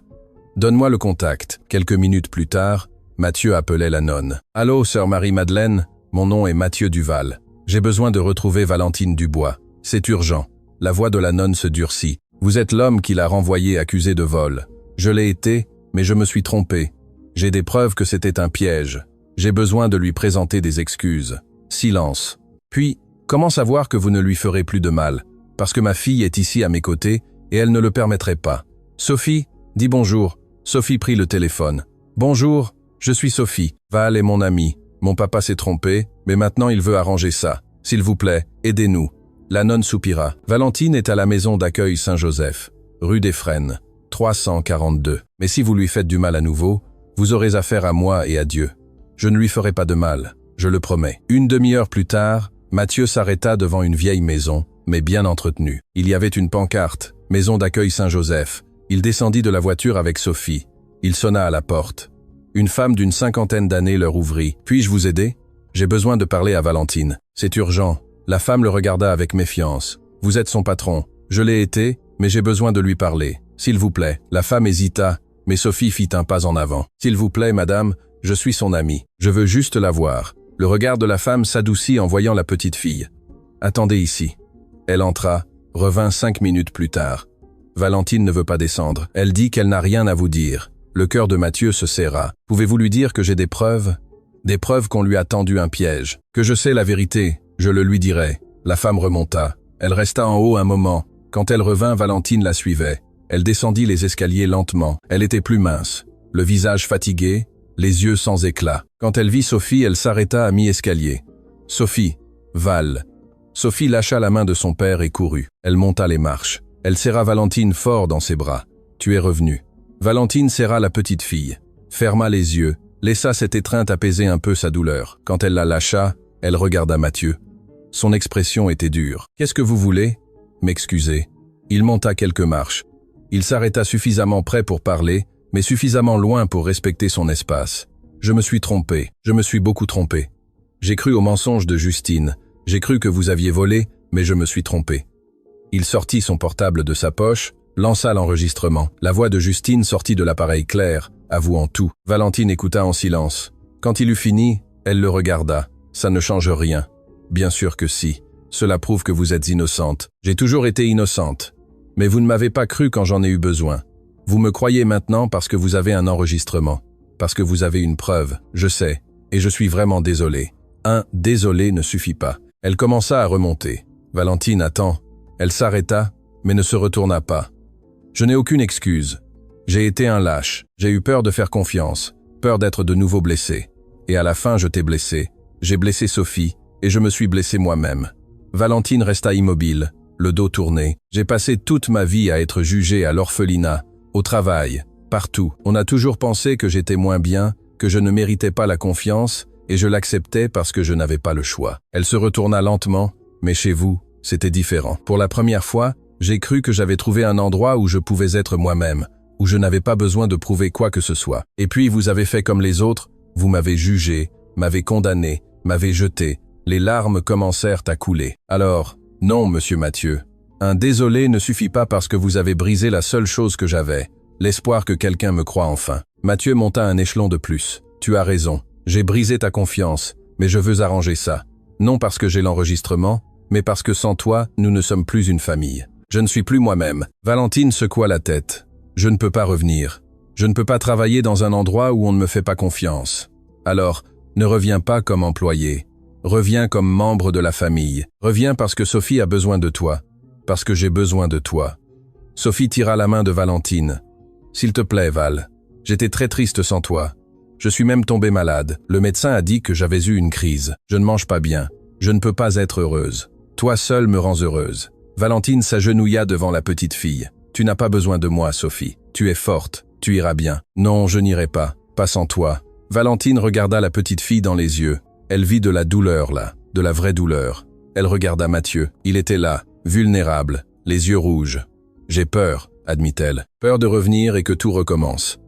Donne-moi le contact. Quelques minutes plus tard, Mathieu appelait la nonne. Allô, sœur Marie-Madeleine, mon nom est Mathieu Duval. J'ai besoin de retrouver Valentine Dubois. C'est urgent. La voix de la nonne se durcit. Vous êtes l'homme qui l'a renvoyée accusée de vol. Je l'ai été, mais je me suis trompé. J'ai des preuves que c'était un piège. J'ai besoin de lui présenter des excuses. Silence. Puis, comment savoir que vous ne lui ferez plus de mal? Parce que ma fille est ici à mes côtés et elle ne le permettrait pas. Sophie, dis bonjour. Sophie prit le téléphone. Bonjour, je suis Sophie. Val est mon ami. Mon papa s'est trompé, mais maintenant il veut arranger ça. S'il vous plaît, aidez-nous. La nonne soupira. Valentine est à la maison d'accueil Saint-Joseph, rue des Frênes, 342. Mais si vous lui faites du mal à nouveau, vous aurez affaire à moi et à Dieu. Je ne lui ferai pas de mal, je le promets. Une demi-heure plus tard, Mathieu s'arrêta devant une vieille maison, mais bien entretenue. Il y avait une pancarte, maison d'accueil Saint-Joseph. Il descendit de la voiture avec Sophie. Il sonna à la porte. Une femme d'une 50aine d'années leur ouvrit. « Puis-je vous aider? J'ai besoin de parler à Valentine. C'est urgent. » La femme le regarda avec méfiance. « Vous êtes son patron. Je l'ai été, mais j'ai besoin de lui parler. S'il vous plaît. » La femme hésita, mais Sophie fit un pas en avant. « S'il vous plaît, madame, je suis son amie. Je veux juste la voir. » Le regard de la femme s'adoucit en voyant la petite fille. « Attendez ici. » Elle entra, revint 5 minutes plus tard. Valentine ne veut pas descendre. Elle dit qu'elle n'a rien à vous dire. Le cœur de Mathieu se serra. « Pouvez-vous lui dire que j'ai des preuves? Des preuves qu'on lui a tendu un piège. Que je sais la vérité. Je le lui dirai. » La femme remonta. Elle resta en haut un moment. Quand elle revint, Valentine la suivait. Elle descendit les escaliers lentement. Elle était plus mince, le visage fatigué, les yeux sans éclat. Quand elle vit Sophie, elle s'arrêta à mi-escalier. « Sophie, Val. » Sophie lâcha la main de son père et courut. Elle monta les marches. Elle serra Valentine fort dans ses bras. « Tu es revenue. » Valentine serra la petite fille, ferma les yeux, laissa cette étreinte apaiser un peu sa douleur. Quand elle la lâcha, elle regarda Mathieu. Son expression était dure. « Qu'est-ce que vous voulez? » M'excuser. Il monta quelques marches. Il s'arrêta suffisamment près pour parler, mais suffisamment loin pour respecter son espace. « Je me suis trompé. Je me suis beaucoup trompé. J'ai cru au mensonge de Justine. J'ai cru que vous aviez volé, mais je me suis trompé. » Il sortit son portable de sa poche, lança l'enregistrement. La voix de Justine sortit de l'appareil clair, avouant tout. Valentine écouta en silence. Quand il eut fini, elle le regarda. « Ça ne change rien. »« Bien sûr que si. Cela prouve que vous êtes innocente. J'ai toujours été innocente. Mais vous ne m'avez pas cru quand j'en ai eu besoin. Vous me croyez maintenant parce que vous avez un enregistrement. Parce que vous avez une preuve. Je sais. Et je suis vraiment désolé. » Un « désolé » ne suffit pas. Elle commença à remonter. « Valentine, attends. » Elle s'arrêta, mais ne se retourna pas. « Je n'ai aucune excuse. J'ai été un lâche. J'ai eu peur de faire confiance. Peur d'être de nouveau blessé. Et à la fin, je t'ai blessé. J'ai blessé Sophie, et je me suis blessé moi-même. » Valentine resta immobile, le dos tourné. « J'ai passé toute ma vie à être jugée à l'orphelinat, au travail, partout. On a toujours pensé que j'étais moins bien, que je ne méritais pas la confiance, et je l'acceptais parce que je n'avais pas le choix. » Elle se retourna lentement, mais chez vous, c'était différent. Pour la première fois, j'ai cru que j'avais trouvé un endroit où je pouvais être moi-même, où je n'avais pas besoin de prouver quoi que ce soit. Et puis vous avez fait comme les autres, vous m'avez jugé, m'avez condamné, m'avez jeté. Les larmes commencèrent à couler. Alors, non, monsieur Mathieu. Un désolé ne suffit pas parce que vous avez brisé la seule chose que j'avais, l'espoir que quelqu'un me croie enfin. Mathieu monta un échelon de plus. Tu as raison. J'ai brisé ta confiance, mais je veux arranger ça. Non parce que j'ai l'enregistrement, mais parce que sans toi, nous ne sommes plus une famille. Je ne suis plus moi-même. Valentine secoua la tête. Je ne peux pas revenir. Je ne peux pas travailler dans un endroit où on ne me fait pas confiance. Alors, ne reviens pas comme employé. Reviens comme membre de la famille. Reviens parce que Sophie a besoin de toi. Parce que j'ai besoin de toi. Sophie tira la main de Valentine. S'il te plaît, Val. J'étais très triste sans toi. Je suis même tombée malade. Le médecin a dit que j'avais eu une crise. Je ne mange pas bien. Je ne peux pas être heureuse. Toi seule me rends heureuse. Valentine s'agenouilla devant la petite fille. Tu n'as pas besoin de moi, Sophie. Tu es forte. Tu iras bien. Non, je n'irai pas. Pas sans toi. Valentine regarda la petite fille dans les yeux. Elle vit de la douleur là, de la vraie douleur. Elle regarda Mathieu. Il était là, vulnérable, les yeux rouges. J'ai peur, admit-elle. Peur de revenir et que tout recommence.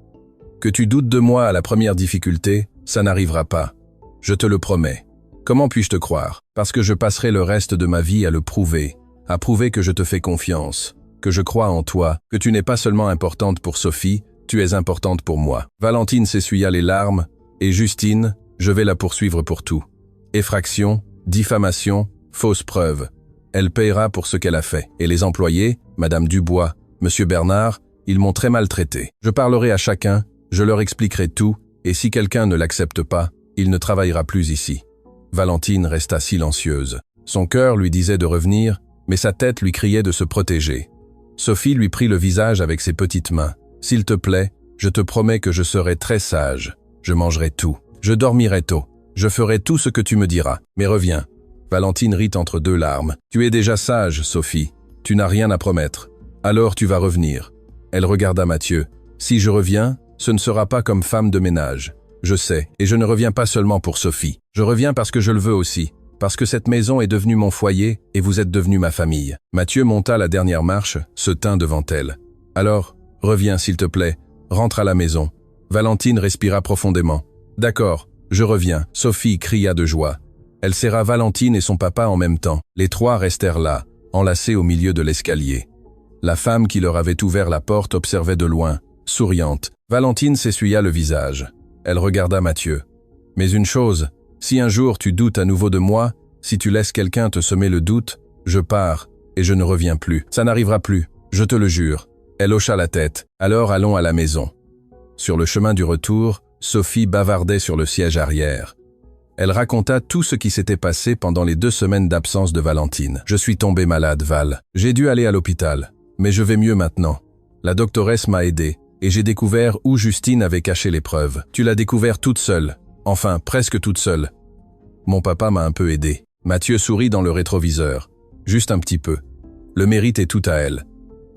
Que tu doutes de moi à la première difficulté, ça n'arrivera pas. Je te le promets. Comment puis-je te croire? Parce que je passerai le reste de ma vie à le prouver, à prouver que je te fais confiance, que je crois en toi, que tu n'es pas seulement importante pour Sophie, tu es importante pour moi. Valentine s'essuya les larmes, et Justine, je vais la poursuivre pour tout. Effraction, diffamation, fausse preuve. Elle paiera pour ce qu'elle a fait. Et les employés, Madame Dubois, Monsieur Bernard, ils m'ont très maltraité. Je parlerai à chacun, je leur expliquerai tout, et si quelqu'un ne l'accepte pas, il ne travaillera plus ici. Valentine resta silencieuse. Son cœur lui disait de revenir, mais sa tête lui criait de se protéger. Sophie lui prit le visage avec ses petites mains. « S'il te plaît, je te promets que je serai très sage. Je mangerai tout. Je dormirai tôt. Je ferai tout ce que tu me diras. Mais reviens. » Valentine rit entre deux larmes. « Tu es déjà sage, Sophie. Tu n'as rien à promettre. Alors tu vas revenir. » Elle regarda Mathieu. « Si je reviens, ce ne sera pas comme femme de ménage. Je sais, et je ne reviens pas seulement pour Sophie. Je reviens parce que je le veux aussi. Parce que cette maison est devenue mon foyer et vous êtes devenue ma famille. » Mathieu monta la dernière marche, se tint devant elle. « Alors, reviens s'il te plaît. Rentre à la maison. » Valentine respira profondément. « D'accord, je reviens. » Sophie cria de joie. Elle serra Valentine et son papa en même temps. Les trois restèrent là, enlacés au milieu de l'escalier. La femme qui leur avait ouvert la porte observait de loin, souriante. Valentine s'essuya le visage. Elle regarda Mathieu. « Mais une chose, si un jour tu doutes à nouveau de moi, si tu laisses quelqu'un te semer le doute, je pars et je ne reviens plus. Ça n'arrivera plus, je te le jure. » Elle hocha la tête. « Alors allons à la maison. » Sur le chemin du retour, Sophie bavardait sur le siège arrière. Elle raconta tout ce qui s'était passé pendant les 2 semaines d'absence de Valentine. « Je suis tombée malade, Val. J'ai dû aller à l'hôpital. Mais je vais mieux maintenant. La doctoresse m'a aidé, et j'ai découvert où Justine avait caché les preuves. Tu l'as découvert toute seule. Enfin, presque toute seule. Mon papa m'a un peu aidé. » Mathieu sourit dans le rétroviseur. Juste un petit peu. Le mérite est tout à elle.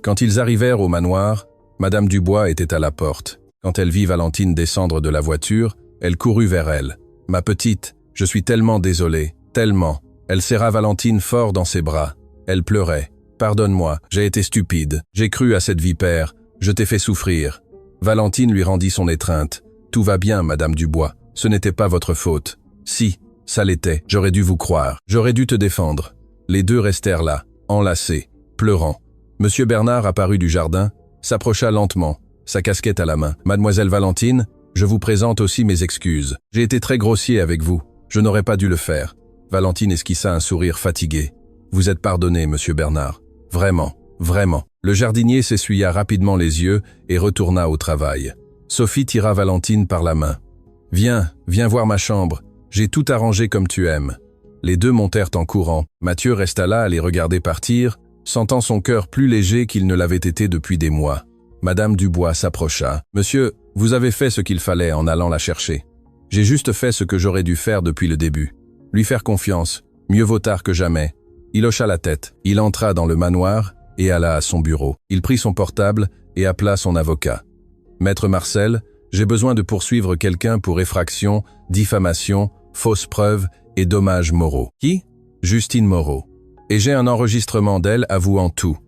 Quand ils arrivèrent au manoir, Madame Dubois était à la porte. Quand elle vit Valentine descendre de la voiture, elle courut vers elle. « Ma petite, je suis tellement désolée, tellement. » Elle serra Valentine fort dans ses bras. Elle pleurait. « Pardonne-moi, j'ai été stupide. J'ai cru à cette vipère. Je t'ai fait souffrir. » Valentine lui rendit son étreinte. « Tout va bien, Madame Dubois. Ce n'était pas votre faute. » « Si, ça l'était, j'aurais dû vous croire, j'aurais dû te défendre. Les deux restèrent là, enlacés, pleurant. Monsieur Bernard apparut du jardin, s'approcha lentement, sa casquette à la main. « Mademoiselle Valentine, je vous présente aussi mes excuses. J'ai été très grossier avec vous, je n'aurais pas dû le faire. » Valentine esquissa un sourire fatigué. « Vous êtes pardonné, monsieur Bernard. Vraiment, vraiment. » Le jardinier s'essuya rapidement les yeux et retourna au travail. Sophie tira Valentine par la main. « Viens, viens voir ma chambre. J'ai tout arrangé comme tu aimes. » Les deux montèrent en courant. Mathieu resta là à les regarder partir, sentant son cœur plus léger qu'il ne l'avait été depuis des mois. Madame Dubois s'approcha. « Monsieur, vous avez fait ce qu'il fallait en allant la chercher. J'ai juste fait ce que j'aurais dû faire depuis le début. Lui faire confiance, mieux vaut tard que jamais. » Il hocha la tête. Il entra dans le manoir et alla à son bureau. Il prit son portable et appela son avocat. « Maître Marcel, j'ai besoin de poursuivre quelqu'un pour effraction, diffamation, fausses preuves et dommages moraux. » « Qui ? » « Justine Moreau. Et j'ai un enregistrement d'elle avouant tout. »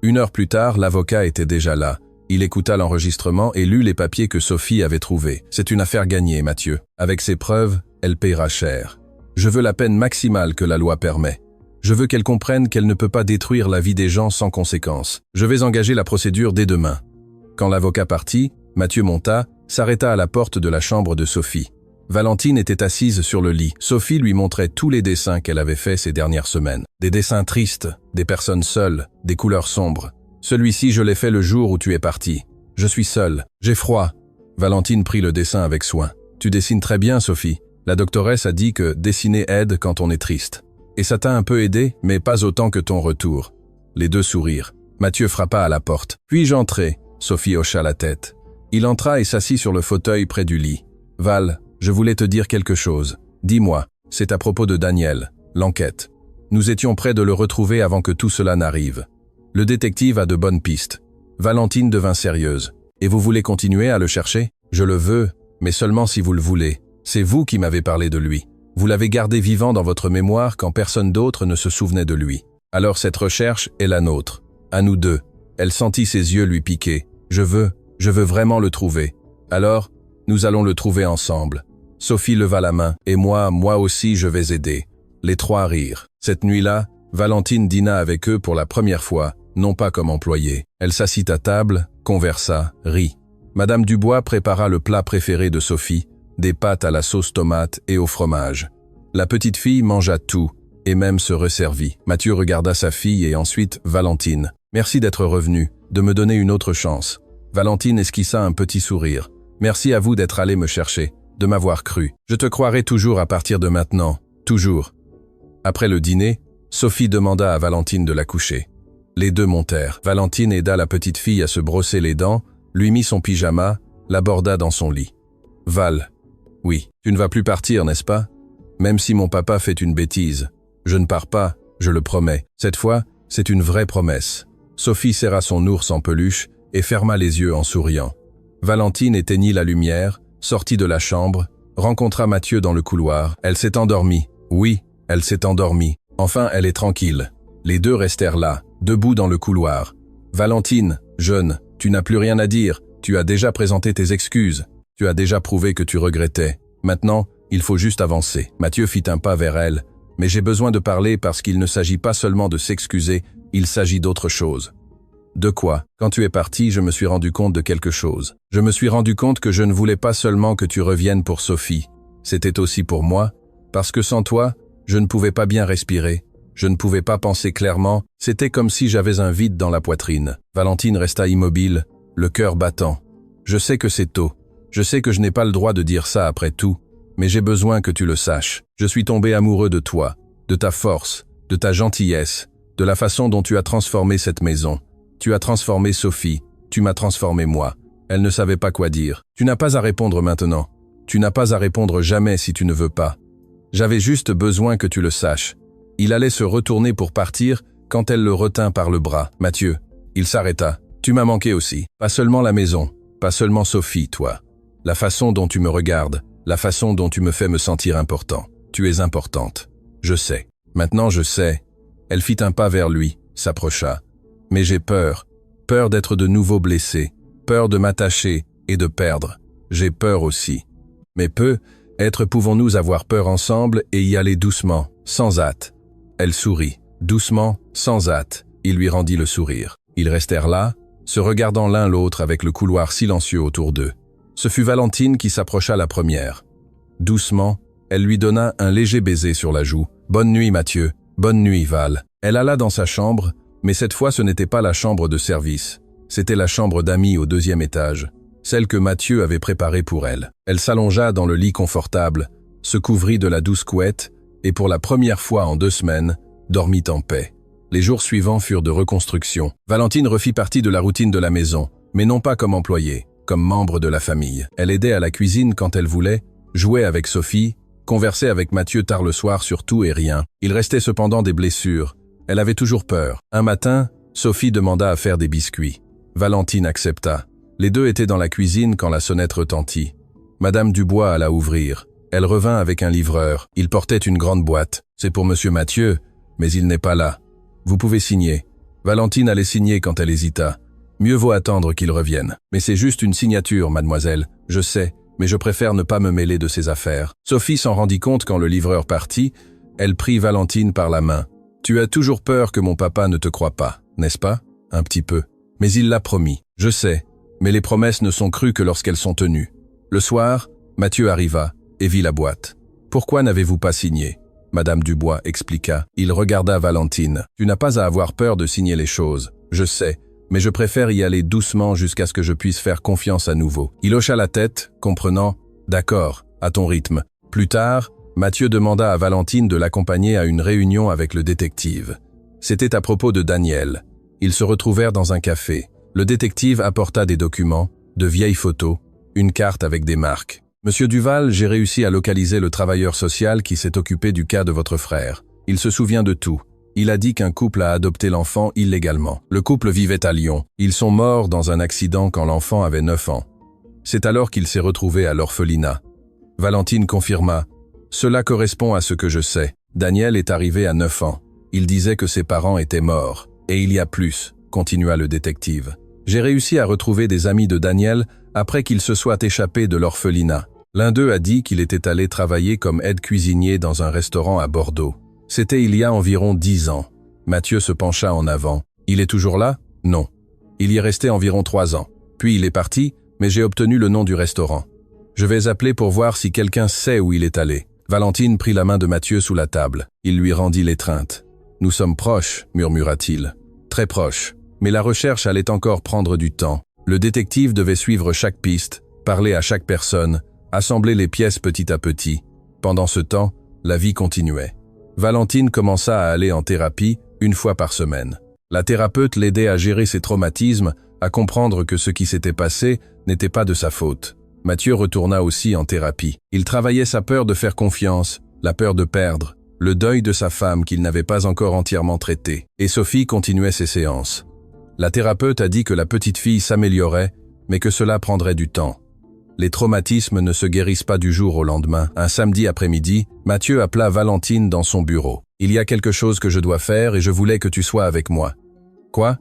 1 heure plus tard, l'avocat était déjà là. Il écouta l'enregistrement et lut les papiers que Sophie avait trouvés. « C'est une affaire gagnée, Mathieu. Avec ces preuves, elle paiera cher. Je veux la peine maximale que la loi permet. Je veux qu'elle comprenne qu'elle ne peut pas détruire la vie des gens sans conséquence. Je vais engager la procédure dès demain. » Quand l'avocat partit, Mathieu monta, s'arrêta à la porte de la chambre de Sophie. Valentine était assise sur le lit. Sophie lui montrait tous les dessins qu'elle avait faits ces dernières semaines. Des dessins tristes, des personnes seules, des couleurs sombres. « Celui-ci, je l'ai fait le jour où tu es parti. Je suis seule. J'ai froid. » Valentine prit le dessin avec soin. « Tu dessines très bien, Sophie. La doctoresse a dit que dessiner aide quand on est triste. Et ça t'a un peu aidé, mais pas autant que ton retour. » Les deux sourirent. Mathieu frappa à la porte. « Puis-je entrer ?» Sophie hocha la tête. Il entra et s'assit sur le fauteuil près du lit. « Val, je voulais te dire quelque chose. Dis-moi, c'est à propos de Daniel, l'enquête. Nous étions près de le retrouver avant que tout cela n'arrive. Le détective a de bonnes pistes. » Valentine devint sérieuse. « Et vous voulez continuer à le chercher ? Je le veux, mais seulement si vous le voulez. C'est vous qui m'avez parlé de lui. Vous l'avez gardé vivant dans votre mémoire quand personne d'autre ne se souvenait de lui. Alors cette recherche est la nôtre. À nous deux. » Elle sentit ses yeux lui piquer. « Je veux vraiment le trouver. Alors, nous allons le trouver ensemble. » Sophie leva la main. « Et moi aussi je vais aider. » Les trois rirent. Cette nuit-là, Valentine dîna avec eux pour la première fois, non pas comme employée. Elle s'assit à table, conversa, rit. Madame Dubois prépara le plat préféré de Sophie, des pâtes à la sauce tomate et au fromage. La petite fille mangea tout, et même se resservit. Mathieu regarda sa fille et ensuite Valentine. « Merci d'être revenue, de me donner une autre chance. » Valentine esquissa un petit sourire. « Merci à vous d'être allé me chercher, de m'avoir cru. Je te croirai toujours à partir de maintenant, toujours. » Après le dîner, Sophie demanda à Valentine de la coucher. Les deux montèrent. Valentine aida la petite fille à se brosser les dents, lui mit son pyjama, l'aborda dans son lit. « Val, oui, tu ne vas plus partir, n'est-ce pas ? Même si mon papa fait une bêtise. Je ne pars pas, je le promets. Cette fois, c'est une vraie promesse. » Sophie serra son ours en peluche et ferma les yeux en souriant. Valentine éteignit la lumière, sortit de la chambre, rencontra Mathieu dans le couloir. Elle s'est endormie. Oui, elle s'est endormie. Enfin, elle est tranquille. Les deux restèrent là, debout dans le couloir. « Valentine, jeune, tu n'as plus rien à dire. Tu as déjà présenté tes excuses. Tu as déjà prouvé que tu regrettais. Maintenant, il faut juste avancer. » Mathieu fit un pas vers elle. « Mais j'ai besoin de parler parce qu'il ne s'agit pas seulement de s'excuser, il s'agit d'autre chose. » « De quoi ? Quand tu es parti, je me suis rendu compte de quelque chose. Je me suis rendu compte que je ne voulais pas seulement que tu reviennes pour Sophie. C'était aussi pour moi, parce que sans toi, je ne pouvais pas bien respirer. Je ne pouvais pas penser clairement, c'était comme si j'avais un vide dans la poitrine. » Valentine resta immobile, le cœur battant. « Je sais que c'est tôt. Je sais que je n'ai pas le droit de dire ça après tout, mais j'ai besoin que tu le saches. Je suis tombé amoureux de toi, de ta force, de ta gentillesse, de la façon dont tu as transformé cette maison. Tu as transformé Sophie, tu m'as transformé moi. Elle ne savait pas quoi dire. Tu n'as pas à répondre maintenant. Tu n'as pas à répondre jamais si tu ne veux pas. J'avais juste besoin que tu le saches. » Il allait se retourner pour partir quand elle le retint par le bras. « Mathieu. » Il s'arrêta. « Tu m'as manqué aussi. Pas seulement la maison, pas seulement Sophie, toi. La façon dont tu me regardes, la façon dont tu me fais me sentir important. Tu es importante. Je sais. Maintenant je sais. » Elle fit un pas vers lui, s'approcha. « Mais j'ai peur. Peur d'être de nouveau blessée. Peur de m'attacher et de perdre. J'ai peur aussi. » Mais peu, Être pouvons-nous avoir peur ensemble et y aller doucement, sans hâte. Elle sourit. Doucement, sans hâte. Il lui rendit le sourire. Ils restèrent là, se regardant l'un l'autre avec le couloir silencieux autour d'eux. Ce fut Valentine qui s'approcha la première. Doucement, elle lui donna un léger baiser sur la joue. « Bonne nuit, Mathieu. Bonne nuit, Val. » Elle alla dans sa chambre, mais cette fois ce n'était pas la chambre de service. C'était la chambre d'amis au 2e étage, celle que Mathieu avait préparée pour elle. Elle s'allongea dans le lit confortable, se couvrit de la douce couette et pour la première fois en 2 semaines, dormit en paix. Les jours suivants furent de reconstruction. Valentine refit partie de la routine de la maison, mais non pas comme employée, comme membre de la famille. Elle aidait à la cuisine quand elle voulait, jouait avec Sophie, conversait avec Mathieu tard le soir sur tout et rien. Il restait cependant des blessures. Elle avait toujours peur. Un matin, Sophie demanda à faire des biscuits. Valentine accepta. Les deux étaient dans la cuisine quand la sonnette retentit. Madame Dubois alla ouvrir. Elle revint avec un livreur. Il portait une grande boîte. « C'est pour Monsieur Mathieu, mais il n'est pas là. Vous pouvez signer. » Valentine allait signer quand elle hésita. « Mieux vaut attendre qu'il revienne. »« Mais c'est juste une signature, mademoiselle. Je sais, mais je préfère ne pas me mêler de ses affaires. » Sophie s'en rendit compte quand le livreur partit. Elle prit Valentine par la main. « Tu as toujours peur que mon papa ne te croie pas, n'est-ce pas ? Un petit peu. Mais il l'a promis. Je sais, mais les promesses ne sont crues que lorsqu'elles sont tenues. » Le soir, Mathieu arriva et vit la boîte. « Pourquoi n'avez-vous pas signé ?» Madame Dubois expliqua. Il regarda Valentine. « Tu n'as pas à avoir peur de signer les choses. Je sais, mais je préfère y aller doucement jusqu'à ce que je puisse faire confiance à nouveau. » Il hocha la tête, comprenant. « D'accord, à ton rythme. » Plus tard, Mathieu demanda à Valentine de l'accompagner à une réunion avec le détective. C'était à propos de Daniel. Ils se retrouvèrent dans un café. Le détective apporta des documents, de vieilles photos, une carte avec des marques. « Monsieur Duval, j'ai réussi à localiser le travailleur social qui s'est occupé du cas de votre frère. Il se souvient de tout. Il a dit qu'un couple a adopté l'enfant illégalement. Le couple vivait à Lyon. Ils sont morts dans un accident quand l'enfant avait 9 ans. C'est alors qu'il s'est retrouvé à l'orphelinat. » Valentine confirma. « Cela correspond à ce que je sais. Daniel est arrivé à 9 ans. Il disait que ses parents étaient morts. Et il y a plus, » continua le détective. « J'ai réussi à retrouver des amis de Daniel après qu'il se soit échappé de l'orphelinat. L'un d'eux a dit qu'il était allé travailler comme aide-cuisinier dans un restaurant à Bordeaux. C'était il y a environ 10 ans. » Mathieu se pencha en avant. « Il est toujours là ? Non. Il y est resté environ 3 ans. Puis il est parti, mais j'ai obtenu le nom du restaurant. Je vais appeler pour voir si quelqu'un sait où il est allé. » Valentine prit la main de Mathieu sous la table. Il lui rendit l'étreinte. « Nous sommes proches, » murmura-t-il. « Très proches. » Mais la recherche allait encore prendre du temps. Le détective devait suivre chaque piste, parler à chaque personne, assembler les pièces petit à petit. Pendant ce temps, la vie continuait. Valentine commença à aller en thérapie 1 fois par semaine. La thérapeute l'aidait à gérer ses traumatismes, à comprendre que ce qui s'était passé n'était pas de sa faute. Mathieu retourna aussi en thérapie. Il travaillait sa peur de faire confiance, la peur de perdre, le deuil de sa femme qu'il n'avait pas encore entièrement traité. Et Sophie continuait ses séances. La thérapeute a dit que la petite fille s'améliorait, mais que cela prendrait du temps. Les traumatismes ne se guérissent pas du jour au lendemain. Un samedi après-midi, Mathieu appela Valentine dans son bureau. « Il y a quelque chose que je dois faire et je voulais que tu sois avec moi. »« Quoi ?»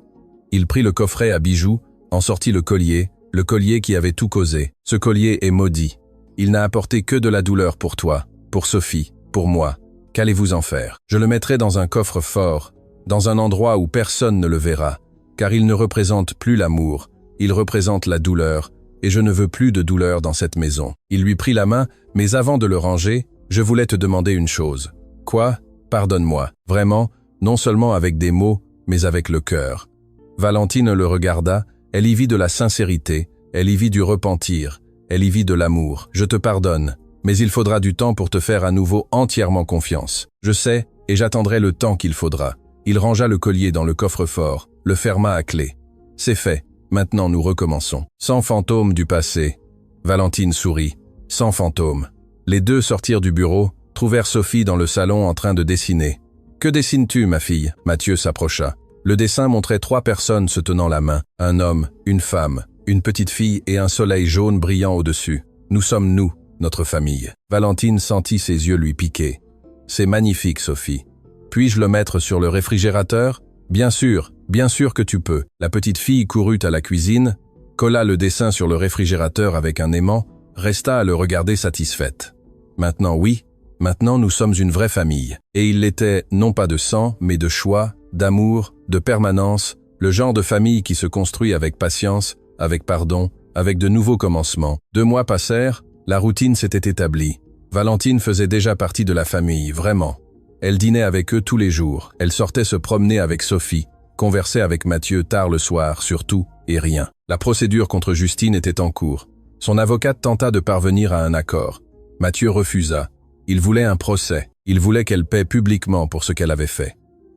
Il prit le coffret à bijoux, en sortit le collier qui avait tout causé. « Ce collier est maudit. Il n'a apporté que de la douleur pour toi, pour Sophie, pour moi. Qu'allez-vous en faire ? Je le mettrai dans un coffre fort, dans un endroit où personne ne le verra, car il ne représente plus l'amour, il représente la douleur, et je ne veux plus de douleur dans cette maison. » Il lui prit la main, mais avant de le ranger, je voulais te demander une chose. « Quoi ? Pardonne-moi. Vraiment, non seulement avec des mots, mais avec le cœur. » Valentine le regarda, elle y vit de la sincérité, elle y vit du repentir, elle y vit de l'amour. « Je te pardonne, mais il faudra du temps pour te faire à nouveau entièrement confiance. Je sais, et j'attendrai le temps qu'il faudra. » Il rangea le collier dans le coffre-fort, le ferma à clé. « C'est fait. Maintenant nous recommençons. » Sans fantôme du passé. Valentine sourit. Sans fantôme. Les deux sortirent du bureau, trouvèrent Sophie dans le salon en train de dessiner. « Que dessines-tu, ma fille ?» Mathieu s'approcha. Le dessin montrait 3 personnes se tenant la main. Un homme, une femme, une petite fille et un soleil jaune brillant au-dessus. Nous sommes nous, notre famille. Valentine sentit ses yeux lui piquer. « C'est magnifique, Sophie. Puis-je le mettre sur le réfrigérateur ? » « Bien sûr que tu peux. » La petite fille courut à la cuisine, colla le dessin sur le réfrigérateur avec un aimant, resta à le regarder satisfaite. « Maintenant oui, maintenant nous sommes une vraie famille. Et il l'était non pas de sang, mais de choix, d'amour, de permanence, le genre de famille qui se construit avec patience, avec pardon, avec de nouveaux commencements. 2 mois passèrent, la routine s'était établie. Valentine faisait déjà partie de la famille, vraiment. Elle dînait avec eux tous les jours, elle sortait se promener avec Sophie, conversait avec Mathieu tard le soir, surtout, et rien. La procédure contre Justine était en cours. Son avocate tenta de parvenir à un accord. Mathieu refusa. Il voulait un procès. Il voulait qu'elle paie publiquement pour ce qu'elle avait fait.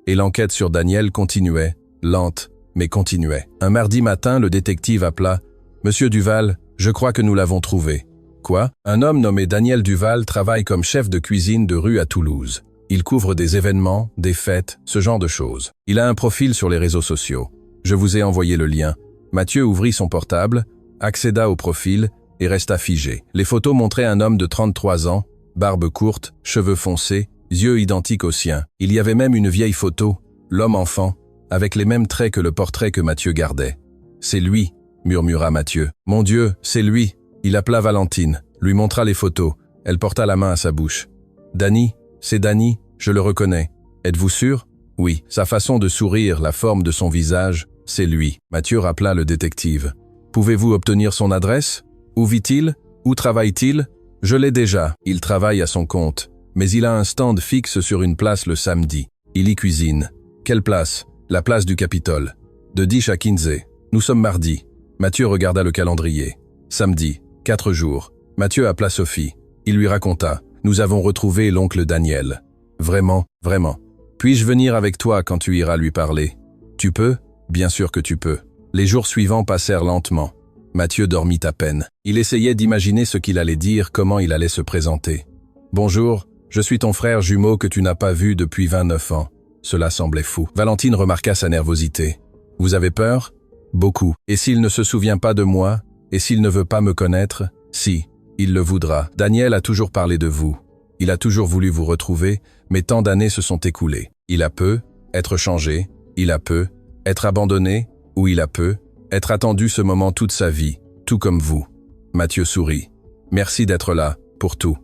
Et l'enquête sur Daniel continuait, lente, mais continuait. Un mardi matin, le détective appela « Monsieur Duval, je crois que nous l'avons trouvé. » Quoi? Un homme nommé Daniel Duval travaille comme chef de cuisine de rue à Toulouse. Il couvre des événements, des fêtes, ce genre de choses. Il a un profil sur les réseaux sociaux. Je vous ai envoyé le lien. Mathieu ouvrit son portable, accéda au profil et resta figé. Les photos montraient un homme de 33 ans, barbe courte, cheveux foncés, yeux identiques aux siens. Il y avait même une vieille photo, l'homme enfant, avec les mêmes traits que le portrait que Mathieu gardait. « C'est lui », murmura Mathieu. « Mon Dieu, c'est lui !» Il appela Valentine, lui montra les photos. Elle porta la main à sa bouche. « Dany, c'est Dany, je le reconnais. Êtes-vous sûr? » « Oui, sa façon de sourire, la forme de son visage, c'est lui. » Mathieu rappela le détective. « Pouvez-vous obtenir son adresse? Où vit-il? Où travaille-t-il? Je l'ai déjà. Il travaille à son compte. Mais il a un stand fixe sur une place le samedi. Il y cuisine. Quelle place? La place du Capitole. De 10 à 15. Nous sommes mardi. » Mathieu regarda le calendrier. Samedi, 4 jours. Mathieu appela Sophie. Il lui raconta. « Nous avons retrouvé l'oncle Daniel. Vraiment, vraiment. Puis-je venir avec toi quand tu iras lui parler? Tu peux? Bien sûr que tu peux. » Les jours suivants passèrent lentement. Mathieu dormit à peine. Il essayait d'imaginer ce qu'il allait dire, comment il allait se présenter. « Bonjour, je suis ton frère jumeau que tu n'as pas vu depuis 29 ans. » Cela semblait fou. Valentine remarqua sa nervosité. « Vous avez peur? » « Beaucoup. Et s'il ne se souvient pas de moi? Et s'il ne veut pas me connaître? Si, il le voudra. Daniel a toujours parlé de vous. Il a toujours voulu vous retrouver, mais tant d'années se sont écoulées. Il a peu être changé, il a peu être abandonné, ou il a peu être attendu ce moment toute sa vie, tout comme vous. » Mathieu sourit. « Merci d'être là, pour tout. »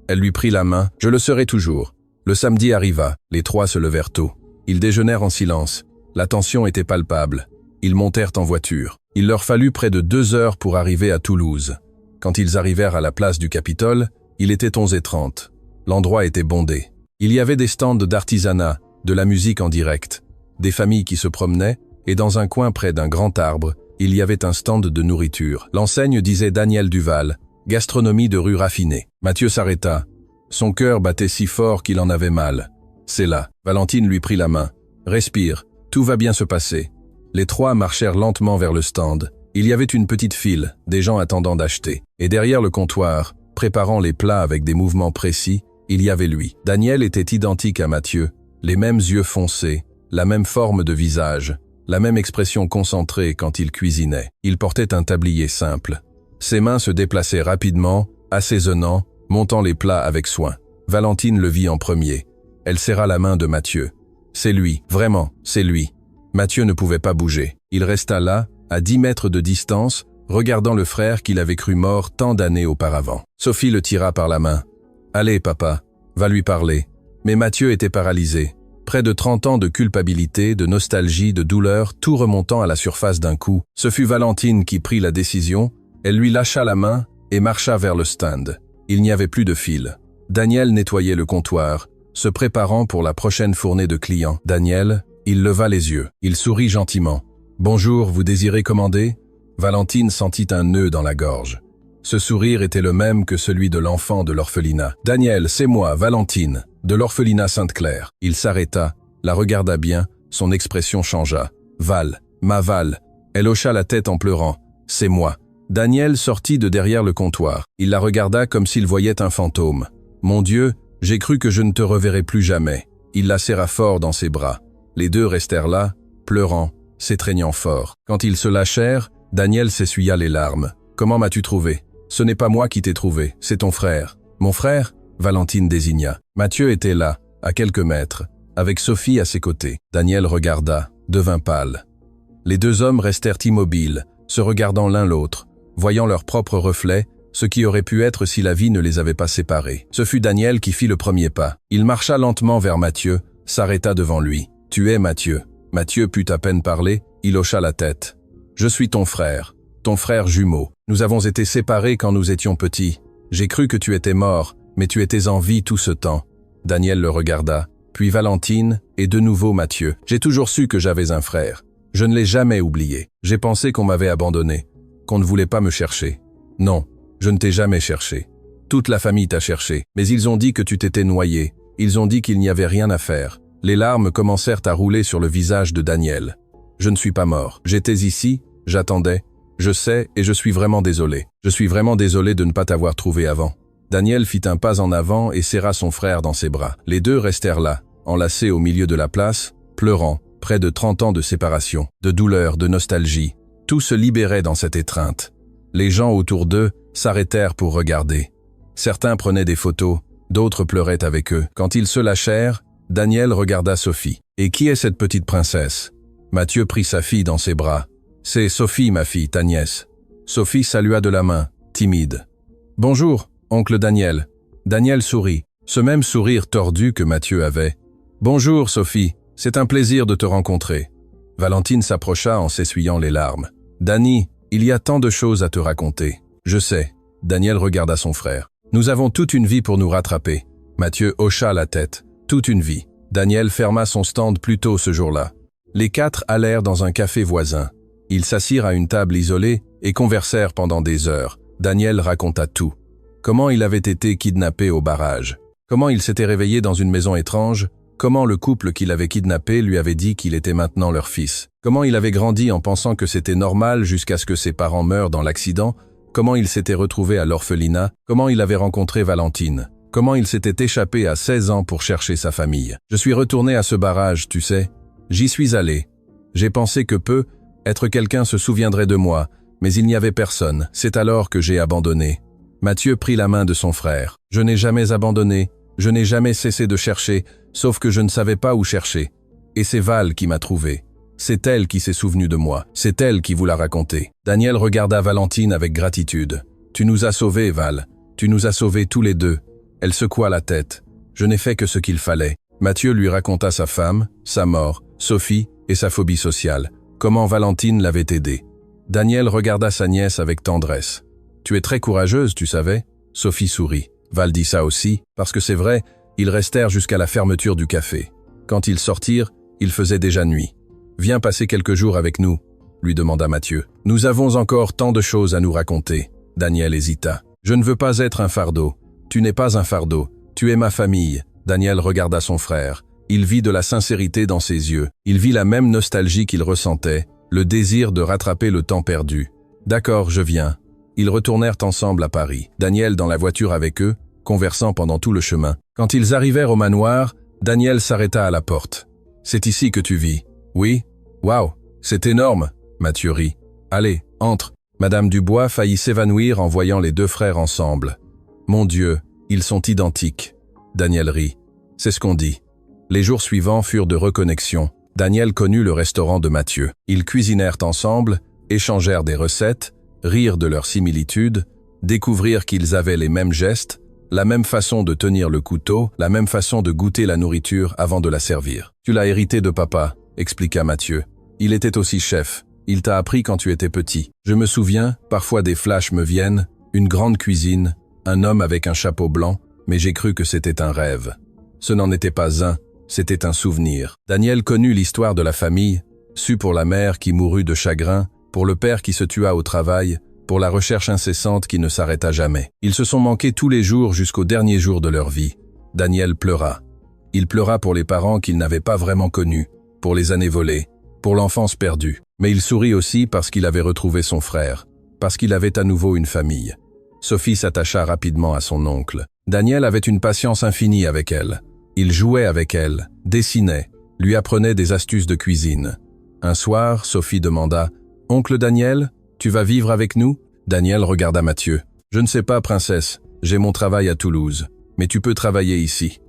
Elle lui prit la main. « Je le serai toujours. » Le samedi arriva. Les 3 se levèrent tôt. Ils déjeunèrent en silence. La tension était palpable. Ils montèrent en voiture. Il leur fallut près de 2 heures pour arriver à Toulouse. Quand ils arrivèrent à la place du Capitole, il était 11h30. L'endroit était bondé. Il y avait des stands d'artisanat, de la musique en direct, des familles qui se promenaient, et dans un coin près d'un grand arbre, il y avait un stand de nourriture. L'enseigne disait Daniel Duval, gastronomie de rue raffinée. Mathieu s'arrêta. Son cœur battait si fort qu'il en avait mal. « C'est là. » Valentine lui prit la main. « Respire, tout va bien se passer. » Les 3 marchèrent lentement vers le stand. Il y avait une petite file, des gens attendant d'acheter. Et derrière le comptoir, préparant les plats avec des mouvements précis, il y avait lui. Daniel était identique à Mathieu, les mêmes yeux foncés, la même forme de visage, la même expression concentrée quand il cuisinait. Il portait un tablier simple. Ses mains se déplaçaient rapidement, assaisonnant, montant les plats avec soin. Valentine le vit en premier. Elle serra la main de Mathieu. « C'est lui, vraiment, c'est lui. » Mathieu ne pouvait pas bouger. Il resta là, à 10 mètres de distance, regardant le frère qu'il avait cru mort tant d'années auparavant. Sophie le tira par la main. « Allez, papa, va lui parler. » Mais Mathieu était paralysé. Près de 30 ans de culpabilité, de nostalgie, de douleur, tout remontant à la surface d'un coup. Ce fut Valentine qui prit la décision. Elle lui lâcha la main et marcha vers le stand. Il n'y avait plus de fil. Daniel nettoyait le comptoir, se préparant pour la prochaine fournée de clients. Daniel, il leva les yeux. Il sourit gentiment. « Bonjour, vous désirez commander ?» Valentine sentit un nœud dans la gorge. Ce sourire était le même que celui de l'enfant de l'orphelinat. « Daniel, c'est moi, Valentine, de l'orphelinat Sainte-Claire. » Il s'arrêta, la regarda bien, son expression changea. « Val, ma Val. » Elle hocha la tête en pleurant. « C'est moi. » Daniel sortit de derrière le comptoir. Il la regarda comme s'il voyait un fantôme. « Mon Dieu, j'ai cru que je ne te reverrai plus jamais. » Il la serra fort dans ses bras. Les 2 restèrent là, pleurant, s'étreignant fort. Quand ils se lâchèrent, Daniel s'essuya les larmes. « Comment m'as-tu trouvé? »« Ce n'est pas moi qui t'ai trouvé, c'est ton frère. »« Mon frère ?» Valentine désigna. Mathieu était là, à quelques mètres, avec Sophie à ses côtés. Daniel regarda, devint pâle. Les 2 hommes restèrent immobiles, se regardant l'un l'autre, voyant leur propre reflet, ce qui aurait pu être si la vie ne les avait pas séparés. Ce fut Daniel qui fit le premier pas. Il marcha lentement vers Mathieu, s'arrêta devant lui. « Tu es Mathieu ». Mathieu put à peine parler, il hocha la tête. « Je suis ton frère jumeau. Nous avons été séparés quand nous étions petits. J'ai cru que tu étais mort, mais tu étais en vie tout ce temps. » Daniel le regarda, puis Valentine, et de nouveau Mathieu. « J'ai toujours su que j'avais un frère. Je ne l'ai jamais oublié. J'ai pensé qu'on m'avait abandonné, qu'on ne voulait pas me chercher. Non, je ne t'ai jamais cherché. Toute la famille t'a cherché, mais ils ont dit que tu t'étais noyé. Ils ont dit qu'il n'y avait rien à faire. » Les larmes commencèrent à rouler sur le visage de Daniel. « Je ne suis pas mort. J'étais ici, j'attendais. Je sais et je suis vraiment désolé. Je suis vraiment désolé de ne pas t'avoir trouvé avant. » Daniel fit un pas en avant et serra son frère dans ses bras. Les deux restèrent là, enlacés au milieu de la place, pleurant, près de 30 ans de séparation, de douleur, de nostalgie. Tout se libérait dans cette étreinte. Les gens autour d'eux s'arrêtèrent pour regarder. Certains prenaient des photos, d'autres pleuraient avec eux. Quand ils se lâchèrent, Daniel regarda Sophie. « Et qui est cette petite princesse ?» Mathieu prit sa fille dans ses bras. « C'est Sophie, ma fille, ta nièce. » Sophie salua de la main, timide. « Bonjour, oncle Daniel. » Daniel sourit, ce même sourire tordu que Mathieu avait. « Bonjour, Sophie, c'est un plaisir de te rencontrer. » Valentine s'approcha en s'essuyant les larmes. « Dani, il y a tant de choses à te raconter. »« Je sais. » Daniel regarda son frère. « Nous avons toute une vie pour nous rattraper. » Mathieu hocha la tête. Toute une vie. Daniel ferma son stand plus tôt ce jour-là. Les quatre allèrent dans un café voisin. Ils s'assirent à une table isolée et conversèrent pendant des heures. Daniel raconta tout. Comment il avait été kidnappé au barrage. Comment il s'était réveillé dans une maison étrange. Comment le couple qui l'avait kidnappé lui avait dit qu'il était maintenant leur fils. Comment il avait grandi en pensant que c'était normal jusqu'à ce que ses parents meurent dans l'accident. Comment il s'était retrouvé à l'orphelinat. Comment il avait rencontré Valentine. Comment il s'était échappé à 16 ans pour chercher sa famille. Je suis retourné à ce barrage, tu sais. J'y suis allé. J'ai pensé que être quelqu'un se souviendrait de moi, mais il n'y avait personne. C'est alors que j'ai abandonné. Mathieu prit la main de son frère. Je n'ai jamais abandonné. Je n'ai jamais cessé de chercher, sauf que je ne savais pas où chercher. Et c'est Val qui m'a trouvé. C'est elle qui s'est souvenue de moi. C'est elle qui vous l'a raconté. Daniel regarda Valentine avec gratitude. Tu nous as sauvés, Val. Tu nous as sauvés tous les deux. Elle secoua la tête. Je n'ai fait que ce qu'il fallait. Mathieu lui raconta sa femme, sa mort, Sophie et sa phobie sociale. Comment Valentine l'avait aidé. Daniel regarda sa nièce avec tendresse. Tu es très courageuse, tu savais? Sophie sourit. Val dit ça aussi, parce que c'est vrai, ils restèrent jusqu'à la fermeture du café. Quand ils sortirent, il faisait déjà nuit. Viens passer quelques jours avec nous, lui demanda Mathieu. Nous avons encore tant de choses à nous raconter. Daniel hésita. Je ne veux pas être un fardeau. Tu n'es pas un fardeau, tu es ma famille. Daniel regarda son frère. Il vit de la sincérité dans ses yeux. Il vit la même nostalgie qu'il ressentait, le désir de rattraper le temps perdu. D'accord, je viens. Ils retournèrent ensemble à Paris. Daniel dans la voiture avec eux, conversant pendant tout le chemin. Quand ils arrivèrent au manoir, Daniel s'arrêta à la porte. C'est ici que tu vis? Oui. Waouh, c'est énorme. Mathieu rit. Allez, entre. Madame Dubois faillit s'évanouir en voyant les deux frères ensemble. Mon Dieu, ils sont identiques. Daniel rit. C'est ce qu'on dit. Les jours suivants furent de reconnexion. Daniel connut le restaurant de Mathieu. Ils cuisinèrent ensemble, échangèrent des recettes, rirent de leurs similitudes, découvrirent qu'ils avaient les mêmes gestes, la même façon de tenir le couteau, la même façon de goûter la nourriture avant de la servir. Tu l'as hérité de papa, expliqua Mathieu. Il était aussi chef. Il t'a appris quand tu étais petit. Je me souviens, parfois des flashs me viennent, une grande cuisine, un homme avec un chapeau blanc, mais j'ai cru que c'était un rêve. Ce n'en était pas un, c'était un souvenir. Daniel connut l'histoire de la famille, sut pour la mère qui mourut de chagrin, pour le père qui se tua au travail, pour la recherche incessante qui ne s'arrêta jamais. Ils se sont manqués tous les jours jusqu'au dernier jour de leur vie. Daniel pleura. Il pleura pour les parents qu'il n'avait pas vraiment connus, pour les années volées, pour l'enfance perdue. Mais il sourit aussi parce qu'il avait retrouvé son frère, parce qu'il avait à nouveau une famille. Sophie s'attacha rapidement à son oncle. Daniel avait une patience infinie avec elle. Il jouait avec elle, dessinait, lui apprenait des astuces de cuisine. Un soir, Sophie demanda « Oncle Daniel, tu vas vivre avec nous ?» Daniel regarda Mathieu. « Je ne sais pas, princesse, j'ai mon travail à Toulouse, mais tu peux travailler ici. »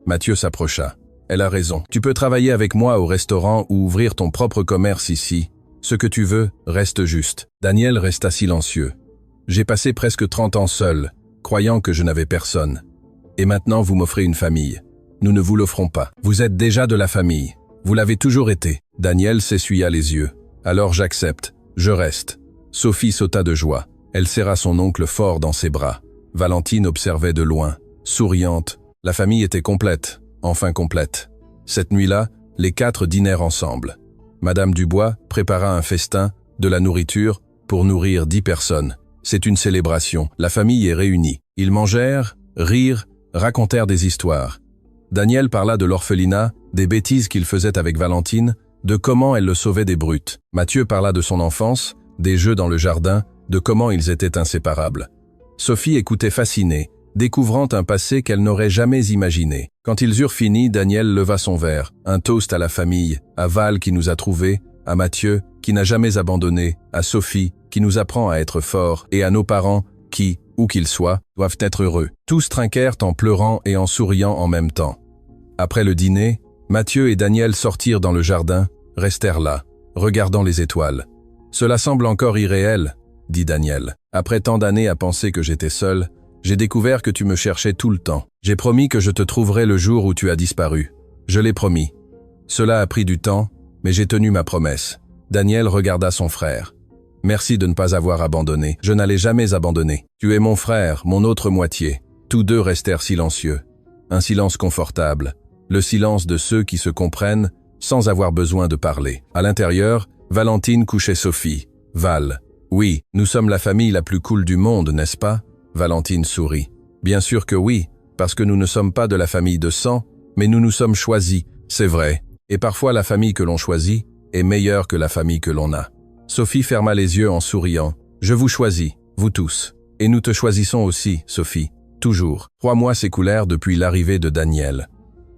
Mathieu s'approcha. « Elle a raison. Tu peux travailler avec moi au restaurant ou ouvrir ton propre commerce ici. Ce que tu veux, reste juste. » Daniel resta silencieux. J'ai passé presque 30 ans seul, croyant que je n'avais personne. Et maintenant vous m'offrez une famille. Nous ne vous l'offrons pas. Vous êtes déjà de la famille. Vous l'avez toujours été. Daniel s'essuya les yeux. Alors j'accepte. Je reste. Sophie sauta de joie. Elle serra son oncle fort dans ses bras. Valentine observait de loin, souriante. La famille était complète, enfin complète. Cette nuit-là, les 4 dînèrent ensemble. Madame Dubois prépara un festin, de la nourriture, pour nourrir 10 personnes. C'est une célébration. La famille est réunie. Ils mangèrent, rirent, racontèrent des histoires. Daniel parla de l'orphelinat, des bêtises qu'il faisait avec Valentine, de comment elle le sauvait des brutes. Mathieu parla de son enfance, des jeux dans le jardin, de comment ils étaient inséparables. Sophie écoutait fascinée, découvrant un passé qu'elle n'aurait jamais imaginé. Quand ils eurent fini, Daniel leva son verre, un toast à la famille, à Val qui nous a trouvés, à Mathieu qui n'a jamais abandonné, à Sophie qui nous apprend à être forts, et à nos parents qui, où qu'ils soient, doivent être heureux. Tous trinquèrent en pleurant et en souriant en même temps. Après le dîner, Mathieu et Daniel sortirent dans le jardin, restèrent là, regardant les étoiles. « Cela semble encore irréel », dit Daniel. « Après tant d'années à penser que j'étais seul, j'ai découvert que tu me cherchais tout le temps. J'ai promis que je te trouverais le jour où tu as disparu. Je l'ai promis. Cela a pris du temps, mais j'ai tenu ma promesse. » Daniel regarda son frère. « Merci de ne pas avoir abandonné. Je n'allais jamais abandonner. Tu es mon frère, mon autre moitié. » Tous deux restèrent silencieux. Un silence confortable. Le silence de ceux qui se comprennent sans avoir besoin de parler. À l'intérieur, Valentine couchait Sophie. « Val. Oui, nous sommes la famille la plus cool du monde, n'est-ce pas ?» Valentine sourit. « Bien sûr que oui, parce que nous ne sommes pas de la famille de sang, mais nous nous sommes choisis, c'est vrai. Et parfois la famille que l'on choisit est meilleure que la famille que l'on a. » Sophie ferma les yeux en souriant. « Je vous choisis, vous tous. Et nous te choisissons aussi, Sophie. Toujours. » 3 mois s'écoulèrent depuis l'arrivée de Daniel.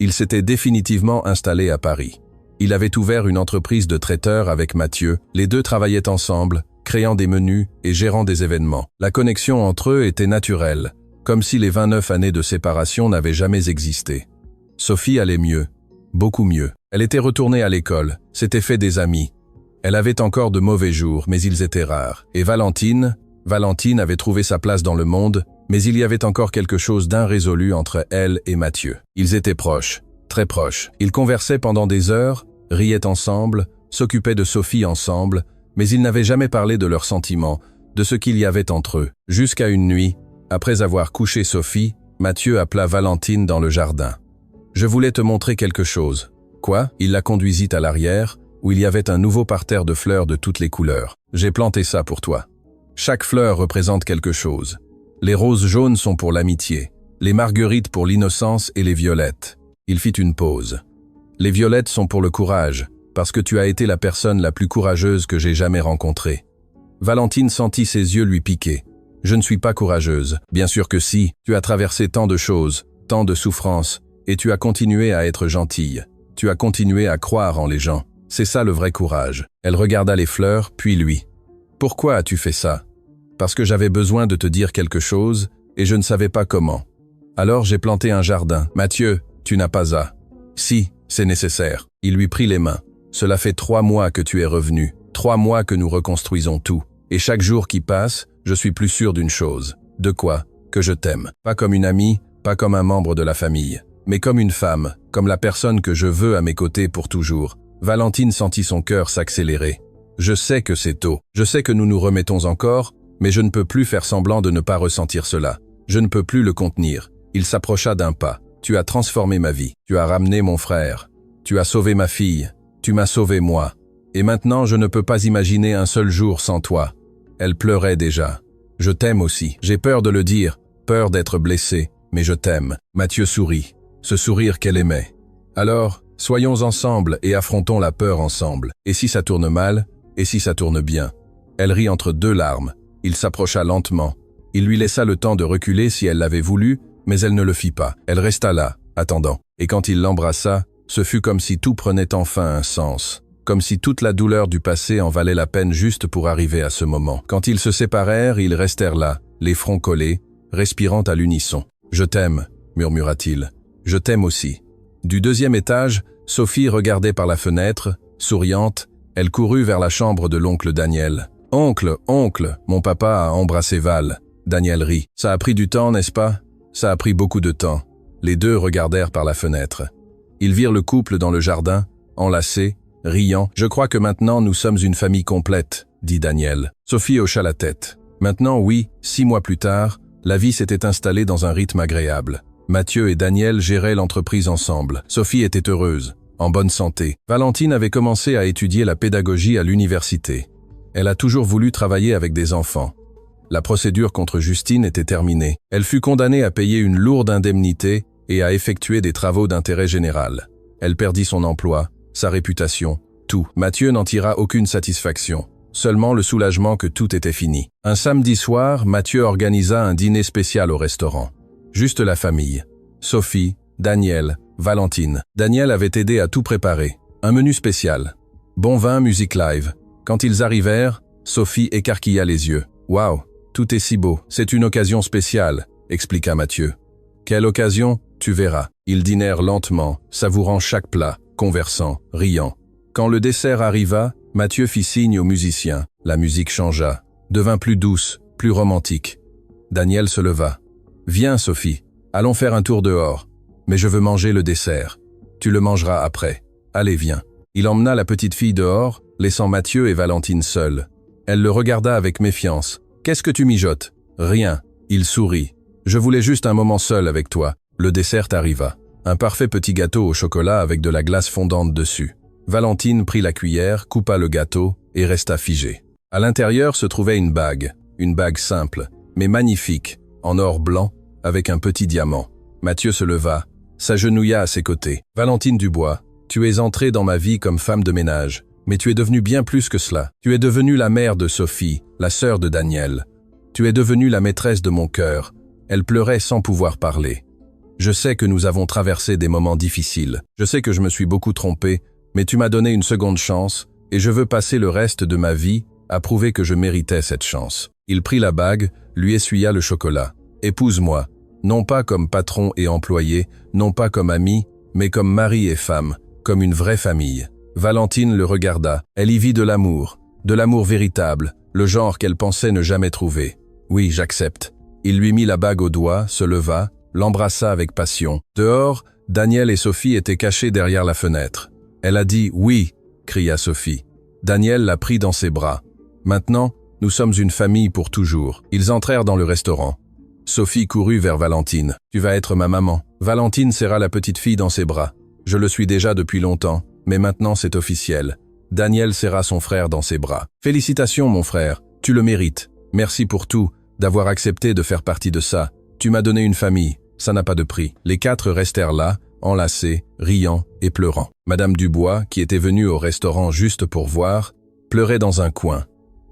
Il s'était définitivement installé à Paris. Il avait ouvert une entreprise de traiteur avec Mathieu. Les deux travaillaient ensemble, créant des menus et gérant des événements. La connexion entre eux était naturelle, comme si les 29 années de séparation n'avaient jamais existé. Sophie allait mieux, beaucoup mieux. Elle était retournée à l'école, s'était fait des amis. Elle avait encore de mauvais jours, mais ils étaient rares. Et Valentine avait trouvé sa place dans le monde, mais il y avait encore quelque chose d'irrésolu entre elle et Mathieu. Ils étaient proches, très proches. Ils conversaient pendant des heures, riaient ensemble, s'occupaient de Sophie ensemble, mais ils n'avaient jamais parlé de leurs sentiments, de ce qu'il y avait entre eux. Jusqu'à une nuit, après avoir couché Sophie, Mathieu appela Valentine dans le jardin. « Je voulais te montrer quelque chose. » Quoi? Il la conduisit à l'arrière, où il y avait un nouveau parterre de fleurs de toutes les couleurs. « J'ai planté ça pour toi. Chaque fleur représente quelque chose. Les roses jaunes sont pour l'amitié, les marguerites pour l'innocence et les violettes. » Il fit une pause. « Les violettes sont pour le courage, parce que tu as été la personne la plus courageuse que j'ai jamais rencontrée. » Valentine sentit ses yeux lui piquer. « Je ne suis pas courageuse. Bien sûr que si, tu as traversé tant de choses, tant de souffrances, et tu as continué à être gentille. Tu as continué à croire en les gens. C'est ça le vrai courage. » Elle regarda les fleurs, puis lui. « Pourquoi as-tu fait ça? » « Parce que j'avais besoin de te dire quelque chose, et je ne savais pas comment. Alors j'ai planté un jardin. Mathieu, tu n'as pas à. »« Si, c'est nécessaire. » Il lui prit les mains. « Cela fait 3 mois que tu es revenu. 3 mois que nous reconstruisons tout. Et chaque jour qui passe, je suis plus sûr d'une chose. De quoi? Que je t'aime. Pas comme une amie, pas comme un membre de la famille, mais comme une femme, comme la personne que je veux à mes côtés pour toujours. » Valentine sentit son cœur s'accélérer. « Je sais que c'est tôt. Je sais que nous nous remettons encore, mais je ne peux plus faire semblant de ne pas ressentir cela. Je ne peux plus le contenir. » Il s'approcha d'un pas. « Tu as transformé ma vie. Tu as ramené mon frère. Tu as sauvé ma fille. Tu m'as sauvé moi. Et maintenant, je ne peux pas imaginer un seul jour sans toi. » Elle pleurait déjà. « Je t'aime aussi. J'ai peur de le dire, peur d'être blessée, mais je t'aime. » Mathieu sourit. Ce sourire qu'elle aimait. « Alors, soyons ensemble et affrontons la peur ensemble. Et si ça tourne mal? Et si ça tourne bien? » Elle rit entre 2 larmes. Il s'approcha lentement. Il lui laissa le temps de reculer si elle l'avait voulu, mais elle ne le fit pas. Elle resta là, attendant. Et quand il l'embrassa, ce fut comme si tout prenait enfin un sens. Comme si toute la douleur du passé en valait la peine juste pour arriver à ce moment. Quand ils se séparèrent, ils restèrent là, les fronts collés, respirant à l'unisson. « Je t'aime », murmura-t-il. « Je t'aime aussi. » Du 2e étage, Sophie regardait par la fenêtre, souriante. Elle courut vers la chambre de l'oncle Daniel. Oncle, oncle, mon papa a embrassé Val. Daniel rit. Ça a pris du temps, n'est-ce pas? Ça a pris beaucoup de temps. Les deux regardèrent par la fenêtre. Ils virent le couple dans le jardin, enlacés, riant. « Je crois que maintenant nous sommes une famille complète », dit Daniel. Sophie hocha la tête. Maintenant, oui, 6 mois plus tard, la vie s'était installée dans un rythme agréable. Mathieu et Daniel géraient l'entreprise ensemble. Sophie était heureuse, en bonne santé. Valentine avait commencé à étudier la pédagogie à l'université. Elle a toujours voulu travailler avec des enfants. La procédure contre Justine était terminée. Elle fut condamnée à payer une lourde indemnité et à effectuer des travaux d'intérêt général. Elle perdit son emploi, sa réputation, tout. Mathieu n'en tira aucune satisfaction, seulement le soulagement que tout était fini. Un samedi soir, Mathieu organisa un dîner spécial au restaurant. Juste la famille. Sophie, Daniel, Valentine. Daniel avait aidé à tout préparer. Un menu spécial. Bon vin, musique live. Quand ils arrivèrent, Sophie écarquilla les yeux. « Waouh, tout est si beau, c'est une occasion spéciale », expliqua Mathieu. « Quelle occasion? Tu verras. » Ils dînèrent lentement, savourant chaque plat, conversant, riant. Quand le dessert arriva, Mathieu fit signe aux musiciens. La musique changea, devint plus douce, plus romantique. Daniel se leva. « Viens, Sophie, allons faire un tour dehors. Mais je veux manger le dessert. Tu le mangeras après. Allez, viens. » Il emmena la petite fille dehors, laissant Mathieu et Valentine seuls. Elle le regarda avec méfiance. « Qu'est-ce que tu mijotes ?»« Rien. » Il sourit. « Je voulais juste un moment seul avec toi. » Le dessert arriva. Un parfait petit gâteau au chocolat avec de la glace fondante dessus. Valentine prit la cuillère, coupa le gâteau et resta figée. À l'intérieur se trouvait une bague simple, mais magnifique, en or blanc, avec un petit diamant. Mathieu se leva, s'agenouilla à ses côtés. « Valentine Dubois, tu es entrée dans ma vie comme femme de ménage, mais tu es devenue bien plus que cela. Tu es devenue la mère de Sophie, la sœur de Daniel. Tu es devenue la maîtresse de mon cœur. » Elle pleurait sans pouvoir parler. Je sais que nous avons traversé des moments difficiles. Je sais que je me suis beaucoup trompé, mais tu m'as donné une seconde chance, et je veux passer le reste de ma vie à prouver que je méritais cette chance. Il prit la bague, lui essuya le chocolat. Épouse-moi, non pas comme patron et employé, non pas comme ami, mais comme mari et femme, comme une vraie famille. Valentine le regarda. Elle y vit de l'amour véritable, le genre qu'elle pensait ne jamais trouver. Oui, j'accepte. Il lui mit la bague au doigt, se leva, l'embrassa avec passion. Dehors, Daniel et Sophie étaient cachés derrière la fenêtre. Elle a dit « Oui », cria Sophie. Daniel la prit dans ses bras. Maintenant, nous sommes une famille pour toujours. Ils entrèrent dans le restaurant. Sophie courut vers Valentine. « Tu vas être ma maman. » Valentine serra la petite fille dans ses bras. « Je le suis déjà depuis longtemps, mais maintenant c'est officiel. » Daniel serra son frère dans ses bras. « Félicitations mon frère, tu le mérites. Merci pour tout, d'avoir accepté de faire partie de ça. Tu m'as donné une famille, ça n'a pas de prix. » Les 4 restèrent là, enlacés, riant et pleurant. Madame Dubois, qui était venue au restaurant juste pour voir, pleurait dans un coin.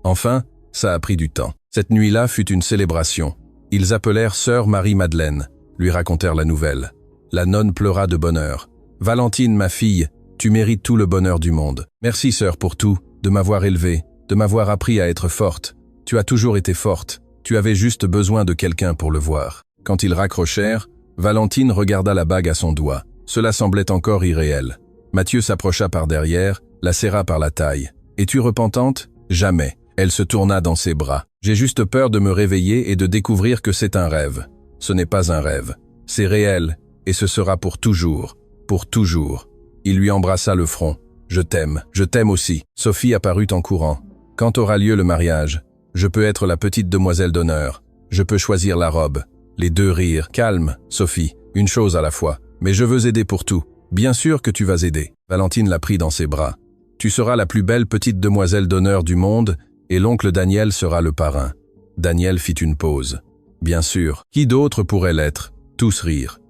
Enfin, ça a pris du temps. Cette nuit-là fut une célébration. Ils appelèrent sœur Marie-Madeleine, lui racontèrent la nouvelle. La nonne pleura de bonheur. « Valentine, ma fille, tu mérites tout le bonheur du monde. Merci sœur pour tout, de m'avoir élevée, de m'avoir appris à être forte. Tu as toujours été forte, tu avais juste besoin de quelqu'un pour le voir. » Quand ils raccrochèrent, Valentine regarda la bague à son doigt. Cela semblait encore irréel. Mathieu s'approcha par derrière, la serra par la taille. « Es-tu repentante ? » « Jamais. » Elle se tourna dans ses bras. « J'ai juste peur de me réveiller et de découvrir que c'est un rêve. Ce n'est pas un rêve. C'est réel, et ce sera pour toujours. Pour toujours. » Il lui embrassa le front. « Je t'aime aussi. » Sophie apparut en courant. « Quand aura lieu le mariage ? Je peux être la petite demoiselle d'honneur. Je peux choisir la robe. » Les deux rirent. « Calme, Sophie, une chose à la fois. Mais je veux aider pour tout. Bien sûr que tu vas aider. » Valentine la prit dans ses bras. « Tu seras la plus belle petite demoiselle d'honneur du monde et l'oncle Daniel sera le parrain. » Daniel fit une pause. « Bien sûr. Qui d'autre pourrait l'être ?» Tous rirent.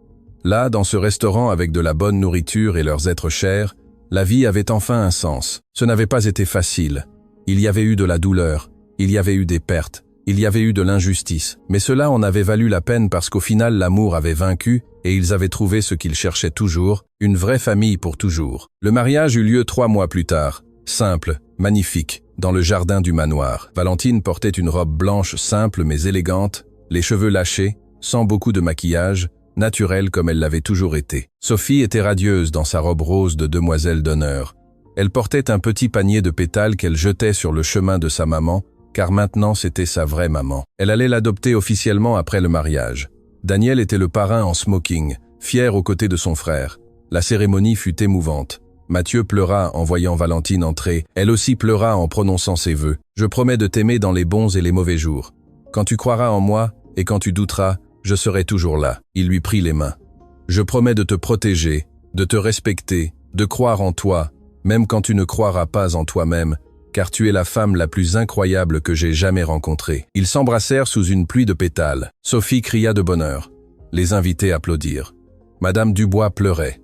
Là, dans ce restaurant avec de la bonne nourriture et leurs êtres chers, la vie avait enfin un sens. Ce n'avait pas été facile. Il y avait eu de la douleur, il y avait eu des pertes, il y avait eu de l'injustice. Mais cela en avait valu la peine parce qu'au final l'amour avait vaincu et ils avaient trouvé ce qu'ils cherchaient toujours, une vraie famille pour toujours. Le mariage eut lieu 3 mois plus tard. Simple, magnifique, dans le jardin du manoir. Valentine portait une robe blanche simple mais élégante, les cheveux lâchés, sans beaucoup de maquillage, naturelle comme elle l'avait toujours été. Sophie était radieuse dans sa robe rose de demoiselle d'honneur. Elle portait un petit panier de pétales qu'elle jetait sur le chemin de sa maman, car maintenant c'était sa vraie maman. Elle allait l'adopter officiellement après le mariage. Daniel était le parrain en smoking, fier aux côtés de son frère. La cérémonie fut émouvante. Mathieu pleura en voyant Valentine entrer. Elle aussi pleura en prononçant ses vœux. « Je promets de t'aimer dans les bons et les mauvais jours. Quand tu croiras en moi et quand tu douteras, je serai toujours là. » Il lui prit les mains. « Je promets de te protéger, de te respecter, de croire en toi, même quand tu ne croiras pas en toi-même, car tu es la femme la plus incroyable que j'ai jamais rencontrée. » Ils s'embrassèrent sous une pluie de pétales. Sophie cria de bonheur. Les invités applaudirent. Madame Dubois pleurait.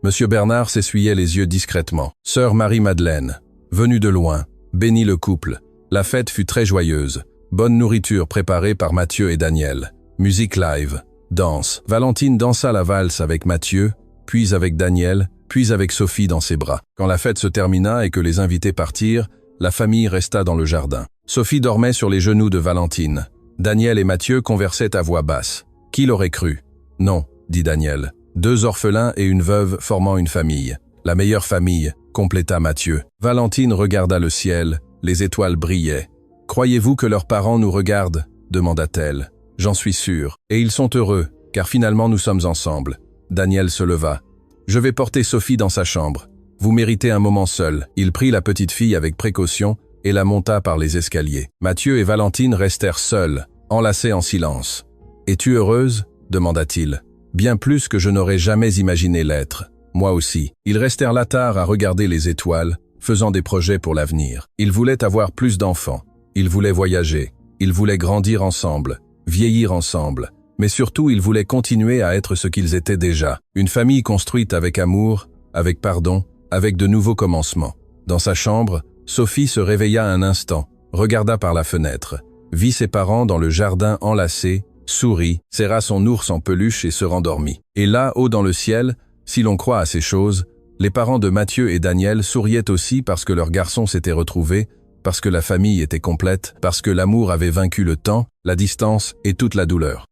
Monsieur Bernard s'essuyait les yeux discrètement. Sœur Marie-Madeleine, venue de loin, bénit le couple. La fête fut très joyeuse. Bonne nourriture préparée par Mathieu et Daniel. Musique live. Danse. Valentine dansa la valse avec Mathieu, puis avec Daniel, puis avec Sophie dans ses bras. Quand la fête se termina et que les invités partirent, la famille resta dans le jardin. Sophie dormait sur les genoux de Valentine. Daniel et Mathieu conversaient à voix basse. Qui l'aurait cru? Non, dit Daniel. 2 orphelins et une veuve formant une famille. La meilleure famille, compléta Mathieu. Valentine regarda le ciel, les étoiles brillaient. Croyez-vous que leurs parents nous regardent? Demanda-t-elle. J'en suis sûr. Et ils sont heureux, car finalement nous sommes ensemble. Daniel se leva. Je vais porter Sophie dans sa chambre. Vous méritez un moment seul. Il prit la petite fille avec précaution et la monta par les escaliers. Mathieu et Valentine restèrent seuls, enlacés en silence. Es-tu heureuse? Demanda-t-il. Bien plus que je n'aurais jamais imaginé l'être. Moi aussi. Ils restèrent là tard à regarder les étoiles, faisant des projets pour l'avenir. Ils voulaient avoir plus d'enfants. Ils voulaient voyager. Ils voulaient grandir ensemble, vieillir ensemble. Mais surtout, ils voulaient continuer à être ce qu'ils étaient déjà. Une famille construite avec amour, avec pardon, avec de nouveaux commencements. Dans sa chambre, Sophie se réveilla un instant, regarda par la fenêtre, vit ses parents dans le jardin enlacés, sourit, serra son ours en peluche et se rendormit. Et là, haut dans le ciel, si l'on croit à ces choses, les parents de Mathieu et Daniel souriaient aussi parce que leur garçon s'était retrouvé, parce que la famille était complète, parce que l'amour avait vaincu le temps, la distance et toute la douleur.